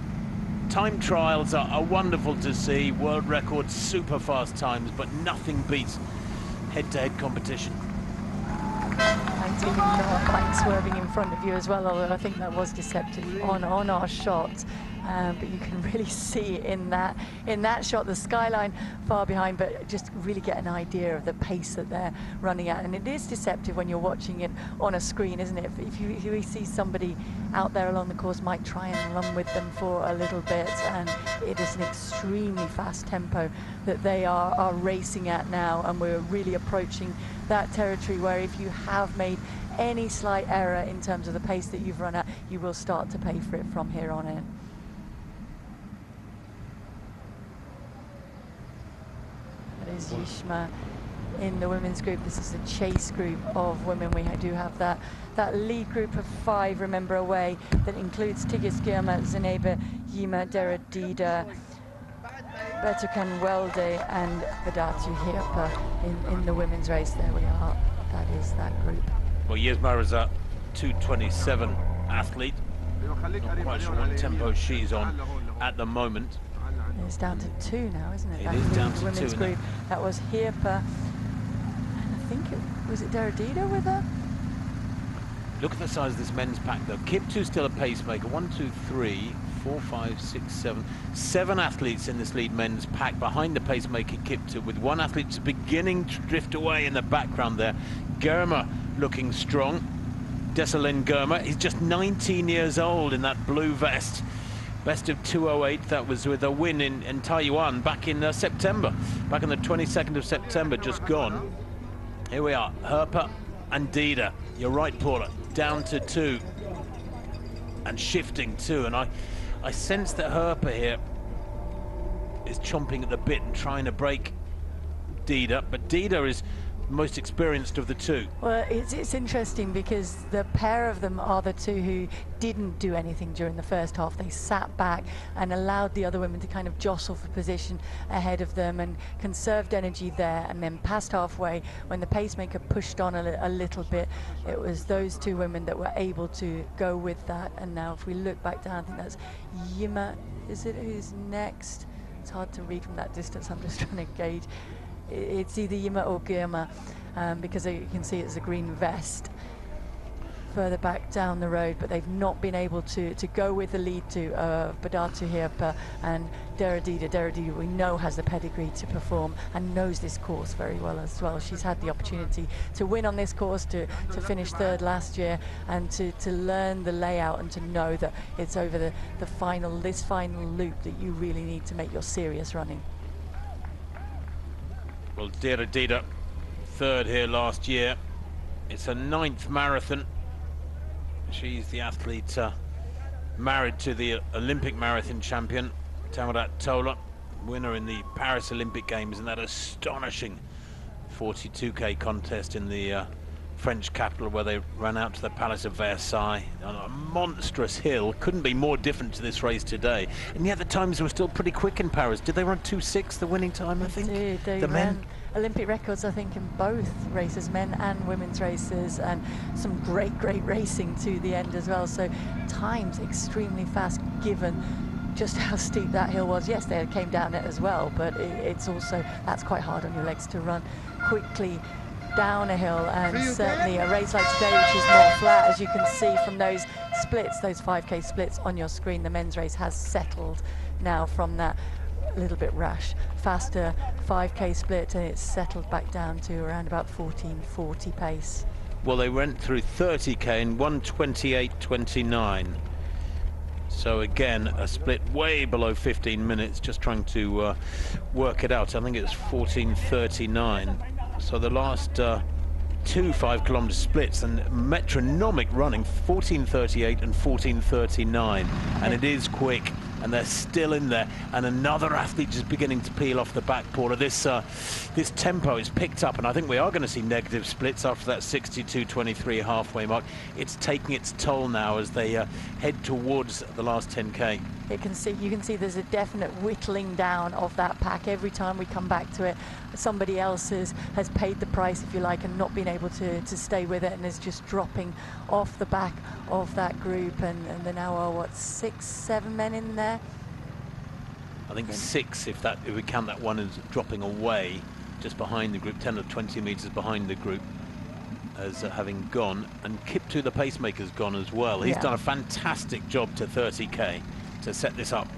Time trials are wonderful to see, world records, super fast times, but nothing beats head-to-head competition. And even Noah Pike swerving in front of you as well, although I think that was deceptive on our shot. but you can really see in that shot the skyline far behind, but just really get an idea of the pace that they're running at. And it is deceptive when you're watching it on a screen, isn't it? If you see somebody out there along the course might try and run with them for a little bit, and it is an extremely fast tempo that they are racing at now, and we're really approaching that territory where if you have made any slight error in terms of the pace that you've run at, you will start to pay for it from here on in. That is Yishma in the women's group. This is a chase group of women. We do have that lead group of 5, remember, away, that includes Tigis Girma, Zeneba, Yima, Dera Dida, Bertukan Welde and Vedatu Hirpa in the women's race. There we are. That is that group. Well, Yisma is a 2:27 athlete. Not quite sure what tempo she's on at the moment. It's down to 2 now, isn't it? It is down to 2. Women's group. That was Hirpa. And I think was it Dera Dida with her? Look at the size of this men's pack, though. Kiptu's still a pacemaker. 1, 2, 3, 4, 5, 6, 7. 7 athletes in this lead men's pack behind the pacemaker Kiptu, with 1 athlete just beginning to drift away in the background there. Girma looking strong. Desalin Girma, he's just 19 years old in that blue vest. Best of 2:08, that was with a win in Taiwan back in September. Back on the 22nd of September, just gone. Here we are, Herpa and Dida. You're right, Paula, down to 2. And shifting too, and I sense that Herpa here is chomping at the bit and trying to break Dida, but Dida is most experienced of the 2. Well, it's interesting because the pair of them are the 2 who didn't do anything during the first half. They sat back and allowed the other women to kind of jostle for position ahead of them and conserved energy there, and then past halfway when the pacemaker pushed on a little bit, it was those 2 women that were able to go with that. And now if we look back down, I think that's Yima, is it, who's next? It's hard to read from that distance. I'm just trying to gauge. It's either Yima or Girma, because you can see it's a green vest further back down the road, but they've not been able to go with the lead to Vedatu Hirpa and Dera Dida. Dera Dida, we know, has the pedigree to perform and knows this course very well as well. She's had the opportunity to win on this course, to finish 3rd last year, and to learn the layout and to know that it's over this final loop that you really need to make your serious running. Well, Dera Dida, 3rd here last year. It's her 9th marathon. She's the athlete married to the Olympic marathon champion, Tamarat Tola, winner in the Paris Olympic Games in that astonishing 42k contest in the French capital, where they ran out to the Palace of Versailles on a monstrous hill. Couldn't be more different to this race today. And yet the times were still pretty quick in Paris. Did they run 2:06, the winning time, I think? They the ran men? Olympic records, I think, in both races, men and women's races, and some great racing to the end as well. So times extremely fast, given just how steep that hill was. Yes, they came down it as well, but it's also, that's quite hard on your legs to run quickly down a hill. And certainly a race like today, which is more flat, as you can see from those splits, those 5k splits on your screen, the men's race has settled now from that little bit rash, faster 5k split, and it's settled back down to around about 14:40 pace. Well, they went through 30k in 1:28.29. So again, a split way below 15 minutes, just trying to work it out. I think it's 14:39. So the last 2 5-kilometer splits, and metronomic running, 14:38 and 14:39, and it is quick, and they're still in there. And another athlete just beginning to peel off the back, Paula. This tempo is picked up, and I think we are going to see negative splits after that 62.23 halfway mark. It's taking its toll now as they head towards the last 10k. You can see there's a definite whittling down of that pack. Every time we come back to it, somebody else has paid the price, if you like, and not been able to stay with it, and is just dropping off the back of that group. And there now are, what, 6, 7 men in there? I think 6, if we count that one as dropping away just behind the group, 10 or 20 meters behind the group, as having gone. And Kiptu, the pacemaker's gone as well. He's done a fantastic job to 30k. to set this up.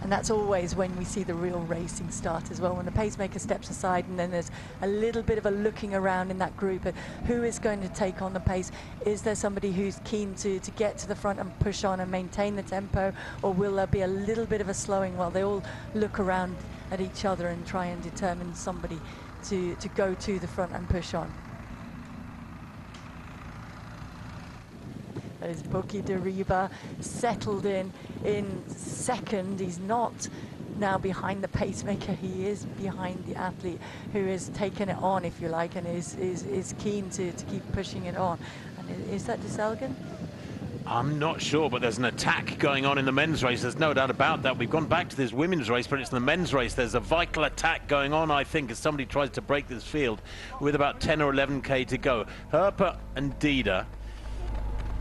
And that's always when we see the real racing start as well, when the pacemaker steps aside and then there's a little bit of a looking around in that group at who is going to take on the pace. Is there somebody who's keen to get to the front and push on and maintain the tempo, or will there be a little bit of a slowing while they all look around at each other and try and determine somebody to go to the front and push on? There's Buki Deriba settled in second. He's not now behind the pacemaker. He is behind the athlete who has taken it on, if you like, and is keen to keep pushing it on. And is that De Selgen? I'm not sure, but there's an attack going on in the men's race. There's no doubt about that. We've gone back to this women's race, but it's the men's race. There's a vital attack going on, I think, as somebody tries to break this field with about 10 or 11k to go. Herpa and Dida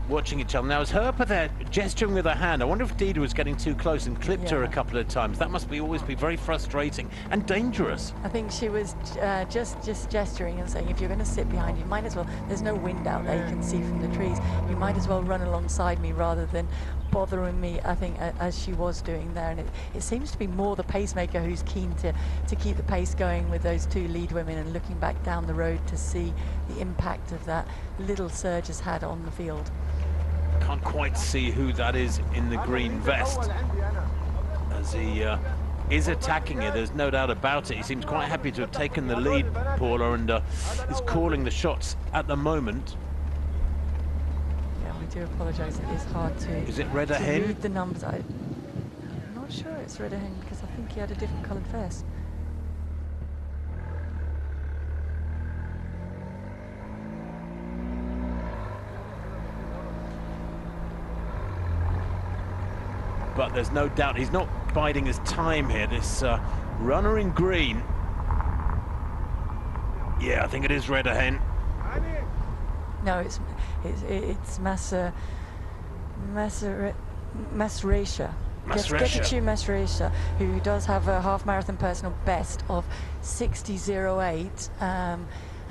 watching each other. Now, is Herpa there gesturing with her hand? I wonder if Dida was getting too close and clipped her a couple of times. That must always be very frustrating and dangerous. I think she was just gesturing and saying, if you're going to sit behind, you might as well, there's no wind out there, you can see from the trees, you might as well run alongside me rather than bothering me, I think, as she was doing there. And it seems to be more the pacemaker who's keen to keep the pace going with those two lead women and looking back down the road to see the impact of that little surge has had on the field. Can't quite see who that is in the green vest as he is attacking it. There's no doubt about it. He seems quite happy to have taken the lead, Paula, and is calling the shots at the moment. Yeah, we do apologise. It is hard to. Is it Red Hen? Read the numbers. I'm not sure it's Red Hen because I think he had a different coloured vest. But there's no doubt he's not biding his time here. This runner in green. Yeah, I think it is Red Hen. No, it's Masresha. Getachew Masresha, who does have a half marathon personal best of 60.08.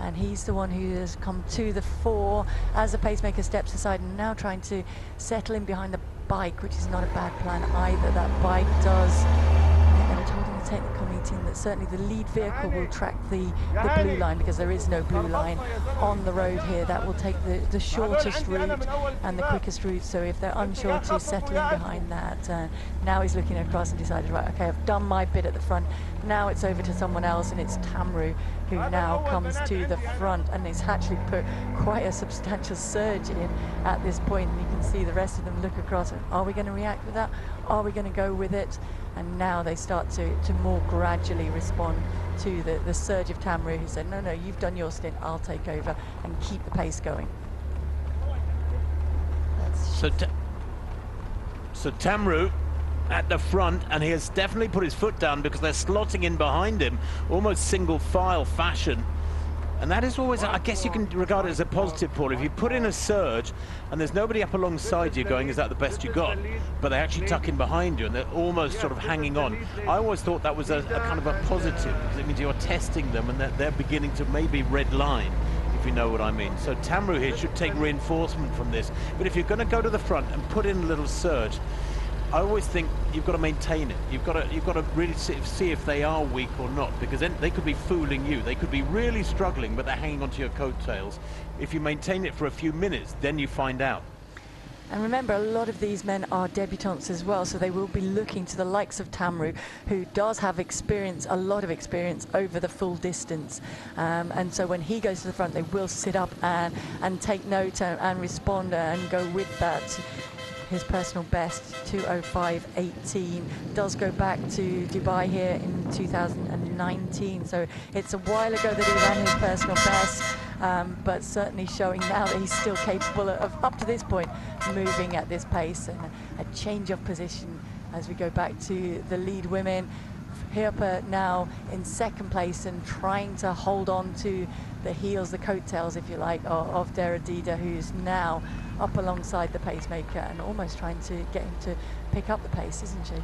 And he's the one who has come to the fore as the pacemaker steps aside and now trying to settle in behind the bike, which is not a bad plan either. That bike does, and I told him in the technical meeting that certainly the lead vehicle will track the blue line, because there is no blue line on the road here. That will take the shortest route and the quickest route, so if they're unsure to settle in behind that, now he's looking across and decided, right, okay, I've done my bit at the front, now it's over to someone else, and it's Tamru who now comes to the front, and it's actually put quite a substantial surge in at this point, and you can see the rest of them look across and, are we going to react with that? Are we going to go with it? And now they start to more gradually respond to the surge of Tamru, who said, no, you've done your stint, I'll take over and keep the pace going. So Tamru at the front, and he has definitely put his foot down because they're slotting in behind him, almost single file fashion. And that is always, I guess you can regard it as a positive, Paul. If you put in a surge and there's nobody up alongside you going, is that the best you got? But they actually tuck in behind you and they're almost sort of hanging on. I always thought that was a kind of a positive, because it means you're testing them and they're beginning to maybe red line, if you know what I mean. So Tamru here should take reinforcement from this. But if you're going to go to the front and put in a little surge, I always think you've got to maintain it. You've got to really see if they are weak or not, because then they could be fooling you. They could be really struggling, but they're hanging onto your coattails. If you maintain it for a few minutes, then you find out. And remember, a lot of these men are debutants as well, so they will be looking to the likes of Tamru, who does have experience, a lot of experience over the full distance. And so when he goes to the front, they will sit up and take note and respond and go with that. His personal best, 2:05.18, does go back to Dubai here in 2019. So it's a while ago that he ran his personal best, but certainly showing now that he's still capable of, up to this point, moving at this pace. And a change of position as we go back to the lead women. Herpa now in second place and trying to hold on to the heels, the coattails, if you like, of Dida, who's now up alongside the pacemaker and almost trying to get him to pick up the pace, isn't she?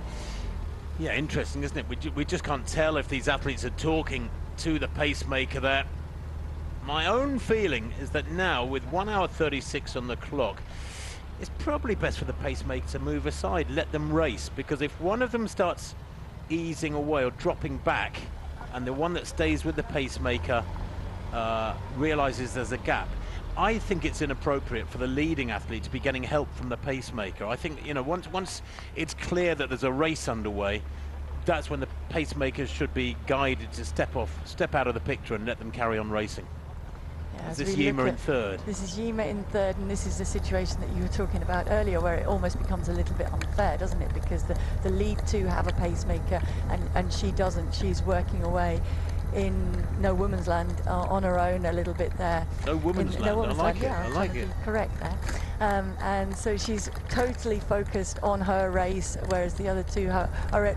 Yeah, interesting, isn't it? We just can't tell if these athletes are talking to the pacemaker there. My own feeling is that now, with 1 hour 36 on the clock, it's probably best for the pacemaker to move aside, let them race, because if one of them starts easing away or dropping back, and the one that stays with the pacemaker realizes there's a gap, I think it's inappropriate for the leading athlete to be getting help from the pacemaker. I think, you know, once it's clear that there's a race underway, that's when the pacemakers should be guided to step out of the picture and let them carry on racing. Yeah, is this Yima in third? This is Yima in third, and this is the situation that you were talking about earlier, where it almost becomes a little bit unfair, doesn't it? Because the lead two have a pacemaker, and she doesn't. She's working away in no woman's land on her own a little bit there. No woman's land. I like it. Yeah, I like it. Correct there. And so she's totally focused on her race, whereas the other two are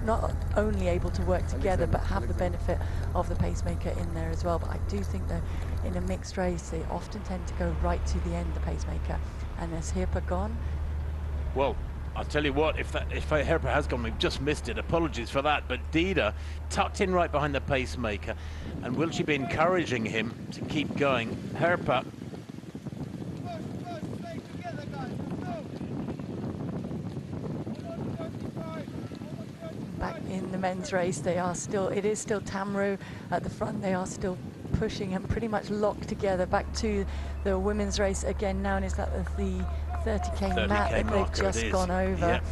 not only able to work together but have the benefit of the pacemaker in there as well. But I do think that in a mixed race they often tend to go right to the end, the pacemaker. And has Hirpa gone? Well, I'll tell you what, if Hirpa has gone, we've just missed it. Apologies for that. But Dida tucked in right behind the pacemaker. And will she be encouraging him to keep going? Hirpa. Back in the men's race, it is still Tamru at the front. They are still pushing and pretty much locked together. Back to the women's race again now, and is that the 30k mat that they've just gone over. Yep.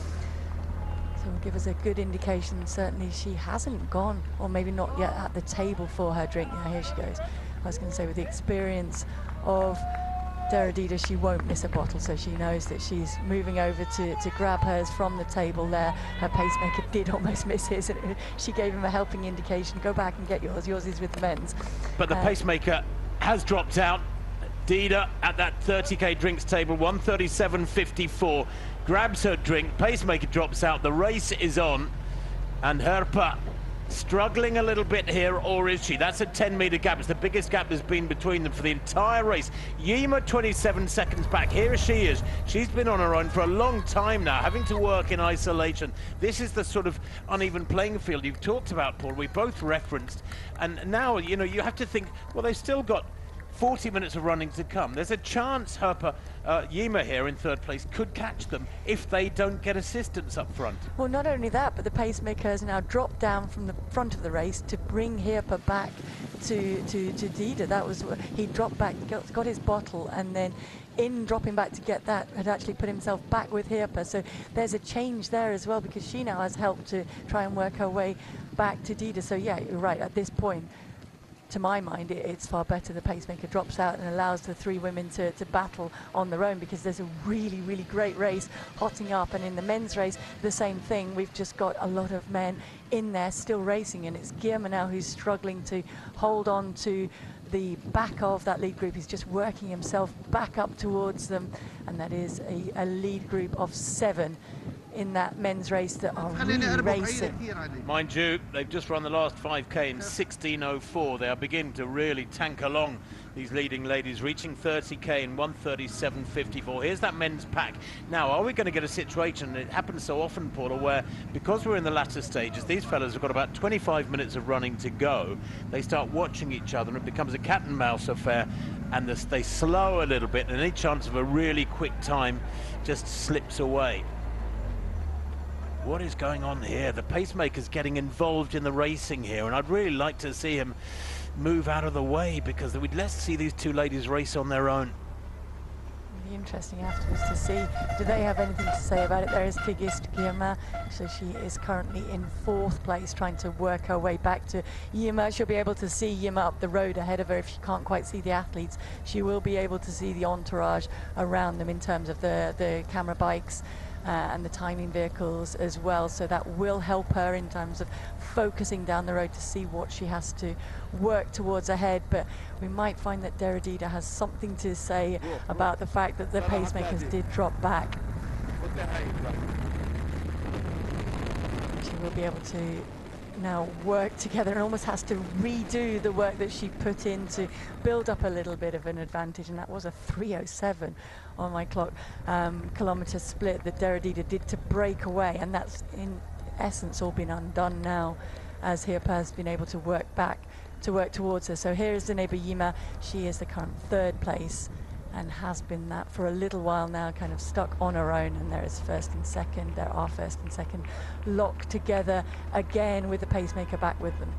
So will give us a good indication. Certainly she hasn't gone, or maybe not yet at the table for her drink. Yeah, here she goes. I was going to say, with the experience of Dida, she won't miss a bottle, so she knows that she's moving over to grab hers from the table there. Her pacemaker did almost miss his, and she gave him a helping indication. Go back and get yours. Yours is with the men's. But the pacemaker has dropped out. Dida at that 30k drinks table, 137.54, grabs her drink, pacemaker drops out, the race is on, and Hirpa struggling a little bit here, or is she? That's a 10-meter gap. It's the biggest gap there's been between them for the entire race. Yima 27 seconds back. Here she is. She's been on her own for a long time now, having to work in isolation. This is the sort of uneven playing field you've talked about, Paul. We both referenced, and now, you know, you have to think, well, they've still got 40 minutes of running to come. There's a chance Yima here in third place could catch them if they don't get assistance up front. Well, not only that, but the pacemaker has now dropped down from the front of the race to bring Hirpa back to Dida. That was, he dropped back, got his bottle, and then in dropping back to get that had actually put himself back with Hirpa. So there's a change there as well, because she now has helped to try and work her way back to Dida. So yeah, you're right, at this point, to my mind, it's far better the pacemaker drops out and allows the three women to battle on their own, because there's a really, really great race hotting up. And in the men's race, the same thing. We've just got a lot of men in there still racing, and it's Guillermo now who's struggling to hold on to the back of that lead group. He's just working himself back up towards them, and that is a lead group of 7 in that men's race that are really racing. Mind you, they've just run the last 5k in 16:04. They are beginning to really tank along, these leading ladies, reaching 30k in 137.54. Here's that men's pack. Now, are we going to get a situation, and it happens so often, Paula, where because we're in the latter stages, these fellas have got about 25 minutes of running to go. They start watching each other, and it becomes a cat and mouse affair, and they slow a little bit, and any chance of a really quick time just slips away. What is going on here? The pacemaker's getting involved in the racing here, and I'd really like to see him move out of the way, because we'd less see these two ladies race on their own. It'll be interesting afterwards to see, do they have anything to say about it? There is Tigist Guillermo, so she is currently in 4th place, trying to work her way back to Yima. She'll be able to see Yima up the road ahead of her. If she can't quite see the athletes, she will be able to see the entourage around them in terms of the camera bikes and the timing vehicles as well, so that will help her in terms of focusing down the road to see what she has to work towards ahead. But we might find that Dida has something to say about the fact that the pacemakers did drop back. She will be able to now work together, and almost has to redo the work that she put in to build up a little bit of an advantage. And that was a 3:07 on my clock kilometre split that Dida did to break away, and that's in essence all been undone now as Hirpa has been able to work back to work towards her. So here is the neighbour Yima. She is the current 3rd place and has been that for a little while now, kind of stuck on her own. And there is first and second. There are first and second locked together again with the pacemaker back with them.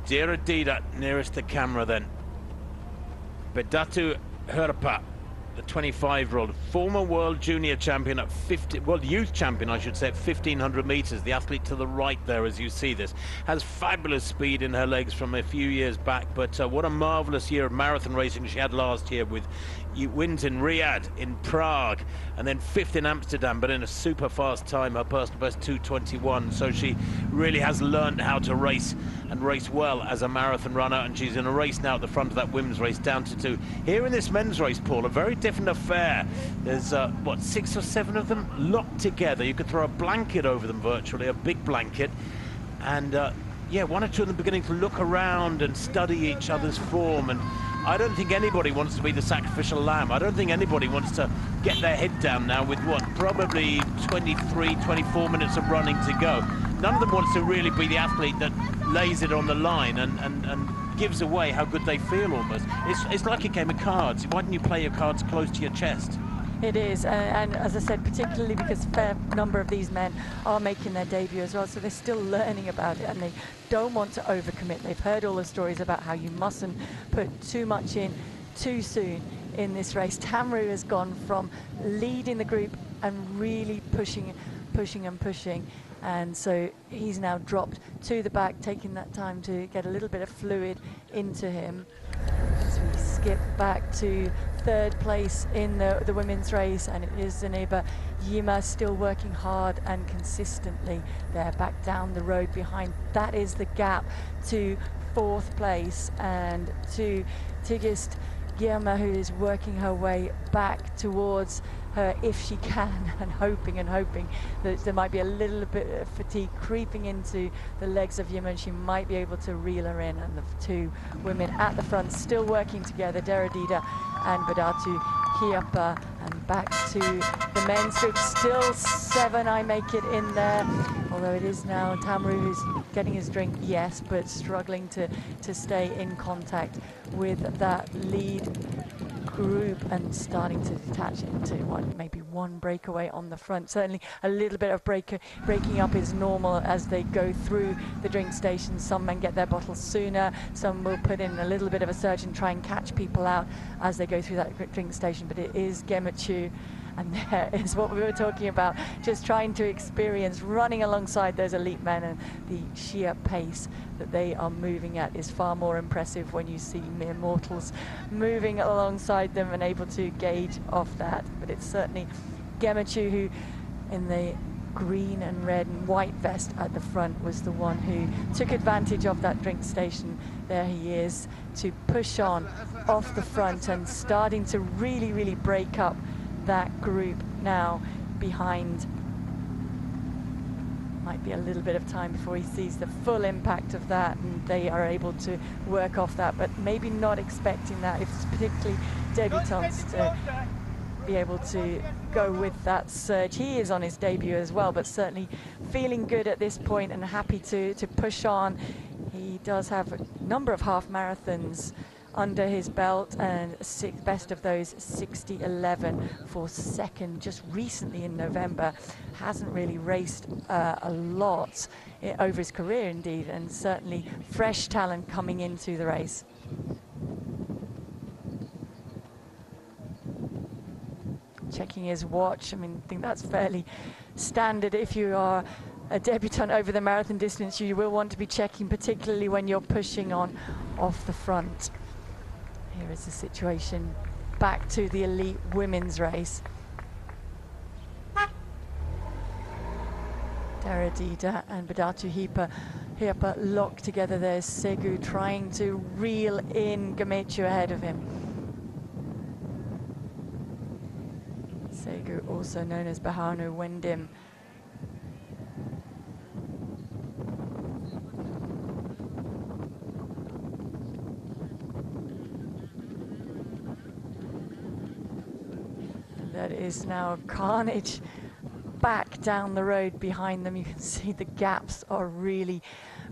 Dida nearest the camera then. Bedatu Herpa, the 25-year-old, former world junior champion at world youth champion, I should say, at 1,500 meters. The athlete to the right there, as you see this, has fabulous speed in her legs from a few years back. But what a marvelous year of marathon racing she had last year, with wins in Riyadh, in Prague, and then 5th in Amsterdam, but in a super fast time, her personal best 2:21. So she really has learned how to race, and race well as a marathon runner, and she's in a race now at the front of that women's race, down to 2. Here in this men's race, Paul, a very different affair. There's what, 6 or 7 of them locked together. You could throw a blanket over them, virtually a big blanket, and yeah, 1 or 2 of them beginning to look around and study each other's form. And I don't think anybody wants to be the sacrificial lamb. I don't think anybody wants to get their head down now with what, probably 23, 24 minutes of running to go. None of them wants to really be the athlete that lays it on the line and gives away how good they feel almost. It's like a game of cards. Why don't you play your cards close to your chest? It is, and as I said, particularly because a fair number of these men are making their debut as well, so they're still learning about it, and they don't want to overcommit. They've heard all the stories about how you mustn't put too much in too soon in this race. Tamru has gone from leading the group and really pushing, and so he's now dropped to the back, taking that time to get a little bit of fluid into him. As we skip back to 3rd place in the women's race, and it is Zeneba Yima still working hard and consistently there, back down the road behind. That is the gap to 4th place, and to Tigist Girma, who is working her way back towards her if she can, and hoping that there might be a little bit of fatigue creeping into the legs of Yima, and she might be able to reel her in. And the 2 women at the front still working together, Deradida and Bedatu Hiapa. And back to the men's group, still 7, I make it in there, although it is now Tamru who's getting his drink, yes, but struggling to stay in contact with that lead group and starting to detach into maybe 1 breakaway on the front. Certainly a little bit of breaking up is normal as they go through the drink stations. Some men get their bottles sooner, some will put in a little bit of a surge and try and catch people out as they go through that drink station. But it is Gemachu, and there is what we were talking about, just trying to experience running alongside those elite men, and the sheer pace that they are moving at is far more impressive when you see mere mortals moving alongside them and able to gauge off that. But it's certainly Gemachu who, in the green and red and white vest at the front, was the one who took advantage of that drink station. There he is, to push on off the front and starting to really break up that group now behind. Might be a little bit of time before he sees the full impact of that, and they are able to work off that, but maybe not expecting that, if it's particularly debutants, to be able to go with that surge. He is on his debut as well, but certainly feeling good at this point and happy to push on. He does have a number of half marathons under his belt, and best of those 60:11 for 2nd just recently in November. Hasn't really raced a lot over his career indeed, and certainly fresh talent coming into the race. Checking his watch, I mean, I think that's fairly standard. If you are a debutant over the marathon distance, you will want to be checking, particularly when you're pushing on off the front. Here is the situation back to the elite women's race. Deradida and Bedatu Hiapa locked together. There's Segu trying to reel in Gemachu ahead of him. Segu, also known as Bahanu Wendim. That is now carnage back down the road behind them, you can see the gaps are really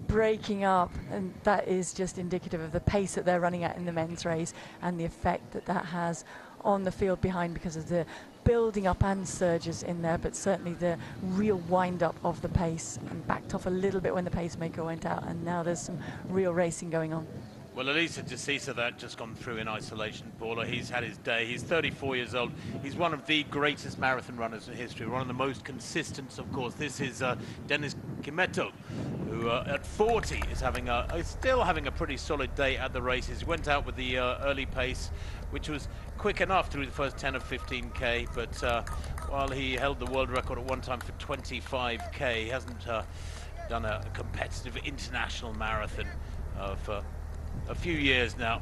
breaking up, and that is just indicative of the pace that they're running at in the men's race and the effect that that has on the field behind, because of the building up and surges in there, but certainly the real wind up of the pace, and backed off a little bit when the pacemaker went out, and now there's some real racing going on. Well, Elisa DeCisa, that just gone through in isolation, Paula. He's had his day. He's 34 years old. He's one of the greatest marathon runners in history, one of the most consistent, of course. This is Dennis Kimetto, who at 40 is still having a pretty solid day at the races. He went out with the early pace, which was quick enough through the first 10 or 15k, but while he held the world record at one time for 25k, he hasn't done a competitive international marathon for a few years now,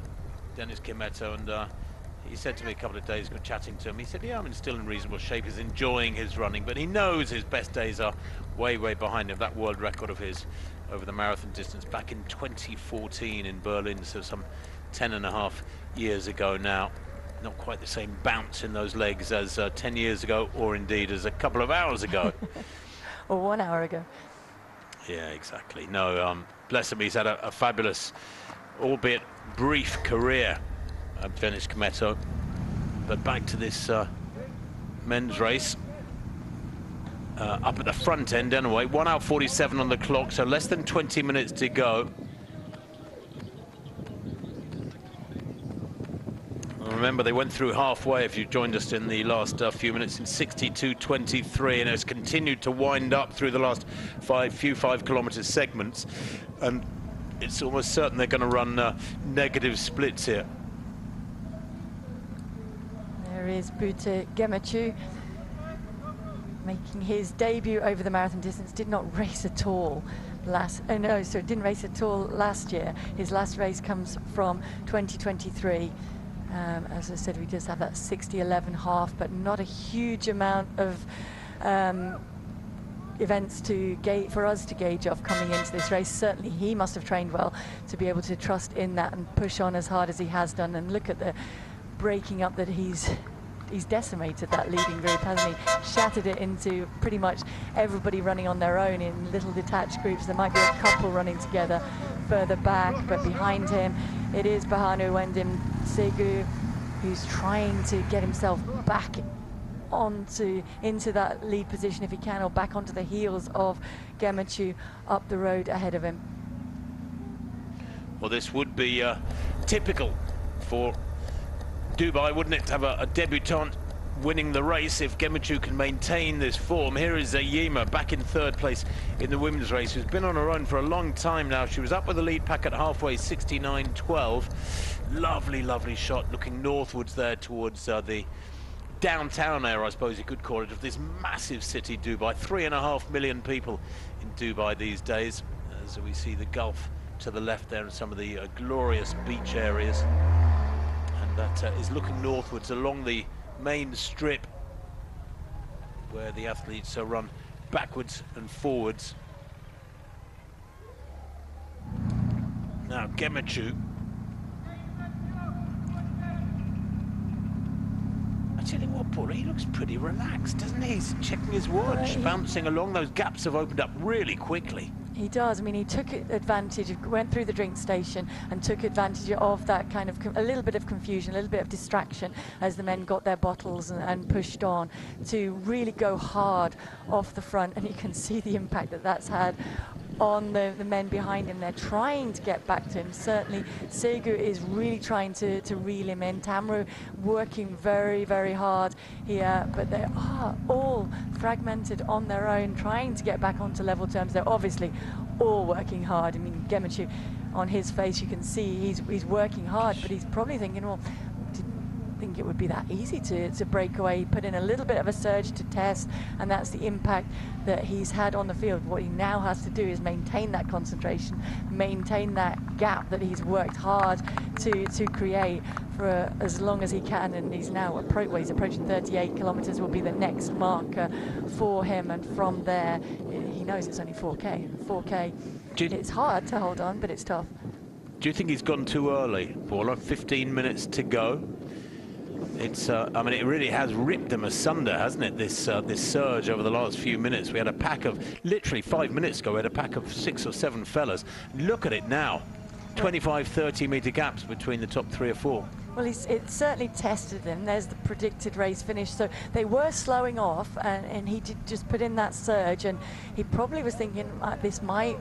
Dennis Kimetto, and he said to me a couple of days ago, chatting to him, he said, yeah, I'm still in reasonable shape. He's enjoying his running, but he knows his best days are way, way behind him. That world record of his over the marathon distance back in 2014 in Berlin, so some 10.5 years ago now. Not quite the same bounce in those legs as 10 years ago, or indeed as a couple of hours ago. Or 1 hour ago. Yeah, exactly. No, bless him, he's had a fabulous, albeit brief career, Dennis Kimetto. But back to this men's race. Up at the front end anyway, 1 hour 47 on the clock, so less than 20 minutes to go. Remember, they went through halfway, if you joined us in the last few minutes, in 62.23, and it's continued to wind up through the last 5 kilometre segments, and it's almost certain they're going to run negative splits here. There is Bute Gemachu making his debut over the marathon distance. Did not race at all didn't race at all last year. His last race comes from 2023. As I said, we just have that 60-11 half, but not a huge amount of events for us to gauge off coming into this race. Certainly he must have trained well to be able to trust in that and push on as hard as he has done. And look at the breaking up that he's decimated that leading group, hasn't he? Shattered it into pretty much everybody running on their own in little detached groups. There might be a couple running together further back, but behind him it is Bahanu Wendim Segu, who's trying to get himself back into that lead position if he can, or back onto the heels of Gemachu up the road ahead of him. Well, this would be typical for Dubai, wouldn't it, to have a debutant winning the race if Gemachu can maintain this form. Here is Yima back in third place in the women's race, who's been on her own for a long time now. She was up with the lead pack at halfway, 69.12. Lovely, lovely shot looking northwards there towards the downtown area, I suppose you could call it, of this massive city, Dubai. 3.5 million people in Dubai these days, as we see the Gulf to the left there and some of the glorious beach areas. And that is looking northwards along the main strip, where the athletes run backwards and forwards. Now Gemachu, I tell you what, Paul, he looks pretty relaxed, doesn't he? He's checking his watch, bouncing along. Those gaps have opened up really quickly. He does. I mean, he took advantage, went through the drink station and took advantage of that kind of a little bit of confusion, a little bit of distraction as the men got their bottles and pushed on to really go hard off the front. And you can see the impact that that's had on the men behind him. They're trying to get back to him. Certainly Segu is really trying to reel him in. Tamru working very, very hard here, but they are all fragmented on their own, trying to get back onto level terms. They're obviously all working hard. I mean, Gemachu, on his face you can see he's working hard, but he's probably thinking, well, think it would be that easy to break away. He put in a little bit of a surge to test, and that's the impact that he's had on the field. What he now has to do is maintain that concentration, maintain that gap that he's worked hard to create for as long as he can, and he's now he's approaching 38 kilometers will be the next marker for him, and from there he knows it's only 4k. It's hard to hold on, but it's tough. Do you think he's gone too early, Paula? 15 minutes to go. It's, I mean, it really has ripped them asunder, hasn't it? This surge over the last few minutes. We had a pack of, literally 5 minutes ago, we had a pack of 6 or 7 fellas. Look at it now. 25, 30-meter gaps between the top 3 or 4. Well, it certainly tested them. There's the predicted race finish. So they were slowing off, and he did just put in that surge, and he probably was thinking this might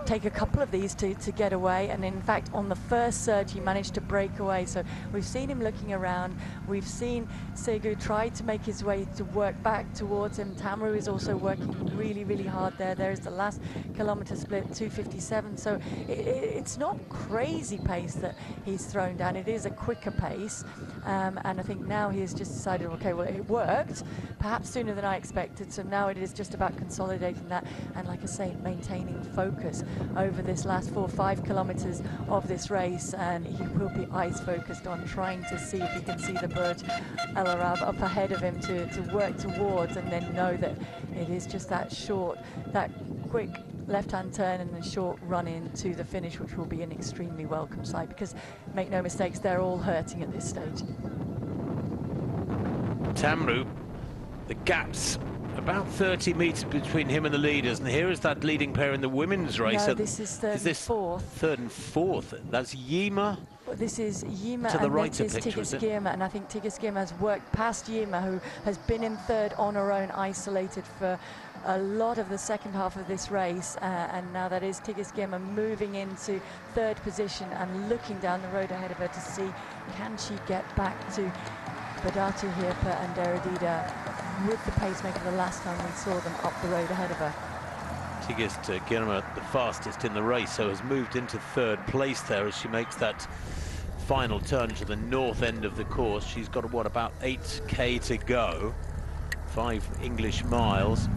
take a couple of these to get away, and in fact on the first surge he managed to break away. So we've seen him looking around, we've seen Segu try to make his way to work back towards him. Tamru is also working really hard there. There's the last kilometer split, 2:57, so it's not crazy pace that he's thrown down. It is a quicker pace, and I think now he has just decided, okay, well, it worked perhaps sooner than I expected, so now it is just about consolidating that and, like I say, maintaining focus over this last 4 or 5 kilometers of this race, and he will be eyes focused on trying to see if he can see the Burj Al Arab up ahead of him to work towards, and then know that it is just that quick left-hand turn and a short run into the finish, which will be an extremely welcome sight, because make no mistakes, they're all hurting at this stage. Tamru, the gaps about 30 meters between him and the leaders, and here is that leading pair in the women's race. No, this is third and fourth. Third and fourth. That's Yima. Well, this is Yima to the and right this is Tigges Girma, and I think Tigges Girma has worked past Yima, who has been in third on her own, isolated for a lot of the second half of this race, and now that is Tigges Girma moving into third position and looking down the road ahead of her to see, can she get back to Badatu Hirpa and Deradida with the pacemaker the last time we saw them up the road ahead of her. Tigges Girma, the fastest in the race, so has moved into third place there as she makes that final turn to the north end of the course. She's got, what, about 8k to go, 5 English miles.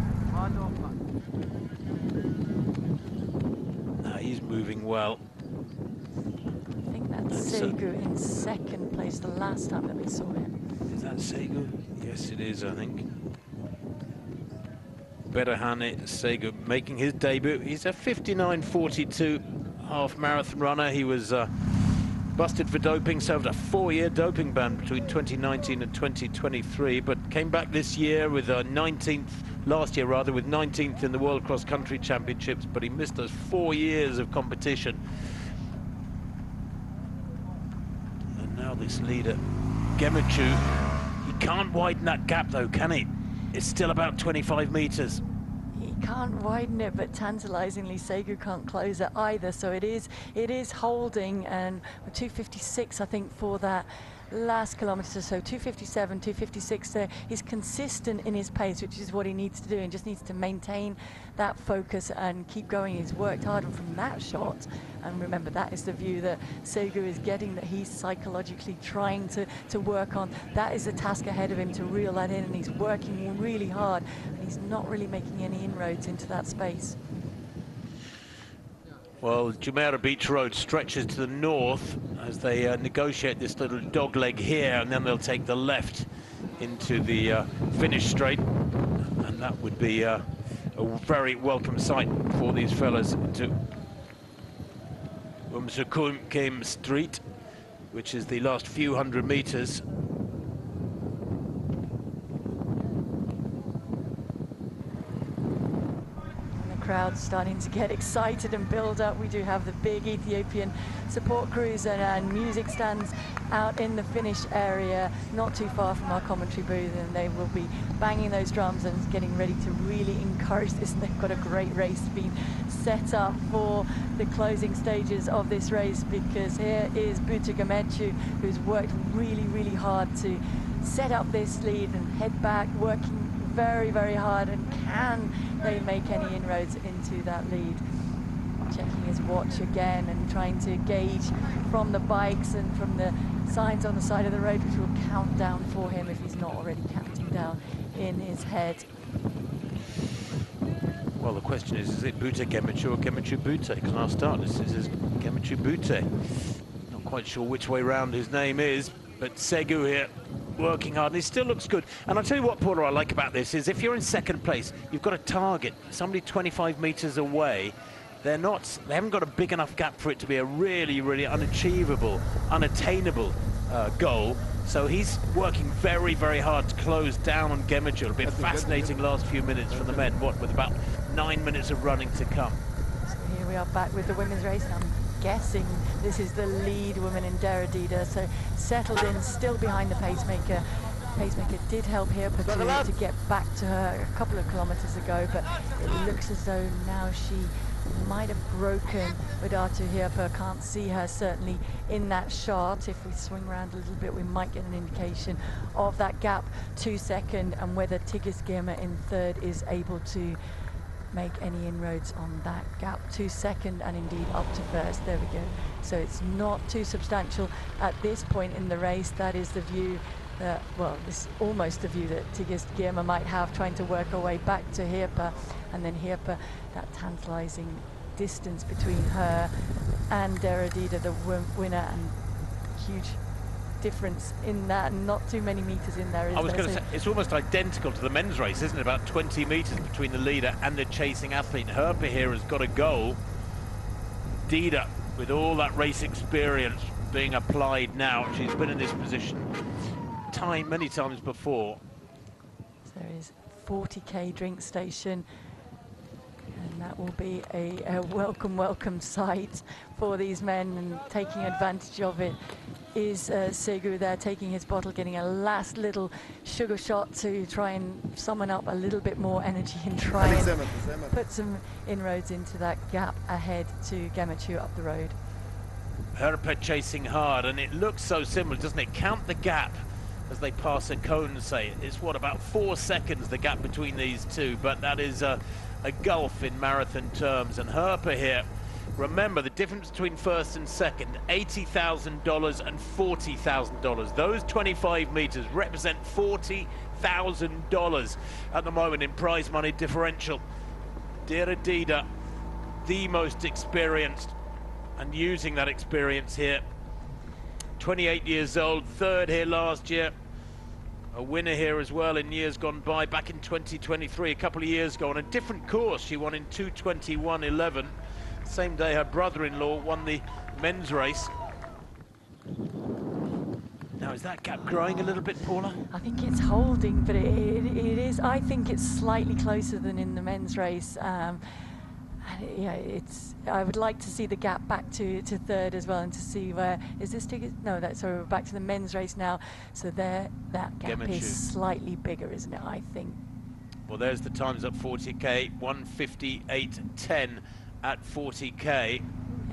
He's moving well. I think that's Segu in second place the last time that we saw him. Is that Segu? Yes, it is, I think. Berhane Segu making his debut. He's a 59.42 half marathon runner. He was busted for doping, served a 4-year doping ban between 2019 and 2023, but came back this year with a 19th, last year rather, with 19th in the World Cross Country Championships, but he missed those 4 years of competition. And now this leader, Gemechu, he can't widen that gap though, can he? It's still about 25 meters. He can't widen it, but tantalizingly Segu can't close it either, so it is holding, and 2:56 I think for that last kilometre, so 2:57, 2:56 there. He's consistent in his pace, which is what he needs to do, and just needs to maintain that focus and keep going. He's worked hard, and from that shot, and remember that is the view that Segu is getting, that he's psychologically trying to work on. That is the task ahead of him, to reel that in, and he's working really hard, and he's not really making any inroads into that space. Well, Jumeirah Beach Road stretches to the north as they negotiate this little dogleg here, and then they'll take the left into the finish straight, and that would be a very welcome sight for these fellas to Umsukum Street, which is the last few hundred meters. Crowd starting to get excited and build up. We do have the big Ethiopian support crews and music stands out in the finish area, not too far from our commentary booth, and they will be banging those drums and getting ready to really encourage this. And they've got a great race being set up for the closing stages of this race, because here is Buta Gamechu, who's worked really hard to set up this lead and head back, working very hard, and can they make any inroads into that lead? Checking his watch again and trying to gauge from the bikes and from the signs on the side of the road, which will count down for him if he's not already counting down in his head. Well, the question is it Buta Gemechu or Gemechu Buta? Because I'll start this is Gemechu Buta. Not quite sure which way round his name is, but Segu here working hard, and he still looks good. And I'll tell you what, Paula, I like about this is if you're in second place, you've got a target, somebody 25 meters away. They haven't got a big enough gap for it to be a really unachievable, unattainable goal. So he's working very, very hard to close down on Gemechu. It'll be a fascinating last few minutes for the men, with about 9 minutes of running to come. So here we are back with the women's race, and I'm guessing this is the lead woman in Dera Dida, so settled in, still behind the pacemaker. Pacemaker did help Hirpa to get back to her a couple of kilometers ago, but it looks as though now she might have broken Wadatu Hirpa. Can't see her certainly in that shot. If we swing around a little bit, we might get an indication of that gap to second, and whether Tigist Girma in third is able to make any inroads on that gap to second and indeed up to first. There we go. So it's not too substantial at this point in the race. That is the view that, well, this is almost the view that Tigist Girma might have, trying to work her way back to Hirpa, and then Hirpa, that tantalizing distance between her and Dera Dida, the winner, and huge difference in that, and not too many meters in there. I was going to say, it's almost identical to the men's race, isn't it? About 20 meters between the leader and the chasing athlete. Hirpa here has got a goal. Dida, with all that race experience being applied now, she's been in this position many times before. So there is 40k drink station, and that will be a welcome sight for these men, and taking advantage of it is Segu there, taking his bottle, getting a last little sugar shot to try and summon up a little bit more energy and try and put some inroads into that gap ahead to Gemechu up the road. Hirpa chasing hard, and it looks so similar, doesn't it? Count the gap as they pass a cone, say. It's what, about 4 seconds, the gap between these two, but that is a gulf in marathon terms. And Hirpa here, remember the difference between first and second, $80,000 and $40,000. Those 25 meters represent $40,000 at the moment in prize money differential. Dera Dida, the most experienced, and using that experience here. 28 years old, third here last year, a winner here as well in years gone by. Back in 2023, a couple of years ago, on a different course, she won in 2:21.11. Same day her brother-in-law won the men's race. Now, is that gap growing a little bit, Paula? I think it's holding, but it is, I think it's slightly closer than in the men's race. Yeah, I would like to see the gap back to third as well, and to see where is this ticket. No, sorry, we're back to the men's race now. So there, that gap Gemechu is slightly bigger, isn't it? I think. Well, there's the times at 40k, 1:58.10 at 40k.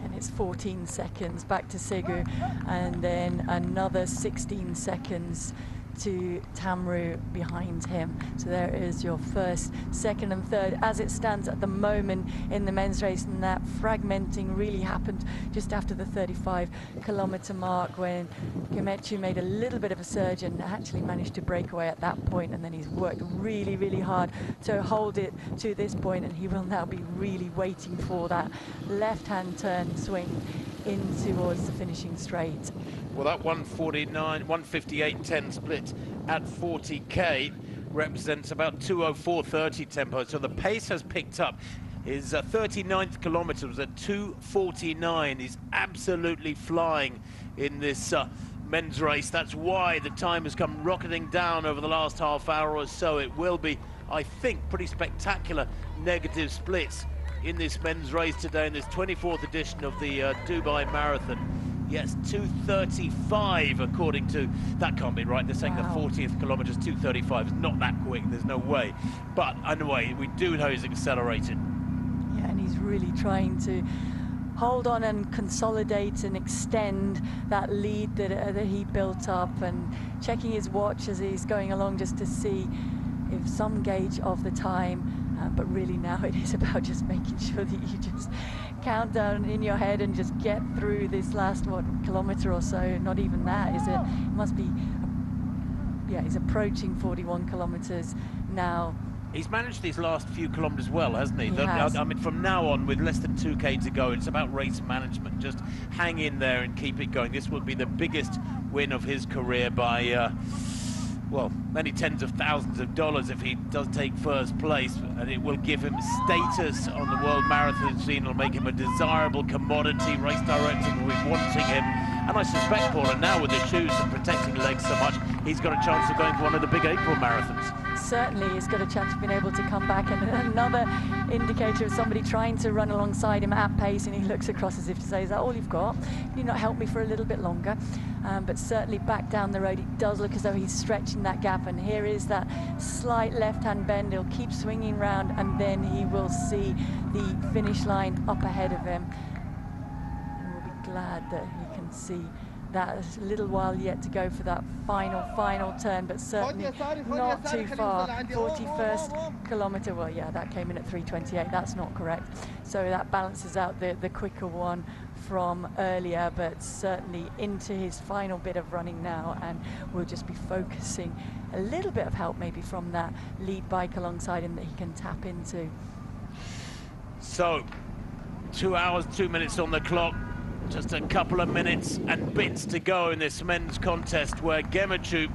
And it's 14 seconds back to Segu, and then another 16 seconds to Tamru behind him. So there is your first, second and third as it stands at the moment in the men's race, and that fragmenting really happened just after the 35-kilometer mark, when Gemechu made a little bit of a surge and actually managed to break away at that point, and then he's worked really, really hard to hold it to this point, and he will now be really waiting for that left-hand turn swing in towards the finishing straight. Well, that 1:58.10 split at 40k represents about 2:04.30 tempo, so the pace has picked up. His 39th kilometer was at 2:49. He's absolutely flying in this men's race. That's why the time has come rocketing down over the last half hour or so. It will be, I think, pretty spectacular negative splits in this men's race today, in this 24th edition of the Dubai Marathon. Yes, 2:35 according to, that can't be right, they're saying the 40th kilometer's 2:35. It's not that quick, there's no way. But anyway, we do know he's accelerated. Yeah, and he's really trying to hold on and consolidate and extend that lead that he built up, and checking his watch as he's going along just to see if some gauge of the time. But really now it is about just making sure that you just count down in your head and just get through this last, kilometer or so. Not even that, is it? It must be, yeah, he's approaching 41 kilometers now. He's managed these last few kilometers well, hasn't he? He has. I mean, from now on, with less than 2k to go, it's about race management. Just hang in there and keep it going. This will be the biggest win of his career by well, many tens of thousands of dollars if he does take first place, and it will give him status on the world marathon scene. It'll make him a desirable commodity. Race directors will be wanting him, and I suspect, Paul, and now with the shoes and protecting legs so much, he's got a chance of going for one of the big April marathons. Certainly he's got a chance of being able to come back, and another indicator of somebody trying to run alongside him at pace, and he looks across as if to say, is that all you've got? Can you not help me for a little bit longer? But certainly back down the road, it does look as though he's stretching that gap, and here is that slight left-hand bend. He'll keep swinging round, and then he will see the finish line up ahead of him, and we'll be glad that he can see that. There's a little while yet to go for that final turn, but certainly not too far. 41st kilometre, well, yeah, that came in at 3:28. That's not correct, so that balances out the quicker one from earlier, but certainly into his final bit of running now, and we'll just be focusing a little bit of help maybe from that lead bike alongside him that he can tap into. So 2 hours 2 minutes on the clock, just a couple of minutes and bits to go in this men's contest, where Gemechu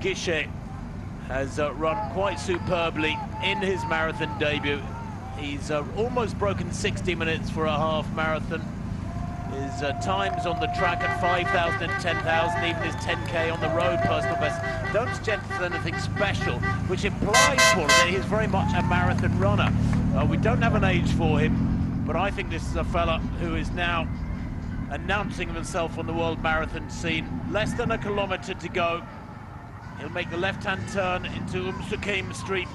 Guichet has run quite superbly in his marathon debut. He's almost broken 60 minutes for a half marathon. His times on the track at 5,000 and 10,000, even his 10K on the road personal best, don't suggest anything special, which implies, Paul, that he's very much a marathon runner. We don't have an age for him, but I think this is a fella who is now announcing himself on the world marathon scene. Less than a kilometre to go. He'll make the left-hand turn into Sukhim Street.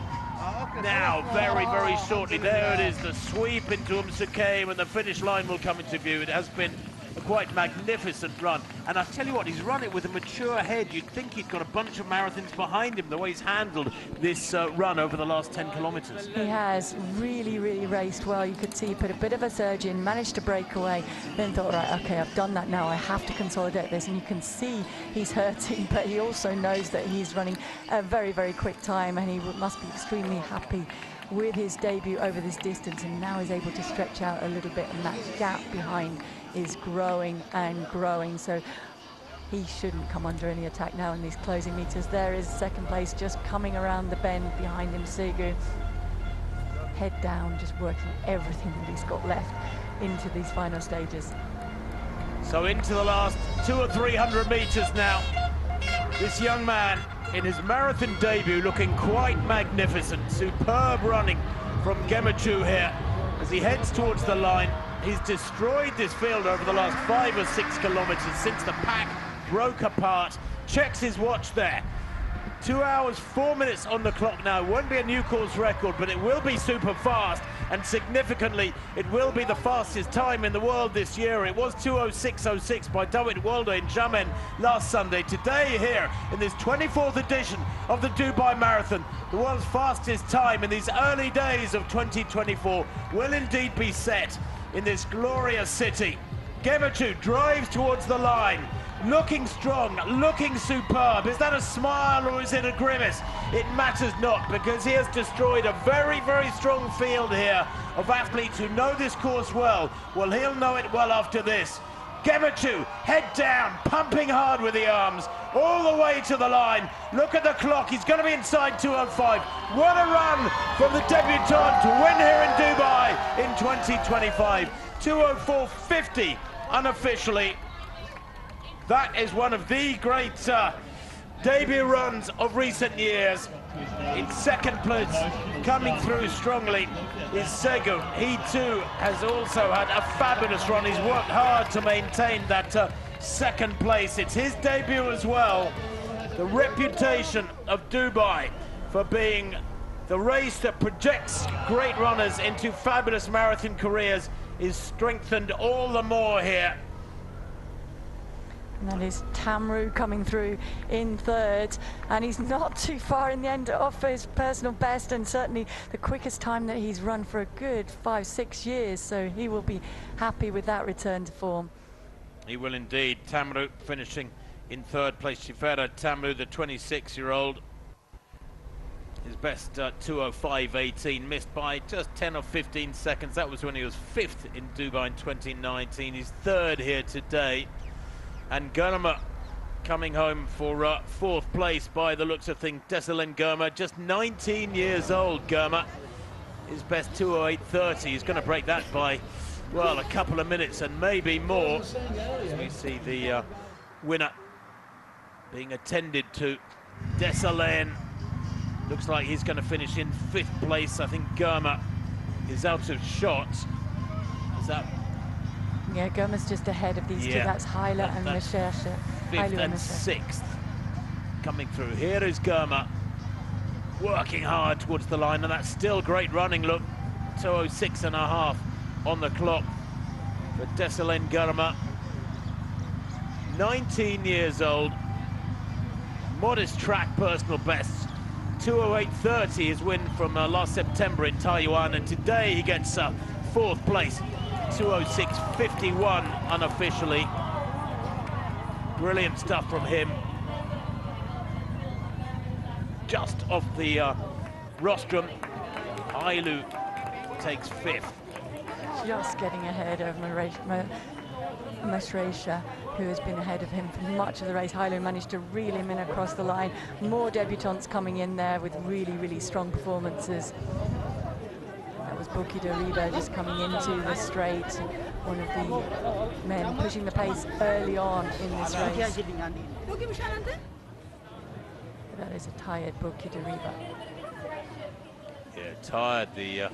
Now, very, very shortly, there it is, the sweep into Sukhim, and the finish line will come into view. It has been a quite magnificent run, and I tell you what, he's run it with a mature head. You'd think he'd got a bunch of marathons behind him, the way he's handled this run over the last 10 kilometres. He has really raced well. You could see he put a bit of a surge in, managed to break away, then thought, right, okay, I've done that now, I have to consolidate this, and you can see he's hurting, but he also knows that he's running a very quick time, and he must be extremely happy with his debut over this distance, and now he's able to stretch out a little bit, and that gap behind is growing and growing, so he shouldn't come under any attack now in these closing meters. There is second place just coming around the bend behind him, Segu. Head down, just working everything that he's got left into these final stages. So into the last 200 or 300 meters now. This young man in his marathon debut looking quite magnificent. Superb running from Gemechu here as he heads towards the line. He's destroyed this field over the last 5 or 6 kilometers since the pack broke apart. Checks his watch there. 2 hours 4 minutes on the clock now. Won't be a new course record, but it will be super fast, and significantly it will be the fastest time in the world this year. It was 2:06:06 by Dawit Waldo in Jammen last Sunday. Today here in this 24th edition of the Dubai Marathon, the world's fastest time in these early days of 2024 will indeed be set in this glorious city. Gemechu drives towards the line, looking strong, looking superb. Is that a smile or is it a grimace? It matters not, because he has destroyed a very strong field here of athletes who know this course well. Well, he'll know it well after this. Gemechu, head down, pumping hard with the arms, all the way to the line. Look at the clock, he's going to be inside 2:05. What a run from the debutant to win here in Dubai in 2025. 2:04:50 unofficially. That is one of the great debut runs of recent years. In second place, coming through strongly, is Segu. He too has also had a fabulous run. He's worked hard to maintain that second place. It's his debut as well. The reputation of Dubai for being the race that projects great runners into fabulous marathon careers is strengthened all the more here. And that is Tamru coming through in third, and he's not too far in the end off his personal best, and certainly the quickest time that he's run for a good 5-6 years, so he will be happy with that return to form. He will indeed. Tamru finishing in third place. Chifera Tamru, the 26-year-old. His best 2:05:18, missed by just 10 or 15 seconds. That was when he was 5th in Dubai in 2019. He's third here today. And Gurama coming home for fourth place by the looks of things. Desalin Germa, just 19 years old. Germa, his best 2:08.30. He's going to break that by, well, a couple of minutes and maybe more. As we see the winner being attended to. Desalin looks like he's going to finish in 5th place. I think Germa is out of shot. Is that? Yeah, Germa's just ahead of these two. That's Heiler and Recherche. 5th and 6th coming through. Here is Germa working hard towards the line, and that's still great running. Look, 2:06.5 on the clock for Desalin Germa. 19 years old. Modest track personal best. 2:08.30 his win from last September in Taiwan, and today he gets 4th place. 2:06.51 unofficially. Brilliant stuff from him. Just off the rostrum, Ailu takes 5th. Just getting ahead of Masresha, who has been ahead of him for much of the race. Ailu managed to reel him in across the line. More debutants coming in there with really, really strong performances. That was Buki Dariba just coming into the straight. One of the men pushing the pace early on in this race. That is a tired Buki Dariba. Yeah, tired, the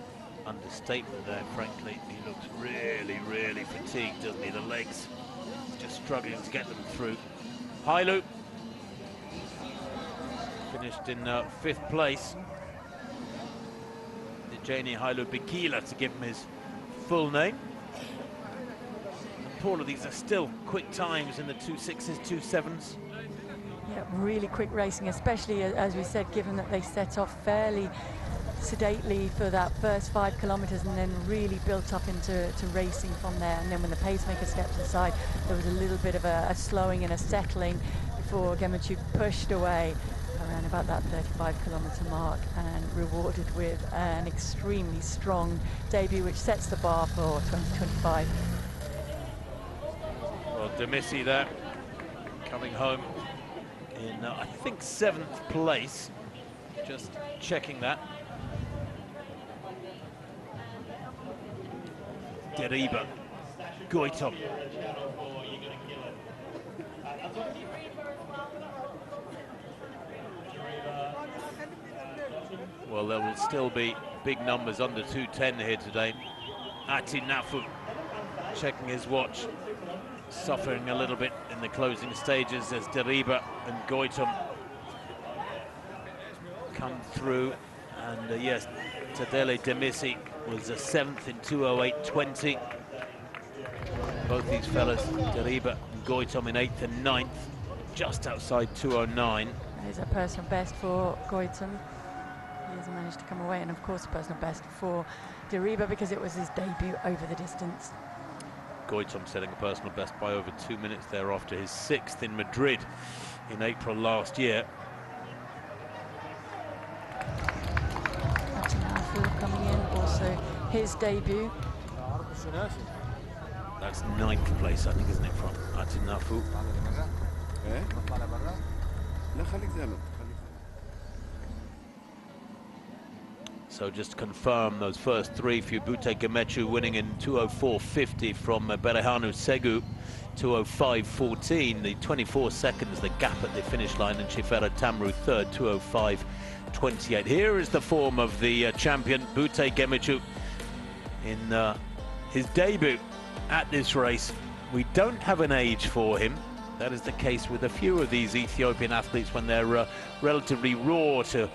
understatement there, frankly. He looks really, really fatigued, doesn't he? The legs just struggling to get them through. Ailu finished in 5th place. Dejani Ailu Bikila, to give him his full name. And all of these are still quick times in the 2.6s, 2.7s. Yeah, really quick racing, especially, as we said, given that they set off fairly sedately for that first 5 kilometers and then really built up into racing from there. And then when the pacemaker stepped inside, there was a little bit of a slowing and a settling before Gemachuk pushed away around about that 35-kilometer mark and rewarded with an extremely strong debut, which sets the bar for 2025. Well, Demissi there, coming home in, I think, 7th place. Just checking that. Deriba, Goitom. Well, there will still be big numbers under 2:10 here today. Ati Nafu checking his watch, suffering a little bit in the closing stages as Deriba and Goitom come through. And yes, Tadele Demissi was 7th in 2:08.20. Both these fellas, Deriba and Goitom, in 8th and 9th, just outside 2:09. That is a personal best for Goitom. He has managed to come away, and of course a personal best for Deriba because it was his debut over the distance. Goitom setting a personal best by over 2 minutes there after his 6th in Madrid in April last year. Coming in, also his debut. That's 9th place, I think, isn't it, from Atinafu? So just to confirm those first 3 for Bute Gemechu, winning in 2:04.50 from Berehanu Segu, 2:05.14, the 24 seconds, the gap at the finish line, and Chifera Tamru third, 2:05.28. Here is the form of the champion, Bute Gemechu, in his debut at this race. We don't have an age for him. That is the case with a few of these Ethiopian athletes when they're relatively raw to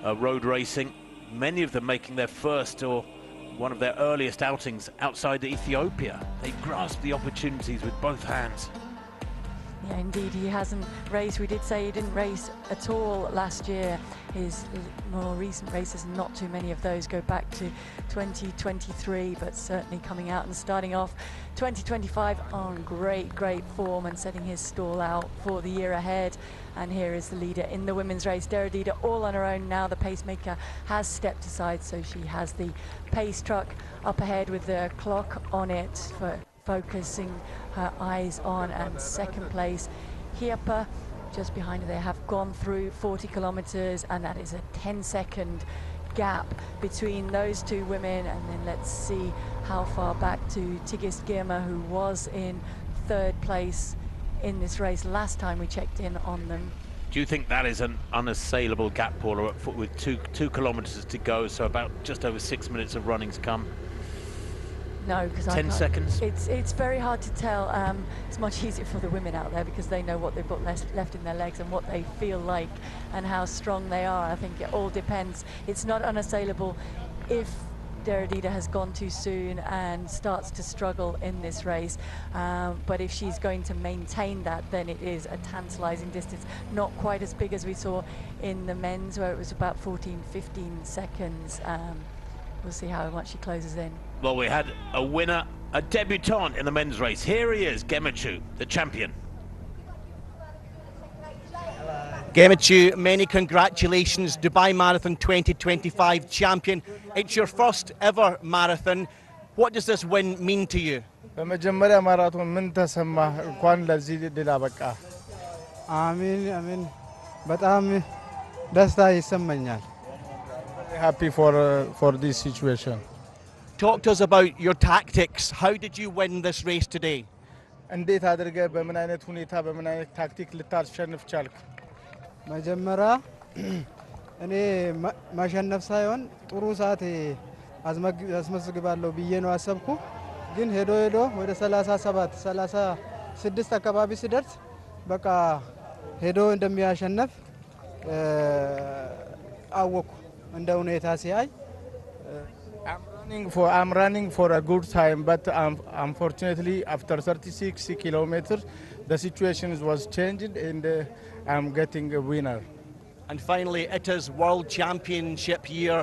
road racing. Many of them making their first or one of their earliest outings outside Ethiopia. They grasp the opportunities with both hands. Yeah, indeed, he hasn't raced. We did say he didn't race at all last year. His more recent races, not too many of those go back to 2023, but certainly coming out and starting off 2025 on great form and setting his stall out for the year ahead. And here is the leader in the women's race, Deradida, all on her own now. The pacemaker has stepped aside, so she has the pace truck up ahead with the clock on it for focusing her eyes on, and second place Hirpa, just behind her, they have gone through 40 kilometers, and that is a 10-second gap between those two women. And then let's see how far back to Tigist Girma, who was in 3rd place in this race last time we checked in on them. Do you think that is an unassailable gap, Paula, with two kilometers to go, so about just over 6 minutes of running to come? No, because 10 seconds. It's very hard to tell. It's much easier for the women out there because they know what they've got left in their legs and what they feel like and how strong they are. I think it all depends. It's not unassailable if Deradida has gone too soon and starts to struggle in this race. But if she's going to maintain that, then it is a tantalizing distance. Not quite as big as we saw in the men's, where it was about 14, 15 seconds. We'll see how much she closes in. Well, we had a winner, a debutante in the men's race. Here he is, Gemechu, the champion. Gemechu, many congratulations, Dubai Marathon 2025 champion. It's your first ever marathon. What does this win mean to you? በመጀመሪያ ማራቶን ምን ተሰማህ? እንኳን ለዚህ ድል አበቃ። አሜን በጣም ደስታ ይሰማኛል። Happy for this situation. Talk to us about your tactics. How did you win this race today? እንዴት አድርገህ በምን አይነት ሁኔታ በምን አይነት ታክቲክ ልታሸንፍ ቻልክ? መጀመሪያ እኔ ማሸነፍ ሳይሆን ጥሩ ሰዓት አስመዝግባለሁ ብዬ ነው አሰብኩ። ግን ሄዶ ወደ 37 36 አካባቢ ሲደርስ በቃ ሄዶ እንደሚያሸንፍ አወኩ እንደ ሁኔታ ሲያይ I'm running for a good time, but unfortunately after 36 kilometers the situation was changed and I'm getting a winner. And finally, it is World Championship year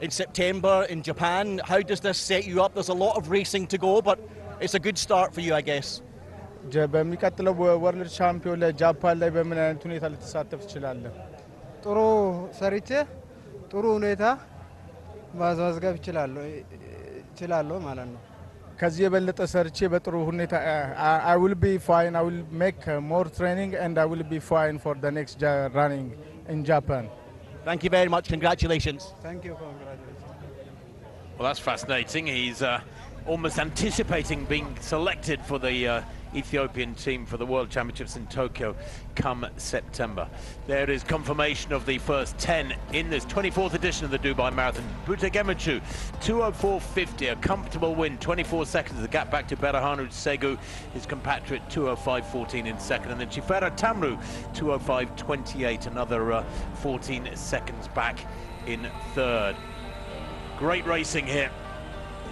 in September in Japan. How does this set you up? There's a lot of racing to go, but it's a good start for you, I guess. በሚቀጥለው ወርልድ ቻምፒዮን ላይ ጃፓን ላይ በምን አይነት ሁኔታ ልትሳተፍ ትችላለህ? ጥሩ ሰርቼ ጥሩ ሁኔታ ማዝመዝገብ እችላለሁ ማለት ነው። ከዚህ የበለጠ ሰርቼ በጥሩ ሁኔታ I will be fine. I will make more training and I will be fine for the next running in Japan. Thank you very much. Congratulations. Thank you. Congratulations. Well, that's fascinating. He's almost anticipating being selected for the Ethiopian team for the World Championships in Tokyo come September. There is confirmation of the first 10 in this 24th edition of the Dubai Marathon. Buta Gemechu, 2:04.50, a comfortable win, 24 seconds. The gap back to Berahanu Segu, his compatriot, 2:05.14 in second. And then Chifera Tamru, 2:05.28, another 14 seconds back in third. Great racing here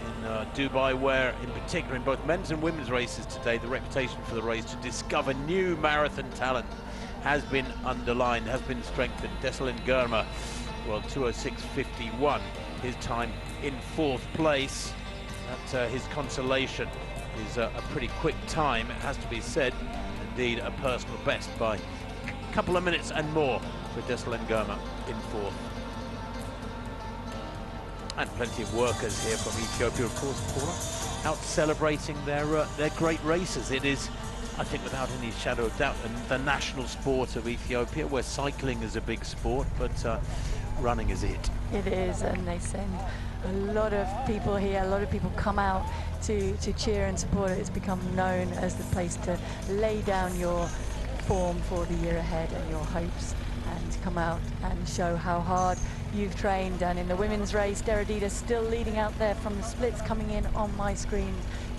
in Dubai, where in particular in both men's and women's races today, the reputation for the race to discover new marathon talent has been underlined, has been strengthened. Deselin Germa, well, 2:06.51, his time in 4th place. That his consolation is a pretty quick time, it has to be said. Indeed, a personal best by a couple of minutes and more for Deselin Germa in 4th. And plenty of workers here from Ethiopia, of course, Paula, out celebrating their great races. It is, I think, without any shadow of doubt, the national sport of Ethiopia, where cycling is a big sport, but running is it. It is, and they send a lot of people here. A lot of people come out to cheer and support it. It's become known as the place to lay down your form for the year ahead and your hopes, and come out and show how hard you've trained. And in the women's race, Deradida still leading out there from the splits coming in on my screen.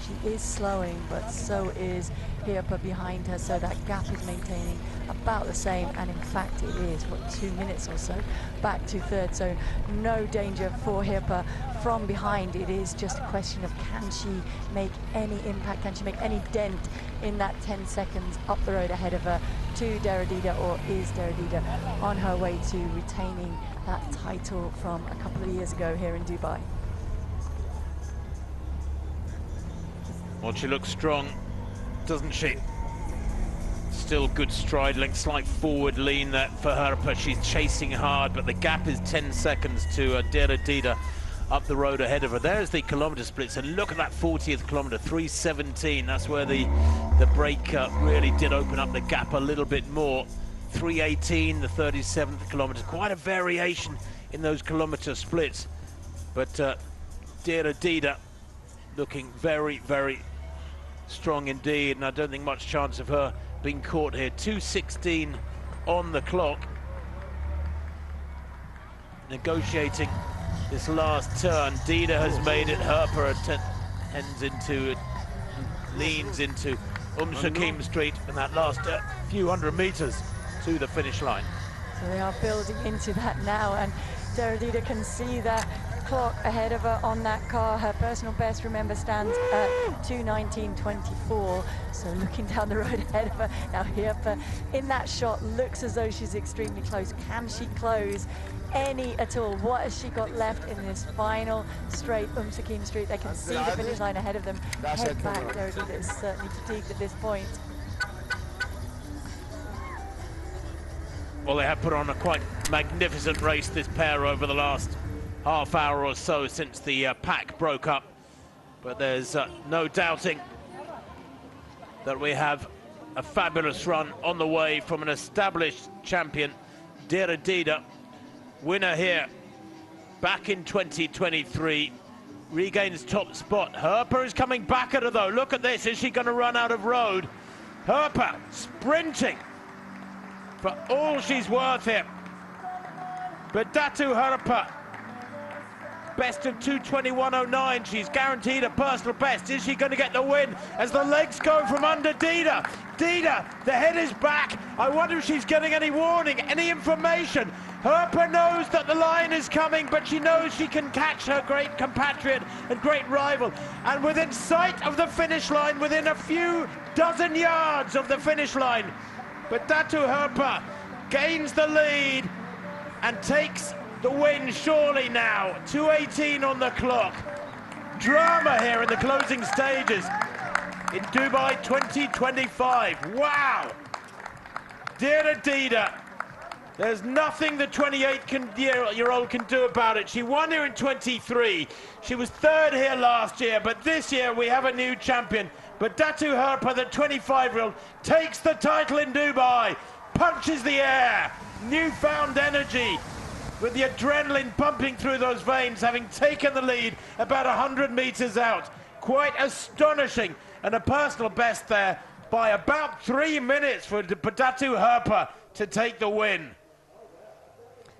She is slowing, but so is Hirpa behind her, so that gap is maintaining about the same, and in fact it is, 2 minutes or so back to third, so no danger for Hirpa from behind. It is just a question of, can she make any impact, can she make any dent in that 10 seconds up the road ahead of her to Deradida, or is Deradida on her way to retaining that title from a couple of years ago here in Dubai? Well, she looks strong, doesn't she? Still good stride length, slight forward lean that for her, but she's chasing hard, but the gap is 10 seconds to Deradida up the road ahead of her. There's the kilometre splits, and look at that 40th kilometre, 3:17. That's where the break really did open up the gap a little bit more. 3:18, the 37th kilometre. Quite a variation in those kilometre splits. But Dera Dida looking very, very strong indeed, and I don't think much chance of her being caught here. 2:16 on the clock. Negotiating this last turn. Dida has made it. Herper leans into Shakim Street in that last few hundred meters to the finish line. So they are building into that now, and Dera Dida can see that clock ahead of her on that car. Her personal best, remember, stands at 2:19.24. So looking down the road ahead of her now, Herper in that shot looks as though she's extremely close. Can she close any at all? What has she got left in this final straight, Shakim Street? They can see the finish line ahead of them. Head back. Dera Dida is certainly fatigued at this point. Well, they have put on a quite magnificent race, this pair, over the last half hour or so since the pack broke up. But there's no doubting that we have a fabulous run on the way from an established champion. Dera Dida, winner here back in 2023, regains top spot. Herper is coming back at her though. Look at this, is she going to run out of road? Herper sprinting for all she's worth here. But Datu Herper, best of 2:21.09. She's guaranteed a personal best. Is she going to get the win as the legs go from under Dida? Dida, the head is back. I wonder if she's getting any warning, any information. Herper knows that the line is coming, but she knows she can catch her great compatriot and great rival. And within sight of the finish line, within a few dozen yards of the finish line, but Datu Herper gains the lead and takes the win surely now. 2:18 on the clock. Drama here in the closing stages in Dubai 2025. Wow! Dera Dida, there's nothing the 28-year-old can do about it. She won here in 23. She was third here last year, but this year we have a new champion. But Datu Herper, the 25-year-old, takes the title in Dubai, punches the air, newfound energy, with the adrenaline pumping through those veins, having taken the lead about 100 meters out. Quite astonishing, and a personal best there by about 3 minutes for Datu Herper to take the win.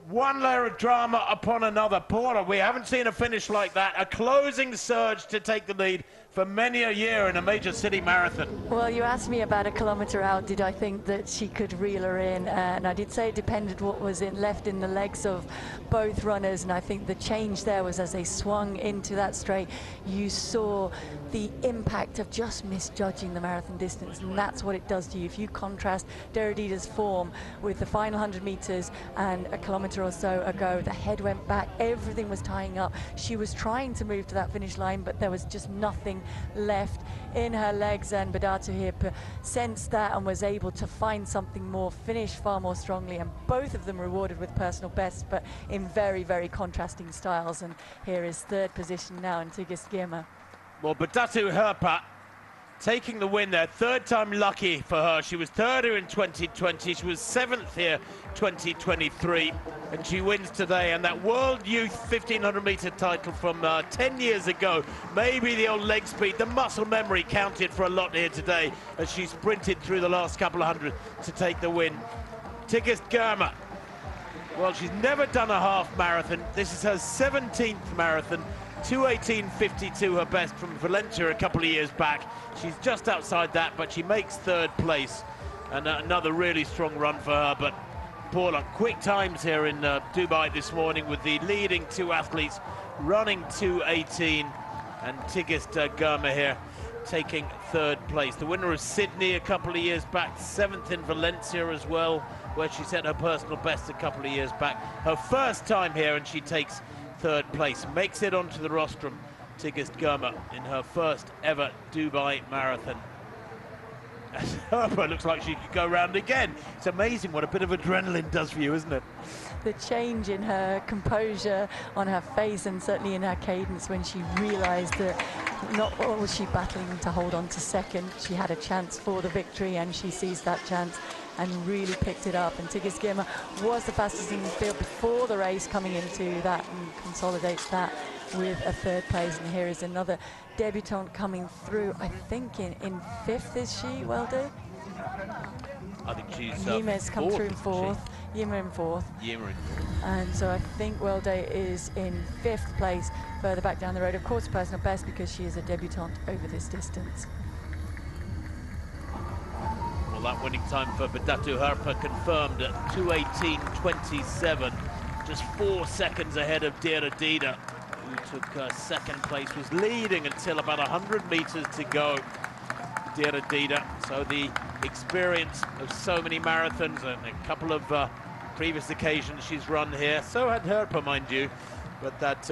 One layer of drama upon another. Paula, we haven't seen a finish like that. A closing surge to take the lead for many a year in a major city marathon. Well, you asked me about a kilometre out, did I think that she could reel her in? And I did say it depended what was left in the legs of both runners, and I think the change there was as they swung into that straight, you saw the impact of just misjudging the marathon distance, and that's what it does to you. If you contrast Dera Dida's form with the final 100 metres and a kilometre or so ago, the head went back, everything was tying up. She was trying to move to that finish line, but there was just nothing left in her legs, and Datu Herper sensed that and was able to find something more, finish far more strongly, and both of them rewarded with personal bests, but in very, very contrasting styles. And here is third position now in Tigist Girma. Well, but Datu Herper taking the win there, third time lucky for her. She was third here in 2020, she was seventh here 2023, and she wins today. And that World Youth 1500 meter title from 10 years ago, maybe the old leg speed, the muscle memory counted for a lot here today as she sprinted through the last couple of hundred to take the win. Tigist Girma, well, she's never done a half marathon. This is her 17th marathon. 2:18.52 her best from Valencia a couple of years back. She's just outside that, but she makes third place, and another really strong run for her. But Paula, quick times here in Dubai this morning with the leading two athletes running 2:18, and Tigist Girma here taking third place. The winner of Sydney a couple of years back, 7th in Valencia as well, where she set her personal best a couple of years back. Her first time here, and she takes third place, makes it onto the rostrum, Tigist Girma, in her first ever Dubai marathon. Herpa looks like she could go round again. It's amazing what a bit of adrenaline does for you, isn't it? The change in her composure on her face and certainly in her cadence when she realised that not only was she battling to hold on to second, she had a chance for the victory and she seized that chance and really picked it up. And Tigges Girma was the fastest in the field before the race, coming into that and consolidates that with a third place. And here is another debutante coming through, I think in fifth, is she, Welde? I think she's Yima's come through in fourth. Yima in fourth. And so I think Welde is in fifth place further back down the road. Of course, personal best because she is a debutante over this distance. Well, that winning time for Badatu Herpa confirmed at 2:18.27, just 4 seconds ahead of Dera Dida, who took second place, was leading until about 100 meters to go. Dera Dida, so the experience of so many marathons and a couple of previous occasions she's run here, so had Herpa, mind you, but that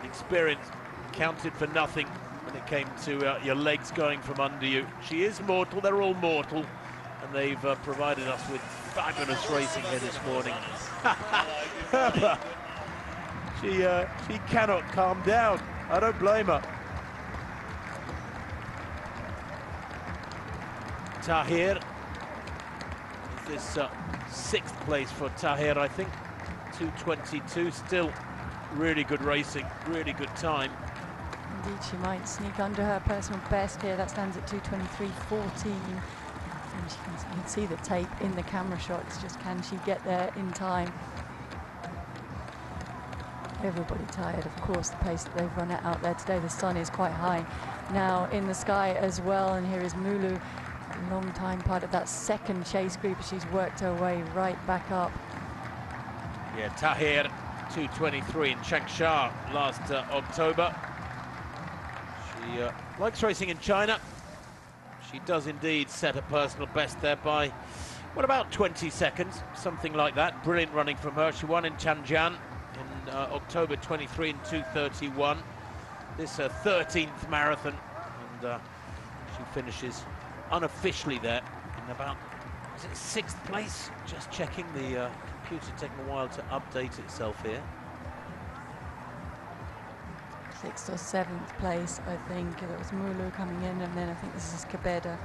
experience counted for nothing when it came to your legs going from under you. She is mortal, they're all mortal, and they've provided us with fabulous racing here this morning. Herpa, she cannot calm down. I don't blame her. Tahir, this sixth place for Tahir, I think. 2:22, still really good racing, really good time. Indeed, she might sneak under her personal best here. That stands at 2:23.14. And you can see the tape in the camera shots. Just can she get there in time? Everybody tired, of course, the pace that they've run it out there today. The sun is quite high now in the sky as well. And here is Mulu, a long time part of that second chase group. She's worked her way right back up. Yeah, Tahir, 2:23 in Changsha last October. She likes racing in China. She does indeed set a personal best there by, what, about 20 seconds, something like that. Brilliant running from her. She won in Changjiang in October 23 in 2:31. This her 13th marathon, and she finishes unofficially there in about, is it 6th place? Just checking, the computer taking a while to update itself here. 6th or 7th place, I think. That was Mulu coming in, and then I think this is Kabeda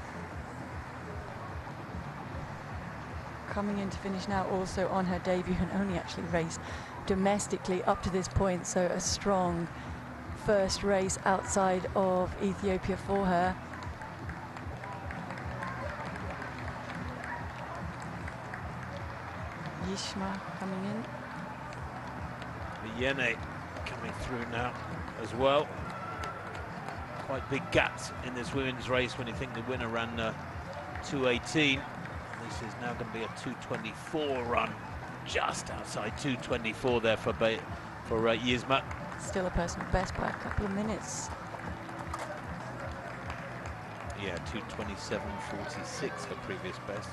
coming in to finish now, also on her debut, and only actually raced domestically up to this point, so a strong first race outside of Ethiopia for her. Yishma coming in. Yene coming through now as well. Quite big gaps in this women's race when you think the winner ran 2:18. This is now going to be a 2:24 run, just outside 2:24 there for Yizma. Still a personal best by a couple of minutes. Yeah, 2:27.46 her previous best.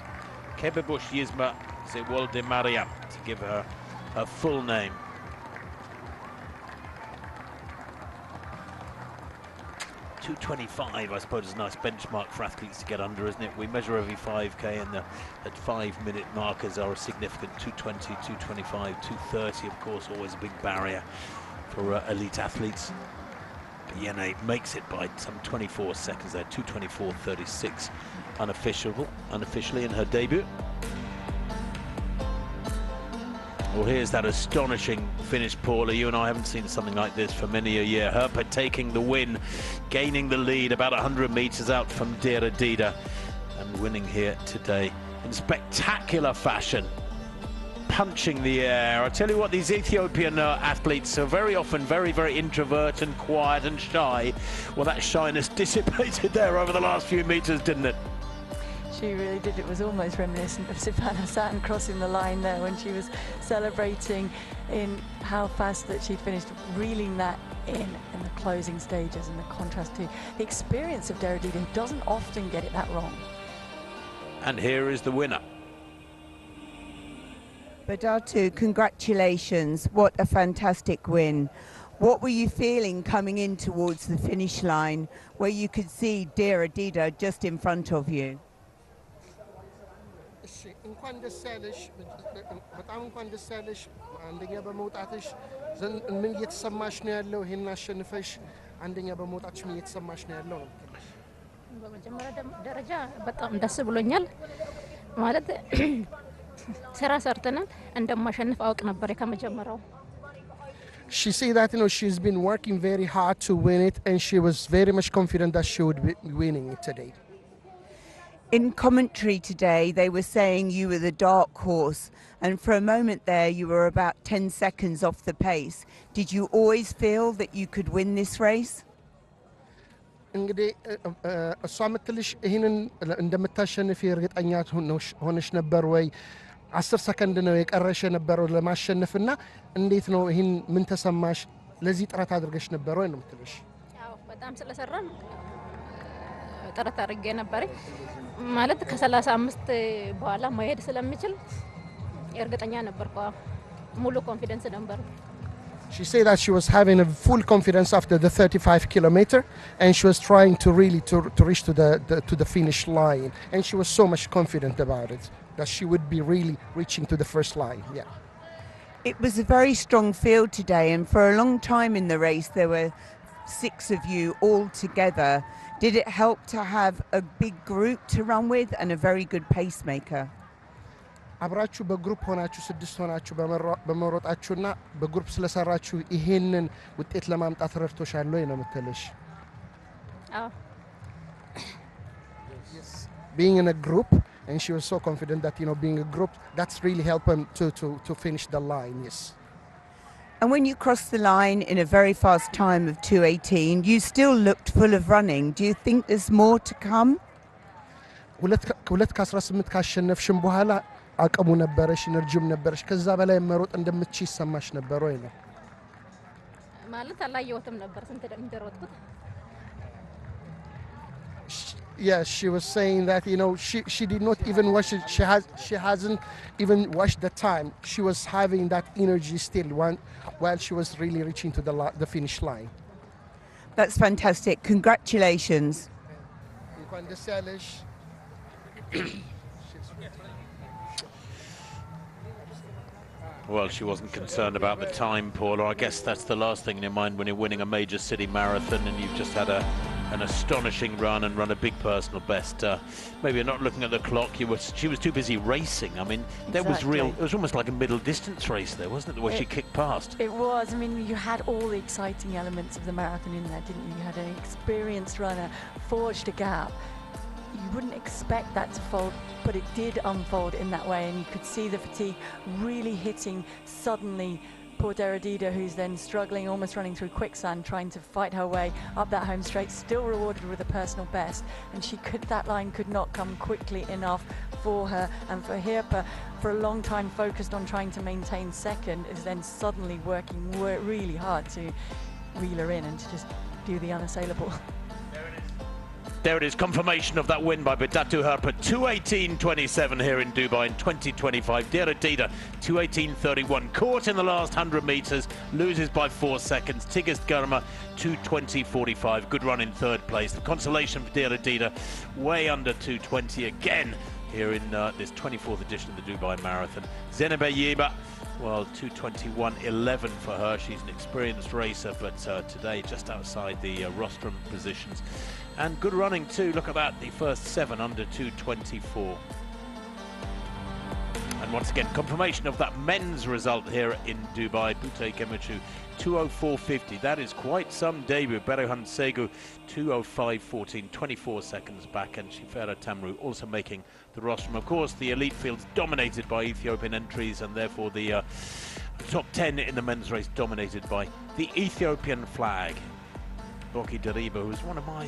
Kebebush Yizma Zewolde Mariam, to give her her full name. .225, I suppose, is a nice benchmark for athletes to get under, isn't it? We measure every 5K, and at 5-minute markers are a significant 2:20, 2:25, 2:30, of course, always a big barrier for elite athletes. Yene makes it by some 24 seconds there, 2:24.36 unofficially in her debut. Well, here's that astonishing finish, Paula. You and I haven't seen something like this for many a year. Herpa taking the win, gaining the lead about 100 meters out from Dera Dida, and winning here today in spectacular fashion, punching the air. I tell you what, these Ethiopian athletes are very often very, very introvert and quiet and shy. Well, that shyness dissipated there over the last few meters, didn't it? She really did. It was almost reminiscent of Savannah Satin crossing the line there when she was celebrating in how fast that she'd finished, reeling that in the closing stages, and the contrast to the experience of Dera Dida, who doesn't often get it that wrong. And here is the winner. Badatu, congratulations. What a fantastic win. What were you feeling coming in towards the finish line where you could see Dear Adida just in front of you? እንኳን ደስ ያለሽ በጣም እንኳን ደስ ያለሽ አንደኛ በመውጣትሽ ምን እየተሰማሽ ነው ያለው ይሄን አሸንፈሽ አንደኛ በመውጣትሽ ምን እየተሰማሽ ነው ያለው በመጀመሪያ ደረጃ በጣም ደስ ብሎኛል ማለት ስራ ሰርተናል እንደማሸንፍ አውቅ ነበር ከመጀመሪያው She said that she's been working very hard to win it and she was very much confident that she would be winning it today. In commentary today, they were saying you were the dark horse, and for a moment there you were about 10 seconds off the pace. Did you always feel that you could win this race? እንግዲህ እሷ ምትልሽ ይሄንን እንደምታሸንፊ እርግጠኛ ሆነሽ ነበር ወይ 10 ሰከንድ ነው የቀረሽ የነበረው ለማሸነፍና እንዴት ነው ይሄን ምን ተሰማሽ ለዚህ ጥረት አድርገሽ ነበር ወይ ነው ምትልሽ ያው በጣም ስለሰራን ጥረት አድርጌ ነበር ማለት ከ35 በኋላ መሄድ ስለምችል እርግጠኛ ነበርኩ ሙሉ ኮንፊደንስ ነበር She said that she was having a full confidence after the 35 kilometer and she was trying to really to reach to the finish line and she was so much confident about it that she would be really reaching to the first line. Yeah. It was a very strong field today and for a long time in the race there were 6 of you all together. Did it help to have a big group to run with and a very good pacemaker? አብራችሁ በግሩፕ ሆናችሁ 6 ሆናችሁ በመሮጣችሁና በግሩፕ ስለሰራችሁ ይሄንን ውጤት ለማምጣት ረድቶሻል ወይ ነው የምትልሽ? አዎ. Yes. Being in a group and she was so confident that being a group that's really helped them to finish the line. Yes. And when you crossed the line in a very fast time of 2:18, you still looked full of running. Do you think there's more to come? ሁለት ከ18 ካሸነፍሽም በኋላ አቀሙ ነበርሽ ኢነርጂም ነበርሽ ከዛ በላይ መሮጥ እንደምትች ይሰማሽ ነበር ወይ ነው ማለት አላየሁትም ነበር ስንት እንደሮጥኩት Yes, she was saying that she did not even watch it. She hasn't even watched the time. She was having that energy still while she was really reaching to the finish line. That's fantastic. Congratulations. እንኳን ደስ ያለሽ Well, she wasn't concerned about the time, Paula. I guess that's the last thing in your mind when you're winning a major city marathon and you've just had an astonishing run and run a big personal best. Maybe you're not looking at the clock. She was too busy racing. I mean, there was it was almost like a middle distance race there, wasn't it, the way she kicked past? It was. I mean, you had all the exciting elements of the marathon in there, didn't you? You had an experienced runner, forged a gap. You wouldn't expect that to fold, but it did unfold in that way, and you could see the fatigue really hitting suddenly poor Deradida, who's then struggling, almost running through quicksand, trying to fight her way up that home straight, still rewarded with a personal best, and that line could not come quickly enough for her, and for Hirpa, for a long time focused on trying to maintain second, is then suddenly working really hard to reel her in and to just do the unassailable. There it is, confirmation of that win by Bidatu Herpa, 2:18.27 here in Dubai in 2025. Dear Adida, 2:18.31, caught in the last 100 metres, loses by 4 seconds. Tigist Garma, 2:20.45, good run in third place. The consolation for Dear Adida, way under 2:20 again here in this 24th edition of the Dubai Marathon. Zeynep Yeba, well, 2:21.11 for her. She's an experienced racer, but today just outside the rostrum positions. And good running too, look at that, the first 7 under 2:24. And once again, confirmation of that men's result here in Dubai. Bute Gemechu, 2:04.50, that is quite some debut. Berohan Segu, 2:05.14, 24 seconds back, and Shifera Tamru also making the rostrum. Of course, the elite field's dominated by Ethiopian entries, and therefore the top 10 in the men's race dominated by the Ethiopian flag. Boki Dariba, who's one of my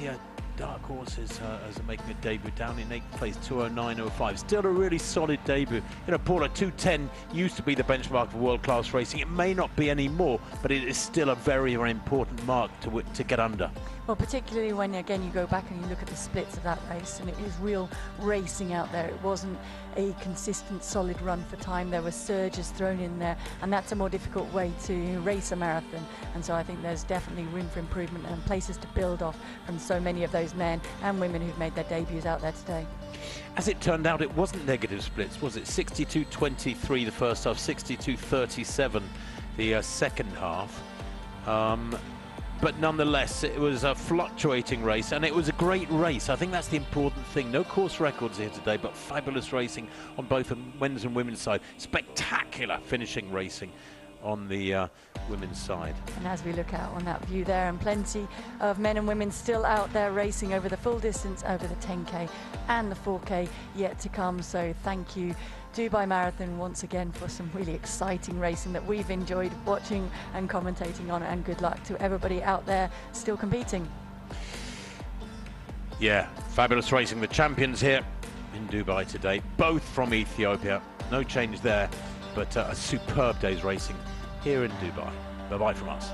dark horses, as making a debut down in 8th place, 2:09.05. Still a really solid debut. Paula, 2:10 used to be the benchmark for world-class racing. It may not be anymore, but it is still a very, very important mark to get under. Well, particularly when, again, you go back and you look at the splits of that race, and it was real racing out there. It wasn't a consistent, solid run for time. There were surges thrown in there, and that's a more difficult way to race a marathon. And so I think there's definitely room for improvement and places to build off from so many of those men and women who've made their debuts out there today. As it turned out, it wasn't negative splits, was it? 62.23 the first half, 62.37 the second half. But nonetheless, it was a fluctuating race, and it was a great race. I think that's the important thing. No course records here today, but fabulous racing on both the men's and women's side. Spectacular finishing racing on the women's side. And as we look out on that view there, and plenty of men and women still out there racing over the full distance, over the 10K and the 4K yet to come. So thank you, Dubai Marathon, once again for some really exciting racing that we've enjoyed watching and commentating on, and good luck to everybody out there still competing. Yeah, fabulous racing. The champions here in Dubai today, both from Ethiopia. No change there, but a superb day's racing here in Dubai. Bye-bye from us.